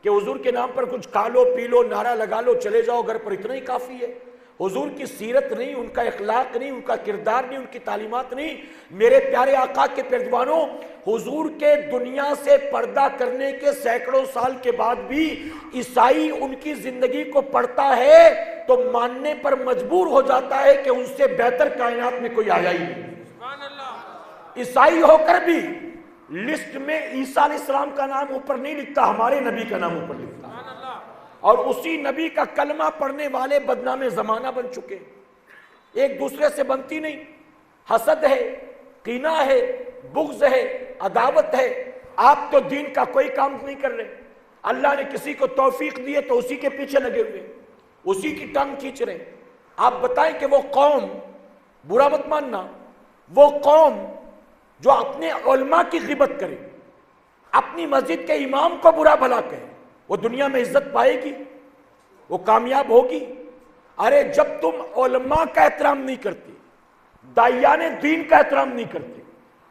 کہ حضور کے نام پر کچھ کھا لو پی لو نعرہ لگا لو چلے جاؤ گھر پر، اتنا ہی کافی ہے؟ حضور کی سیرت نہیں، ان کا اخلاق نہیں، ان کا کردار نہیں، ان کی تعلیمات نہیں۔ میرے پیارے آقا کے پیروانوں، حضور کے دنیا سے پردہ کرنے کے سینکڑوں سال کے بعد بھی عیسائی ان کی زندگی کو پڑھتا ہے تو ماننے پر مجبور ہو جاتا ہے کہ ان سے بہتر کائنات میں کوئی آیا ہی نہیں۔ عیسائی ہو کر بھی لسٹ میں عیسیٰ علیہ السلام کا نام اوپر نہیں لکھتا، ہمارے نبی کا نام اوپر لکھتا، اور اسی نبی کا کلمہ پڑھنے والے بدنام زمانہ بن چکے، ایک دوسرے سے بنتی نہیں، حسد ہے، کینہ ہے، بغض ہے، عداوت ہے۔ آپ تو دین کا کوئی کام نہیں کر رہے، اللہ نے کسی کو توفیق دی ہے تو اسی کے پیچھے لگے ہوئے، اسی کی ٹانگ کھینچ رہے۔ آپ بتائیں کہ وہ قوم، برا مت ماننا، وہ قوم جو اپنے علماء کی غیبت کرے، اپنی مسجد کے امام کو برا بھلا کہے، وہ دنیا میں عزت پائے گی؟ وہ کامیاب ہوگی؟ ارے جب تم علماء کا احترام نہیں کرتے، داعیان دین کا احترام نہیں کرتے،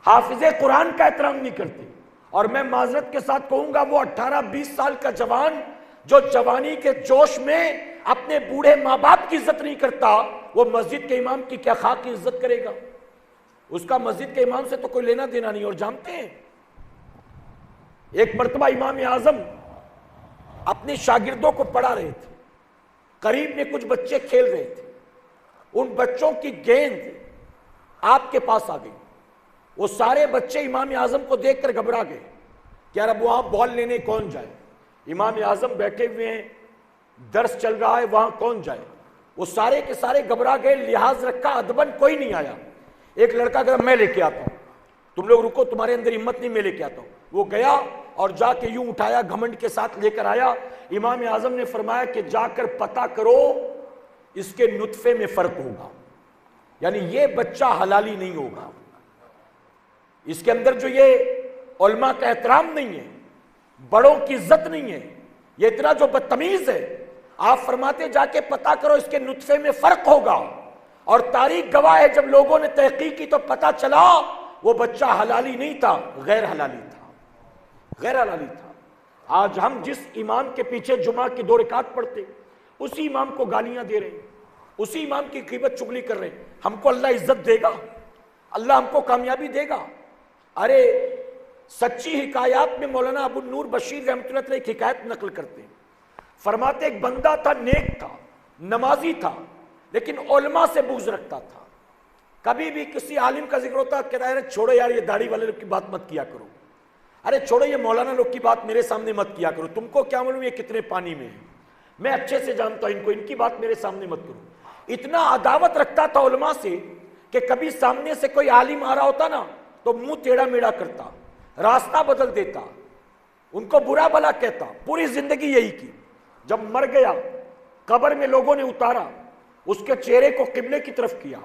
حافظ قرآن کا احترام نہیں کرتے. اور میں معذرت کے ساتھ کہوں گا وہ 18-20 سال کا جوان جو جوانی کے جوش میں اپنے بوڑھے ماں باپ کی عزت نہیں کرتا، وہ مسجد کے امام کی کیا خاک کی عزت کرے گا؟ اس کا مسجد کے امام سے تو کوئی لینا دینا نہیں. اور جانتے ہیں ایک مرتبہ امام اعظم اپنے شاگردوں کو پڑھا رہے تھے، قریب میں کچھ بچے کھیل رہے تھے، ان بچوں کی گیند آپ کے پاس آ گئی. وہ سارے بچے امام اعظم کو دیکھ کر گھبرا گئے کہ یار اب وہاں بال لینے کون جائے؟ امام اعظم بیٹھے ہوئے ہیں، درس چل رہا ہے، وہاں کون جائے؟ وہ سارے کے سارے گھبرا گئے، لحاظ رکھا، ادبن کوئی نہیں آیا. ایک لڑکا کہا میں لے کے آتا ہوں، تم لوگ رکو، تمہارے اندر ہمت نہیں، میں لے کے آتا ہوں. وہ گیا اور جا کے یوں اٹھایا، گھمنڈ کے ساتھ لے کر آیا. امام اعظم نے فرمایا کہ جا کر پتہ کرو اس کے نطفے میں فرق ہوگا، یعنی یہ بچہ حلالی نہیں ہوگا، اس کے اندر جو یہ علماء کا احترام نہیں ہے، بڑوں کی عزت نہیں ہے، یہ اتنا جو بدتمیز ہے. آپ فرماتے جا کے پتہ کرو اس کے نطفے میں فرق ہوگا. اور تاریخ گواہ ہے جب لوگوں نے تحقیق کی تو پتہ چلا وہ بچہ حلالی نہیں تھا، غیر حلالی تھا، غیر حلالی تھا. آج ہم جس امام کے پیچھے جمعہ کی 2 رکعت پڑھتے اسی امام کو گالیاں دے رہے ہیں، اسی امام کی غیبت چغلی کر رہے ہیں. ہم کو اللہ عزت دے گا؟ اللہ ہم کو کامیابی دے گا؟ ارے سچی حکایات میں مولانا ابو النور بشیر رحمۃ اللہ علیہ ایک حکایت نقل کرتے ہیں. فرماتے ایک بندہ تھا، نیک تھا، نمازی تھا، لیکن علماء سے بغض رکھتا تھا. کبھی بھی کسی عالم کا ذکر ہوتا کہتا ہے چھوڑو یار یہ داڑھی والے لوگ کی بات مت کیا کرو، ارے چھوڑو یہ مولانا لوگ کی بات میرے سامنے مت کیا کرو، تم کو کیا معلوم یہ کتنے پانی میں ہیں، میں اچھے سے جانتا ہوں ان کو، ان کی بات میرے سامنے مت کرو. اتنا عداوت رکھتا تھا علماء سے کہ کبھی سامنے سے کوئی عالم آ رہا ہوتا نا تو منہ ٹیڑھا میڑھا کرتا، راستہ بدل دیتا، ان کو برا بھلا کہتا. پوری زندگی یہی کی. جب مر گیا قبر میں لوگوں نے اتارا، اس کے چہرے کو قبلے کی طرف کیا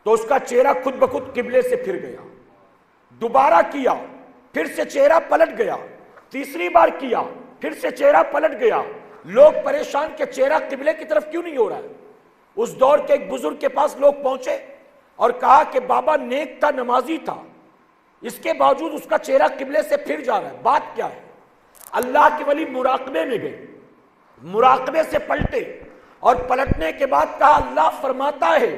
تو اس کا چہرہ خود بخود قبلے سے پھر گیا. دوبارہ کیا، پھر سے چہرہ پلٹ گیا. تیسری بار کیا، پھر سے چہرہ پلٹ گیا. لوگ پریشان کہ چہرہ قبلے کی طرف کیوں نہیں ہو رہا ہے. اس دور کے ایک بزرگ کے پاس لوگ پہنچے اور کہا کہ بابا نیک تھا، نمازی تھا، اس کے باوجود اس کا چہرہ قبلے سے پھر جا رہا ہے، بات کیا ہے؟ اللہ کے ولی مراقبے میں گئے، مراقبے سے پلٹے اور پلٹنے کے بعد کہا اللہ فرماتا ہے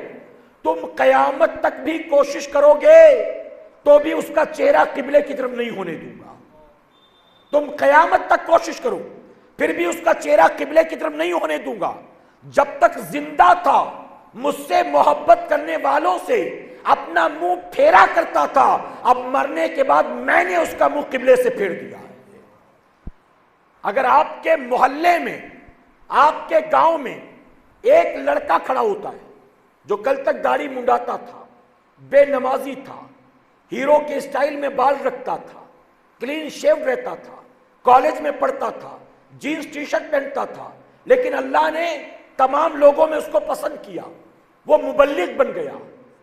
تم قیامت تک بھی کوشش کرو گے تو بھی اس کا چہرہ قبلے کی طرف نہیں ہونے دوں گا. تم قیامت تک کوشش کرو پھر بھی اس کا چہرہ قبلے کی طرف نہیں ہونے دوں گا. جب تک زندہ تھا مجھ سے محبت کرنے والوں سے اپنا منہ پھیرا کرتا تھا، اب مرنے کے بعد میں نے اس کا منہ قبلے سے پھیر دیا. اگر آپ کے محلے میں، آپ کے گاؤں میں ایک لڑکا کھڑا ہوتا ہے جو کل تک داڑھی منڈاتا تھا، بے نمازی تھا، ہیرو کے اسٹائل میں بال رکھتا تھا، کلین شیو رہتا تھا، کالج میں پڑھتا تھا، جینز ٹی شرٹ پہنتا تھا، لیکن اللہ نے تمام لوگوں میں اس کو پسند کیا، وہ مبلغ بن گیا،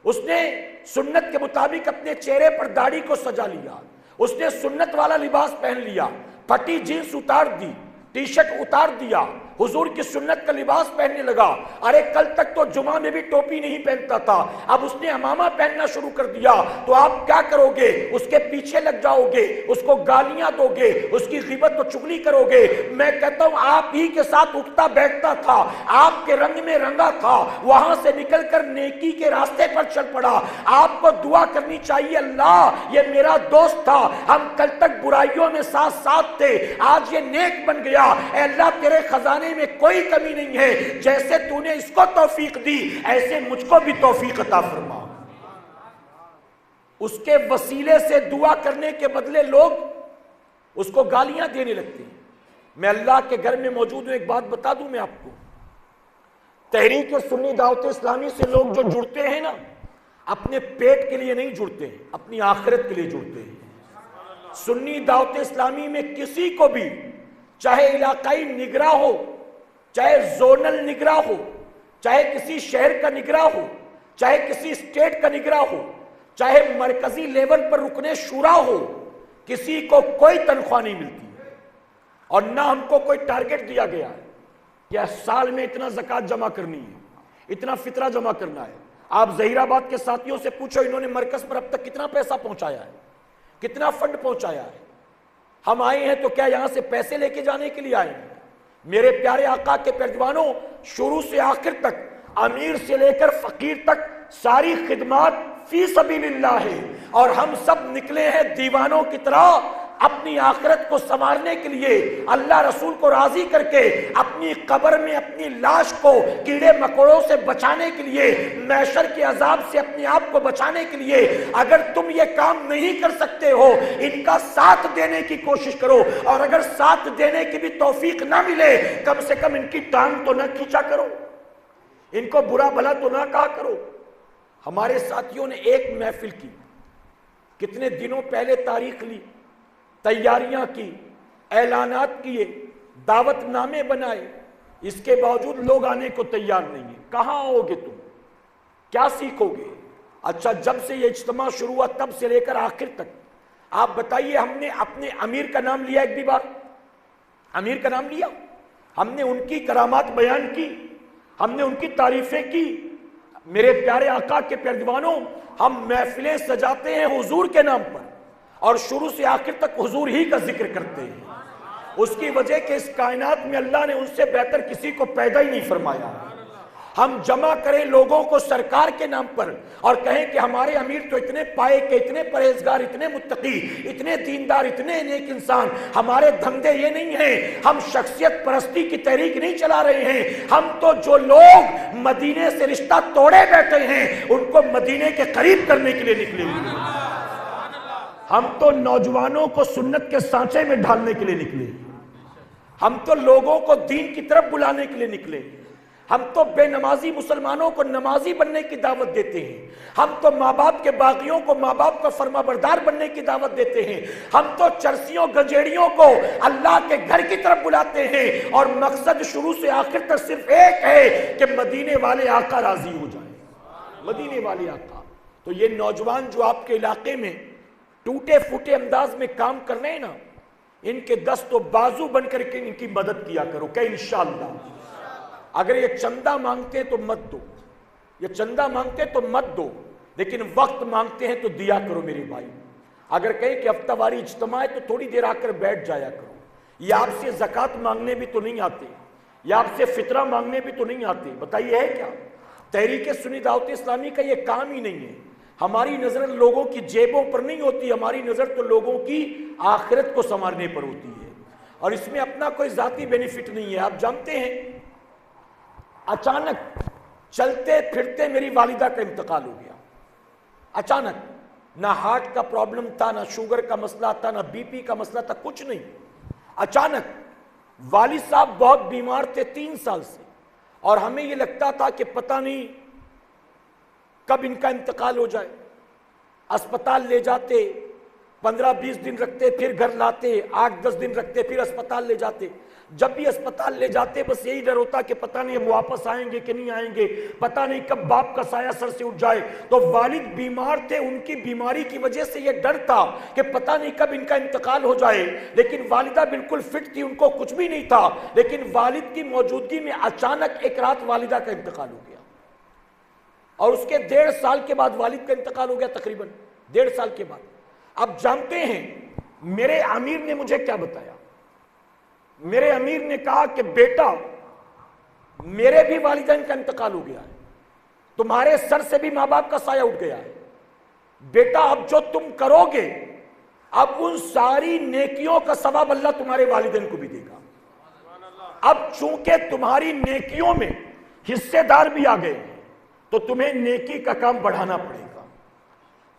اس نے سنت کے مطابق اپنے چہرے پر داڑھی کو سجا لیا، اس نے سنت والا لباس پہن لیا، پھٹی جینس اتار دی، ٹی شرٹ اتار دیا، حضور کی سنت کا لباس پہننے لگا. ارے کل تک تو جمعہ میں بھی ٹوپی نہیں پہنتا تھا، اب اس نے امامہ پہننا شروع کر دیا. تو آپ کیا کرو گے؟ اس کے پیچھے لگ جاؤ گے، اس کو گالیاں دو گے، اس کی غیبت و چغلی کرو گے. میں کہتا ہوں آپ ہی کے ساتھ اٹھتا بیٹھتا تھا، آپ کے رنگ میں رنگا تھا، وہاں سے نکل کر نیکی کے راستے پر چل پڑا. آپ کو دعا کرنی چاہیے اللہ یہ میرا دوست تھا، ہم کل تک برائیوں میں ساتھ ساتھ تھے، آج یہ نیک بن گیا. اے اللہ تیرے خزانے میں کوئی کمی نہیں ہے، جیسے تو نے اس کو توفیق دی ایسے مجھ کو بھی توفیق عطا فرما. اس کے وسیلے سے دعا کرنے کے بدلے لوگ اس کو گالیاں دینے لگتے ہیں. میں اللہ کے گھر میں موجود ہوں، ایک بات بتا دوں میں آپ کو، تحریک سنی دعوت اسلامی سے لوگ جو جڑتے ہیں نا، اپنے پیٹ کے لیے نہیں جڑتے ہیں، اپنی آخرت کے لیے جڑتے ہیں. سنی دعوت اسلامی میں کسی کو بھی چاہے علاقائی نگراں ہو، چاہے زونل نگراں ہو، چاہے کسی شہر کا نگراں ہو، چاہے کسی اسٹیٹ کا نگراں ہو، چاہے مرکزی لیول پر رکن شورا ہو، کسی کو کوئی تنخواہ نہیں ملتی ہے. اور نہ ہم کو کوئی ٹارگٹ دیا گیا ہے کہ سال میں اتنا زکوٰۃ جمع کرنی ہے، اتنا فطرہ جمع کرنا ہے. آپ ظہیر آباد کے ساتھیوں سے پوچھو انہوں نے مرکز پر اب تک کتنا پیسہ پہنچایا ہے، کتنا فنڈ پہنچایا ہے۔ ہم آئے ہیں تو کیا یہاں سے پیسے لے کے جانے کے لیے آئے ہیں؟ میرے پیارے آقا کے پیروانوں، شروع سے آخر تک، امیر سے لے کر فقیر تک ساری خدمات فی سبیل اللہ ہے، اور ہم سب نکلے ہیں دیوانوں کی طرح اپنی آخرت کو سنوارنے کے لیے، اللہ رسول کو راضی کر کے اپنی قبر میں اپنی لاش کو کیڑے مکوڑوں سے بچانے کے لیے، محشر کے عذاب سے اپنے آپ کو بچانے کے لیے۔ اگر تم یہ کام نہیں کر سکتے ہو، ان کا ساتھ دینے کی کوشش کرو، اور اگر ساتھ دینے کی بھی توفیق نہ ملے، کم سے کم ان کی ٹانگ تو نہ کھینچا کرو، ان کو برا بھلا تو نہ کہا کرو۔ ہمارے ساتھیوں نے ایک محفل کی، کتنے دنوں پہلے تاریخ لی، تیاریاں کی، اعلانات کیے، دعوت نامے بنائے، اس کے باوجود لوگ آنے کو تیار نہیں ہیں۔ کہاں آؤ گے تم؟ کیا سیکھو گے؟ اچھا، جب سے یہ اجتماع شروع ہوا تب سے لے کر آخر تک آپ بتائیے، ہم نے اپنے امیر کا نام لیا ایک بھی بار؟ امیر کا نام لیا؟ ہم نے ان کی کرامات بیان کی، ہم نے ان کی تعریفیں کی؟ میرے پیارے آقا کے پیروانوں، ہم محفلیں سجاتے ہیں حضور کے نام پر، اور شروع سے آخر تک حضور ہی کا ذکر کرتے ہیں۔ اس کی وجہ کہ اس کائنات میں اللہ نے ان سے بہتر کسی کو پیدا ہی نہیں فرمایا۔ ہم جمع کریں لوگوں کو سرکار کے نام پر اور کہیں کہ ہمارے امیر تو اتنے پائے کہ اتنے پرہیزگار، اتنے متقی، اتنے دیندار، اتنے نیک انسان، ہمارے دھندے یہ نہیں ہیں، ہم شخصیت پرستی کی تحریک نہیں چلا رہے ہیں، ہم تو جو لوگ مدینے سے رشتہ توڑے بیٹھے ہیں ان کو مدینے کے قریب کرنے کے لیے نکلے ہوئے ہیں۔ ہم تو نوجوانوں کو سنت کے سانچے میں ڈھالنے کے لیے نکلے، ہم تو لوگوں کو دین کی طرف بلانے کے لیے نکلے، ہم تو بے نمازی مسلمانوں کو نمازی بننے کی دعوت دیتے ہیں، ہم تو ماں باپ کے باغیوں کو ماں باپ کا فرما بردار بننے کی دعوت دیتے ہیں، ہم تو چرسیوں گنجیڑیوں کو اللہ کے گھر کی طرف بلاتے ہیں، اور مقصد شروع سے آخر تک صرف ایک ہے کہ مدینے والے آقا راضی ہو جائیں، مدینے والے آقا۔ تو یہ نوجوان جو آپ کے علاقے میں ٹوٹے پھوٹے انداز میں کام کر رہے ہیں نا، ان کے دست و بازو بن کر کے ان کی مدد کیا کرو کہ انشاءاللہ۔ اگر یہ چندہ مانگتے تو مت دو، یہ چندہ مانگتے تو مت دو، لیکن وقت مانگتے ہیں تو دیا کرو میرے بھائی۔ اگر کہیں کہ ہفتہ واری اجتماع ہے تو تھوڑی دیر آ کر بیٹھ جایا کرو۔ یہ آپ سے زکوٰۃ مانگنے بھی تو نہیں آتے، یہ آپ سے فطرہ مانگنے بھی تو نہیں آتے، بتائیے ہے کیا؟ تحریک سنی دعوت اسلامی کا یہ کام ہی نہیں ہے۔ ہماری نظر لوگوں کی جیبوں پر نہیں ہوتی، ہماری نظر تو لوگوں کی آخرت کو سنوارنے پر ہوتی ہے، اور اس میں اپنا کوئی ذاتی بینیفٹ نہیں ہے۔ آپ جانتے ہیں، اچانک چلتے پھرتے میری والدہ کا انتقال ہو گیا، اچانک، نہ ہارٹ کا پرابلم تھا، نہ شوگر کا مسئلہ تھا، نہ بی پی کا مسئلہ تھا، کچھ نہیں، اچانک۔ والد صاحب بہت بیمار تھے 3 سال سے، اور ہمیں یہ لگتا تھا کہ پتہ نہیں کب ان کا انتقال ہو جائے۔ اسپتال لے جاتے، 15-20 دن رکھتے، پھر گھر لاتے، 8-10 دن رکھتے، پھر اسپتال لے جاتے۔ جب بھی اسپتال لے جاتے بس یہی ڈر ہوتا کہ پتہ نہیں ہم واپس آئیں گے کہ نہیں آئیں گے، پتہ نہیں کب باپ کا سایہ سر سے اٹھ جائے۔ تو والد بیمار تھے، ان کی بیماری کی وجہ سے یہ ڈر تھا کہ پتہ نہیں کب ان کا انتقال ہو جائے، لیکن والدہ بالکل فٹ تھی، ان کو کچھ بھی نہیں تھا، لیکن والد کی موجودگی میں اچانک ایک رات والدہ کا انتقال ہو گیا، اور اس کے 1.5 سال کے بعد والد کا انتقال ہو گیا، تقریباً 1.5 سال کے بعد۔ اب جانتے ہیں میرے امیر نے مجھے کیا بتایا؟ میرے امیر نے کہا کہ بیٹا، میرے بھی والدین کا انتقال ہو گیا ہے، تمہارے سر سے بھی ماں باپ کا سایہ اٹھ گیا ہے، بیٹا اب جو تم کرو گے، اب ان ساری نیکیوں کا ثواب اللہ تمہارے والدین کو بھی دے گا۔ اب چونکہ تمہاری نیکیوں میں حصے دار بھی آ گئے تو تمہیں نیکی کا کام بڑھانا پڑے گا۔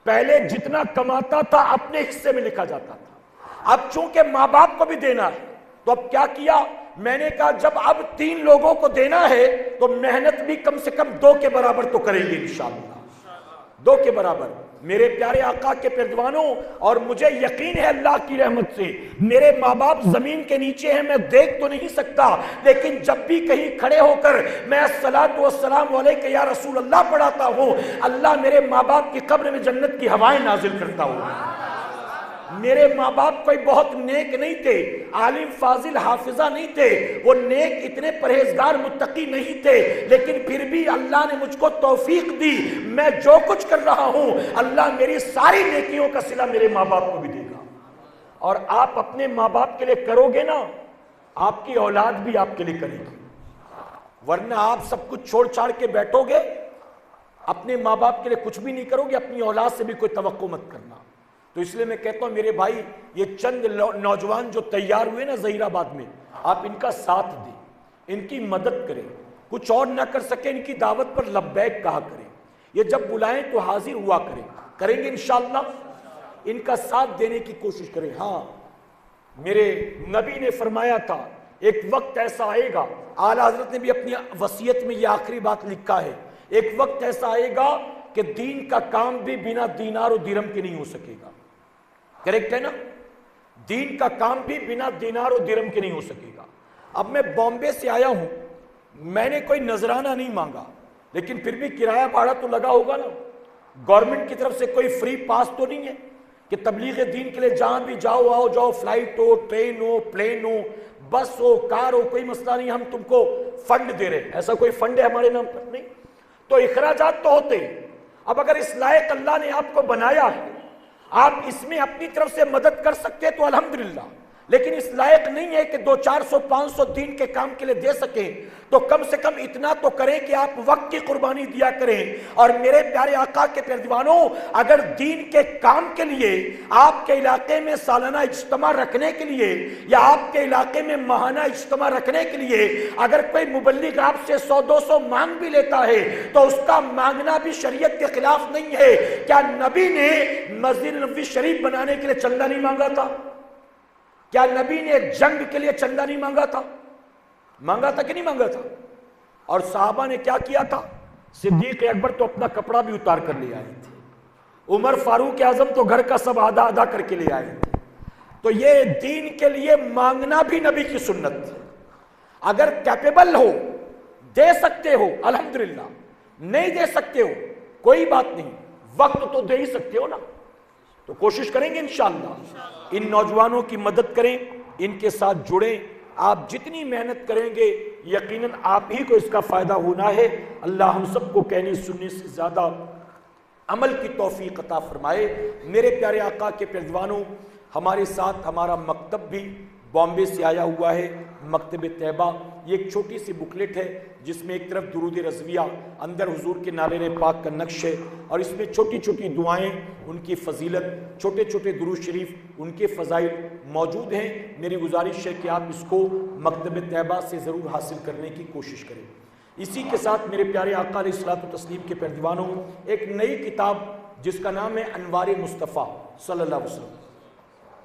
پہلے جتنا کماتا تھا اپنے حصے میں لکھا جاتا تھا، اب چونکہ ماں باپ کو بھی دینا ہے تو اب کیا کیا؟ میں نے کہا جب اب 3 لوگوں کو دینا ہے تو محنت بھی کم سے کم 2 کے برابر تو کریں گے انشاءاللہ، 2 کے برابر۔ میرے پیارے آقا کے پیروانوں، اور مجھے یقین ہے اللہ کی رحمت سے میرے ماں باپ زمین کے نیچے ہیں، میں دیکھ تو نہیں سکتا، لیکن جب بھی کہیں کھڑے ہو کر میں الصلاۃ والسلام علیک یا رسول اللہ پڑھاتا ہوں، اللہ میرے ماں باپ کی قبر میں جنت کی ہوائیں نازل کرتا ہوں۔ میرے ماں باپ کوئی بہت نیک نہیں تھے، عالم فاضل حافظہ نہیں تھے، وہ نیک اتنے پرہیزگار متقی نہیں تھے، لیکن پھر بھی اللہ نے مجھ کو توفیق دی، میں جو کچھ کر رہا ہوں اللہ میری ساری نیکیوں کا صلہ میرے ماں باپ کو بھی دے گا۔ اور آپ اپنے ماں باپ کے لیے کرو گے نا، آپ کی اولاد بھی آپ کے لیے کرے گی، ورنہ آپ سب کچھ چھوڑ چھاڑ کے بیٹھو گے، اپنے ماں باپ کے لیے کچھ بھی نہیں کرو گے، اپنی اولاد سے بھی کوئی توقع مت کرنا۔ تو اس لیے میں کہتا ہوں میرے بھائی، یہ چند نوجوان جو تیار ہوئے نا ظہیر آباد میں، آپ ان کا ساتھ دیں، ان کی مدد کریں، کچھ اور نہ کر سکیں ان کی دعوت پر لبیک کہا کریں، یہ جب بلائیں تو حاضر ہوا کریں گے انشاءاللہ، ان کا ساتھ دینے کی کوشش کریں۔ ہاں، میرے نبی نے فرمایا تھا ایک وقت ایسا آئے گا، اعلیٰ حضرت نے بھی اپنی وصیت میں یہ آخری بات لکھا ہے، ایک وقت ایسا آئے گا کہ دین کا کام بھی بنا دینار و درہم کے نہیں ہو سکے گا، کریکٹ ہے نا؟ دین کا کام بھی بنا دینار و درہم کے نہیں ہو سکے گا۔ اب میں بامبے سے آیا ہوں، میں نے کوئی نذرانہ نہیں مانگا، لیکن پھر بھی کرایہ بھاڑا تو لگا ہوگا نا، گورنمنٹ کی طرف سے کوئی فری پاس تو نہیں ہے کہ تبلیغ دین کے لیے جہاں بھی جاؤ آؤ جاؤ، فلائٹ ہو، ٹرین ہو، پلین ہو، بس ہو، کار ہو، کوئی مسئلہ نہیں، ہم تم کو فنڈ دے رہے، ایسا کوئی فنڈ ہے ہمارے نام پر؟ نہیں۔ تو اخراجات تو ہوتے ہیں۔ اب اگر اس لائق اللہ نے آپ کو بنایا ہے، آپ اس میں اپنی طرف سے مدد کر سکتے تو الحمدللہ، لیکن اس لائق نہیں ہے کہ 200-400-500 دین کے کام کے لیے دے سکیں، تو کم سے کم اتنا تو کریں کہ آپ وقت کی قربانی دیا کریں۔ اور میرے پیارے آقا کے پیارے دیوانوں، اگر دین کے کام کے لیے آپ کے علاقے میں سالانہ اجتماع رکھنے کے لیے یا آپ کے علاقے میں ماہانہ اجتماع رکھنے کے لیے اگر کوئی مبلغ آپ سے 100-200 مانگ بھی لیتا ہے تو اس کا مانگنا بھی شریعت کے خلاف نہیں ہے۔ کیا نبی نے مسجد نبوی شریف بنانے کے لیے چندہ نہیں مانگا تھا؟ کیا نبی نے جنگ کے لیے چندہ نہیں مانگا تھا؟ مانگا تھا کہ نہیں مانگا تھا؟ اور صحابہ نے کیا کیا تھا؟ صدیق اکبر تو اپنا کپڑا بھی اتار کر لے آئے تھے، عمر فاروق اعظم تو گھر کا سب آدھا آدھا کر کے لے آئے تھے۔ تو یہ دین کے لیے مانگنا بھی نبی کی سنت ہے۔ اگر کیپیبل ہو، دے سکتے ہو الحمدللہ، نہیں دے سکتے ہو کوئی بات نہیں، وقت تو دے ہی سکتے ہو نا، تو کوشش کریں گے انشاءاللہ۔ ان نوجوانوں کی مدد کریں، ان کے ساتھ جڑیں، آپ جتنی محنت کریں گے یقیناً آپ ہی کو اس کا فائدہ ہونا ہے۔ اللہ ہم سب کو کہنے سننے سے زیادہ عمل کی توفیق عطا فرمائے۔ میرے پیارے آقا کے پیروانوں، ہمارے ساتھ ہمارا مکتب بھی بامبے سے آیا ہوا ہے، مکتب طیبہ۔ یہ ایک چھوٹی سی بکلیٹ ہے جس میں ایک طرف درود رضویہ، اندر حضور کے نالے پاک کا نقش ہے، اور اس میں چھوٹی چھوٹی دعائیں، ان کی فضیلت، چھوٹے چھوٹے درود شریف، ان کے فضائل موجود ہیں۔ میری گزارش ہے کہ آپ اس کو مکتب طیبہ سے ضرور حاصل کرنے کی کوشش کریں۔ اسی کے ساتھ میرے پیارے آقا علیہ الصلوۃ والتسلیم کے پیارے دیوانوں، ایک نئی کتاب جس کا نام ہے انوار مصطفیٰ صلی اللہ علیہ وسلم۔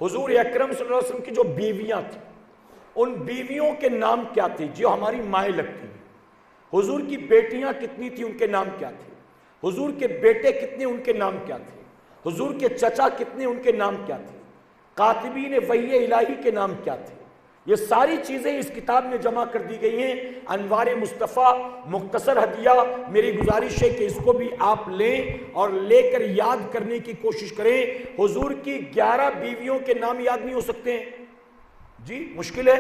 حضور اکرم صلی اللہ علیہ وسلم کی جو بیویاں تھیں، ان بیویوں کے نام کیا تھے جو ہماری مائیں لگتی ہیں؟ حضور کی بیٹیاں کتنی تھیں، ان کے نام کیا تھے؟ حضور کے بیٹے کتنے، ان کے نام کیا تھے؟ حضور کے چچا کتنے، ان کے نام کیا تھے؟ کاتبین وحی الہی کے نام کیا تھے؟ یہ ساری چیزیں اس کتاب میں جمع کر دی گئی ہیں۔ انوار مصطفیٰ مختصر ہدیہ، میری گزارش ہے کہ اس کو بھی آپ لیں اور لے کر یاد کرنے کی کوشش کریں۔ حضور کی 11 بیویوں کے نام یاد نہیں ہو سکتے ہیں جی؟ مشکل ہے۔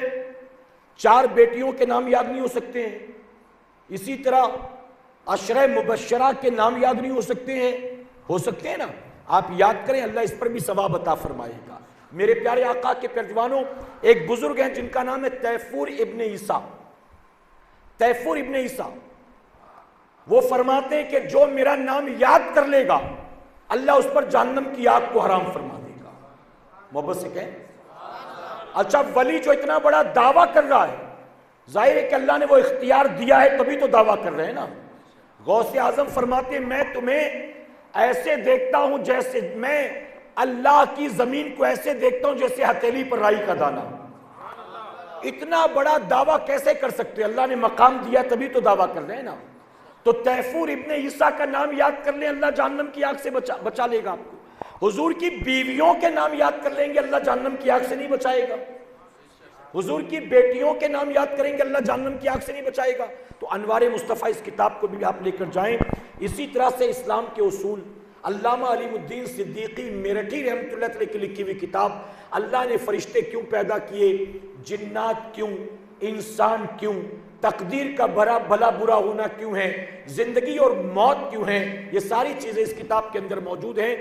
4 بیٹیوں کے نام یاد نہیں ہو سکتے ہیں۔ اسی طرح عشرہ مبشرہ کے نام یاد نہیں ہو سکتے ہیں؟ ہو سکتے ہیں نا؟ آپ یاد کریں، اللہ اس پر بھی ثواب عطا فرمائے گا۔ میرے پیارے آقا کے پیروانوں، ایک بزرگ ہیں جن کا نام ہے تیفور ابن عیسیٰ۔ تیفور ابن عیسیٰ وہ فرماتے ہیں کہ جو میرا نام یاد کر لے گا اللہ اس پر جہنم کی آگ کو حرام فرما دے گا۔ محبت سے کہیں۔ اچھا، ولی جو اتنا بڑا دعویٰ کر رہا ہے، ظاہر ہے کہ اللہ نے وہ اختیار دیا ہے تبھی تو دعویٰ کر رہے ہیں نا۔ غوث اعظم فرماتے ہیں میں تمہیں ایسے دیکھتا ہوں جیسے میں اللہ کی زمین کو ایسے دیکھتا ہوں جیسے ہتھیلی پر رائی کا دانہ۔ اتنا بڑا دعویٰ کیسے کر سکتے؟ اللہ نے مقام دیا تبھی تو دعویٰ کر رہے ہیں نا۔ تو تیفور ابن عیسیٰ کا نام یاد کر لیں، اللہ جہنم کی آگ سے بچا لے گا آپ کو۔ حضور کی بیویوں کے نام یاد کر لیں گے، اللہ جہنم کی آگ سے نہیں بچائے گا۔ حضور کی بیٹیوں کے نام یاد کریں گے، اللہ جہنم کی آگ سے نہیں بچائے گا۔ تو انوار مصطفیٰ اس کتاب کو بھی آپ لے کر جائیں۔ اسی طرح سے اسلام کے اصول، علامہ علیم الدین صدیقی میرٹھی رحمۃ اللہ علیہ کی لکھی ہوئی کتاب اللہ نے فرشتے کیوں پیدا کیے، جنات کیوں، انسان کیوں، تقدیر کا بھلا برا ہونا کیوں ہے، زندگی اور موت کیوں ہے، یہ ساری چیزیں اس کتاب کے اندر موجود ہیں۔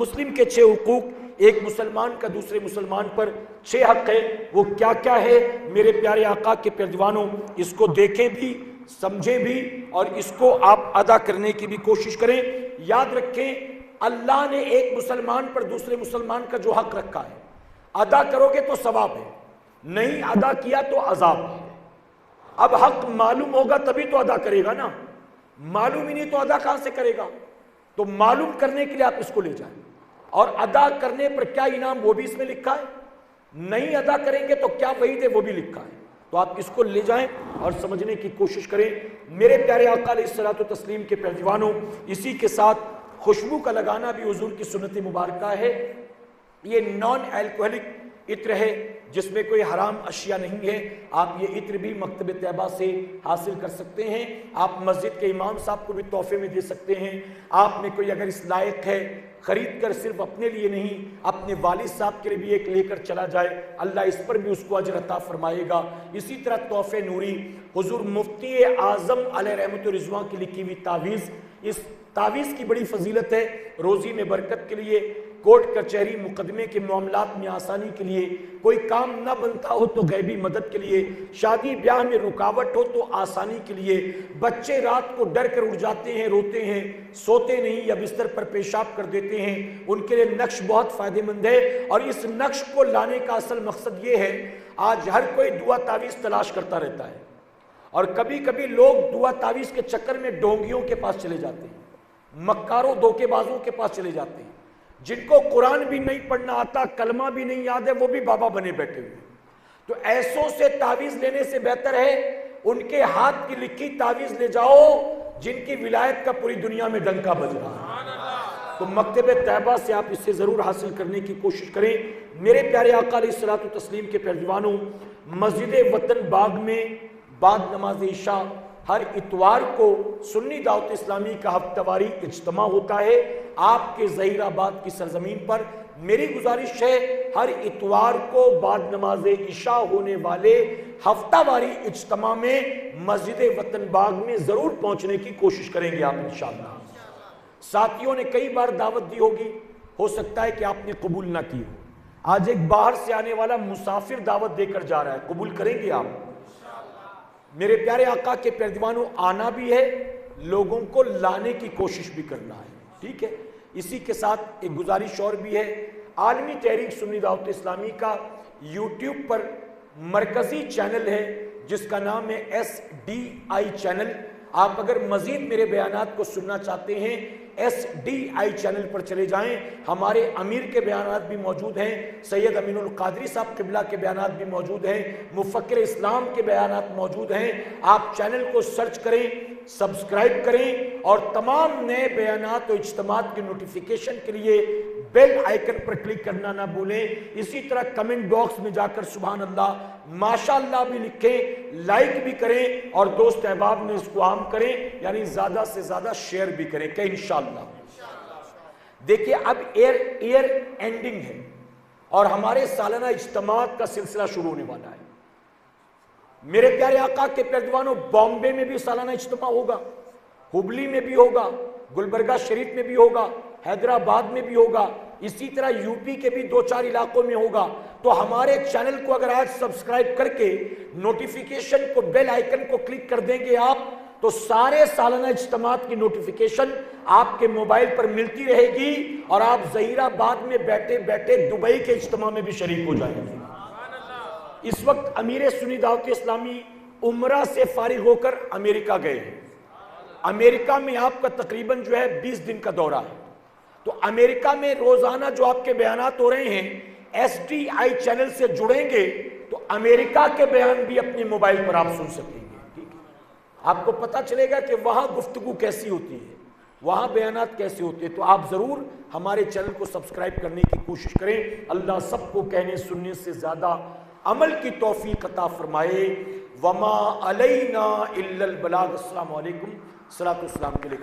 مسلم کے 6 حقوق، ایک مسلمان کا دوسرے مسلمان پر 6 حق ہے، وہ کیا کیا ہے میرے پیارے آقا کے پیروانوں، اس کو دیکھیں بھی، سمجھیں بھی، اور اس کو آپ ادا کرنے کی بھی کوشش کریں۔ یاد رکھیں اللہ نے ایک مسلمان پر دوسرے مسلمان کا جو حق رکھا ہے، ادا کرو گے تو ثواب ہے، نہیں ادا کیا تو عذاب ہے۔ اب حق معلوم ہوگا تبھی تو ادا کرے گا نا، معلوم ہی نہیں تو ادا کہاں سے کرے گا؟ تو معلوم کرنے کے لیے آپ اس کو لے جائیں، اور ادا کرنے پر کیا انعام وہ بھی اس میں لکھا ہے، نہیں ادا کریں گے تو کیا وعید ہے وہ بھی لکھا ہے۔ تو آپ اس کو لے جائیں اور سمجھنے کی کوشش کریں۔ میرے پیارے آقا علیہ الصلوۃ والتسلیم کے پیروانوں، اسی کے ساتھ خوشبو کا لگانا بھی حضور کی سنت مبارکہ ہے۔ یہ نان الکوہلک عطر ہے جس میں کوئی حرام اشیاء نہیں ہے۔ آپ یہ عطر بھی مکتب طیبہ سے حاصل کر سکتے ہیں، آپ مسجد کے امام صاحب کو بھی تحفے میں دے سکتے ہیں۔ آپ میں کوئی اگر اس لائق ہے خرید کر صرف اپنے لیے نہیں اپنے والد صاحب کے لیے بھی ایک لے کر چلا جائے، اللہ اس پر بھی اس کو اجر عطا فرمائے گا۔ اسی طرح تحفے نوری، حضور مفتی اعظم علیہ رحمت و رضوان کی لکھی ہوئی تعویذ، اس تعویذ کی بڑی فضیلت ہے، روزی میں برکت کے لیے، کورٹ کچہری مقدمے کے معاملات میں آسانی کے لیے، کوئی کام نہ بنتا ہو تو غیبی مدد کے لیے، شادی بیاہ میں رکاوٹ ہو تو آسانی کے لیے، بچے رات کو ڈر کر اٹھ جاتے ہیں، روتے ہیں، سوتے نہیں یا بستر پر پیشاب کر دیتے ہیں، ان کے لیے نقش بہت فائدہ مند ہے۔ اور اس نقش کو لانے کا اصل مقصد یہ ہے، آج ہر کوئی دعا تعویذ تلاش کرتا رہتا ہے، اور کبھی کبھی لوگ دعا تعویذ کے چکر میں ڈونگیوں کے پاس چلے جاتے ہیں، مکاروں دھوکے بازوں کے پاس چلے جاتے ہیں، جن کو قرآن بھی نہیں پڑھنا آتا، کلمہ بھی نہیں یاد ہے، وہ بھی بابا بنے بیٹھے ہوئے۔ تو ایسوں سے تعویذ لینے سے بہتر ہے ان کے ہاتھ کی لکھی تعویذ لے جاؤ جن کی ولایت کا پوری دنیا میں ڈنکا بج رہا ہے۔ تو مکتب طیبہ سے آپ اس سے ضرور حاصل کرنے کی کوشش کریں۔ میرے پیارے آقا علیہ الصلوۃ والتسلیم کے پیروانوں، مسجد وطن باغ میں بعد نماز عشاء ہر اتوار کو سنی دعوت اسلامی کا ہفتہ واری اجتماع ہوتا ہے آپ کے ظہیر آباد کی سرزمین پر۔ میری گزارش ہے ہر اتوار کو بعد نماز عشاء ہونے والے ہفتہ واری اجتماع میں مسجد وطن باغ میں ضرور پہنچنے کی کوشش کریں گے آپ انشاءاللہ۔ ساتھیوں نے کئی بار دعوت دی ہوگی، ہو سکتا ہے کہ آپ نے قبول نہ کی ہو۔ آج ایک باہر سے آنے والا مسافر دعوت دے کر جا رہا ہے، قبول کریں گے آپ؟ میرے پیارے آقا کے پیروانوں، آنا بھی ہے، لوگوں کو لانے کی کوشش بھی کرنا ہے، ٹھیک ہے؟ اسی کے ساتھ ایک گزارش اور بھی ہے، عالمی تحریک سنی دعوت اسلامی کا یوٹیوب پر مرکزی چینل ہے جس کا نام ہے SDI چینل۔ آپ اگر مزید میرے بیانات کو سننا چاہتے ہیں SDI چینل پر چلے جائیں، ہمارے امیر کے بیانات بھی موجود ہیں، سید امین القادری صاحب قبلہ کے بیانات بھی موجود ہیں، مفکر اسلام کے بیانات موجود ہیں۔ آپ چینل کو سرچ کریں، سبسکرائب کریں، اور تمام نئے بیانات و اجتماعات کی نوٹیفیکیشن کے لیے بیل آئیکن پر کلک کرنا نہ بھولیں۔ اسی طرح کمنٹ باکس میں جا کر سبحان اللہ، ماشاءاللہ بھی لکھیں، لائک بھی کریں، اور دوست احباب میں اس کو عام کریں، یعنی زیادہ سے زیادہ شیئر بھی کریں کہ انشاءاللہ۔ دیکھیے اب ایئر اینڈنگ ہے اور ہمارے سالانہ اجتماعات کا سلسلہ شروع ہونے والا ہے۔ میرے پیارے آقا کے پیروانوں، بامبے میں بھی سالانہ اجتماع ہوگا، ہبلی میں بھی ہوگا، گلبرگہ شریف میں بھی ہوگا، حیدرآباد میں بھی ہوگا، اسی طرح یوپی کے بھی 2-4 علاقوں میں ہوگا۔ تو ہمارے چینل کو اگر آج سبسکرائب کر کے نوٹیفیکیشن کو بیل آئیکن کو کلک کر دیں گے آپ، تو سارے سالانہ اجتماعات کی نوٹیفیکیشن آپ کے موبائل پر ملتی رہے گی، اور آپ ظہیر آباد میں بیٹھے بیٹھے دبئی کے اجتماع میں بھی شریک ہو جائیں گے۔ اس وقت امیر سنی دعوت اسلامی عمرہ سے فارغ ہو کر امریکہ گئے ہیں۔ امریکہ میں آپ کا تقریباً 20 دن کا دورہ ہے۔ تو امریکہ میں روزانہ جو آپ کے بیانات ہو رہے ہیں SDI چینل سے جڑیں گے تو امریکہ کے بیان بھی اپنے موبائل پر آپ سن سکیں گے، ٹھیک ہے؟ آپ کو پتہ چلے گا کہ وہاں گفتگو کیسی ہوتی ہے، وہاں بیانات کیسے ہوتے ہیں۔ تو آپ ضرور ہمارے چینل کو سبسکرائب کرنے کی کوشش کریں۔ اللہ سب کو کہنے سننے سے زیادہ عمل کی توفیق عطا فرمائے۔ وما علینا الا البلاغ۔ السلام علیکم، صلاۃ والسلام کے لیے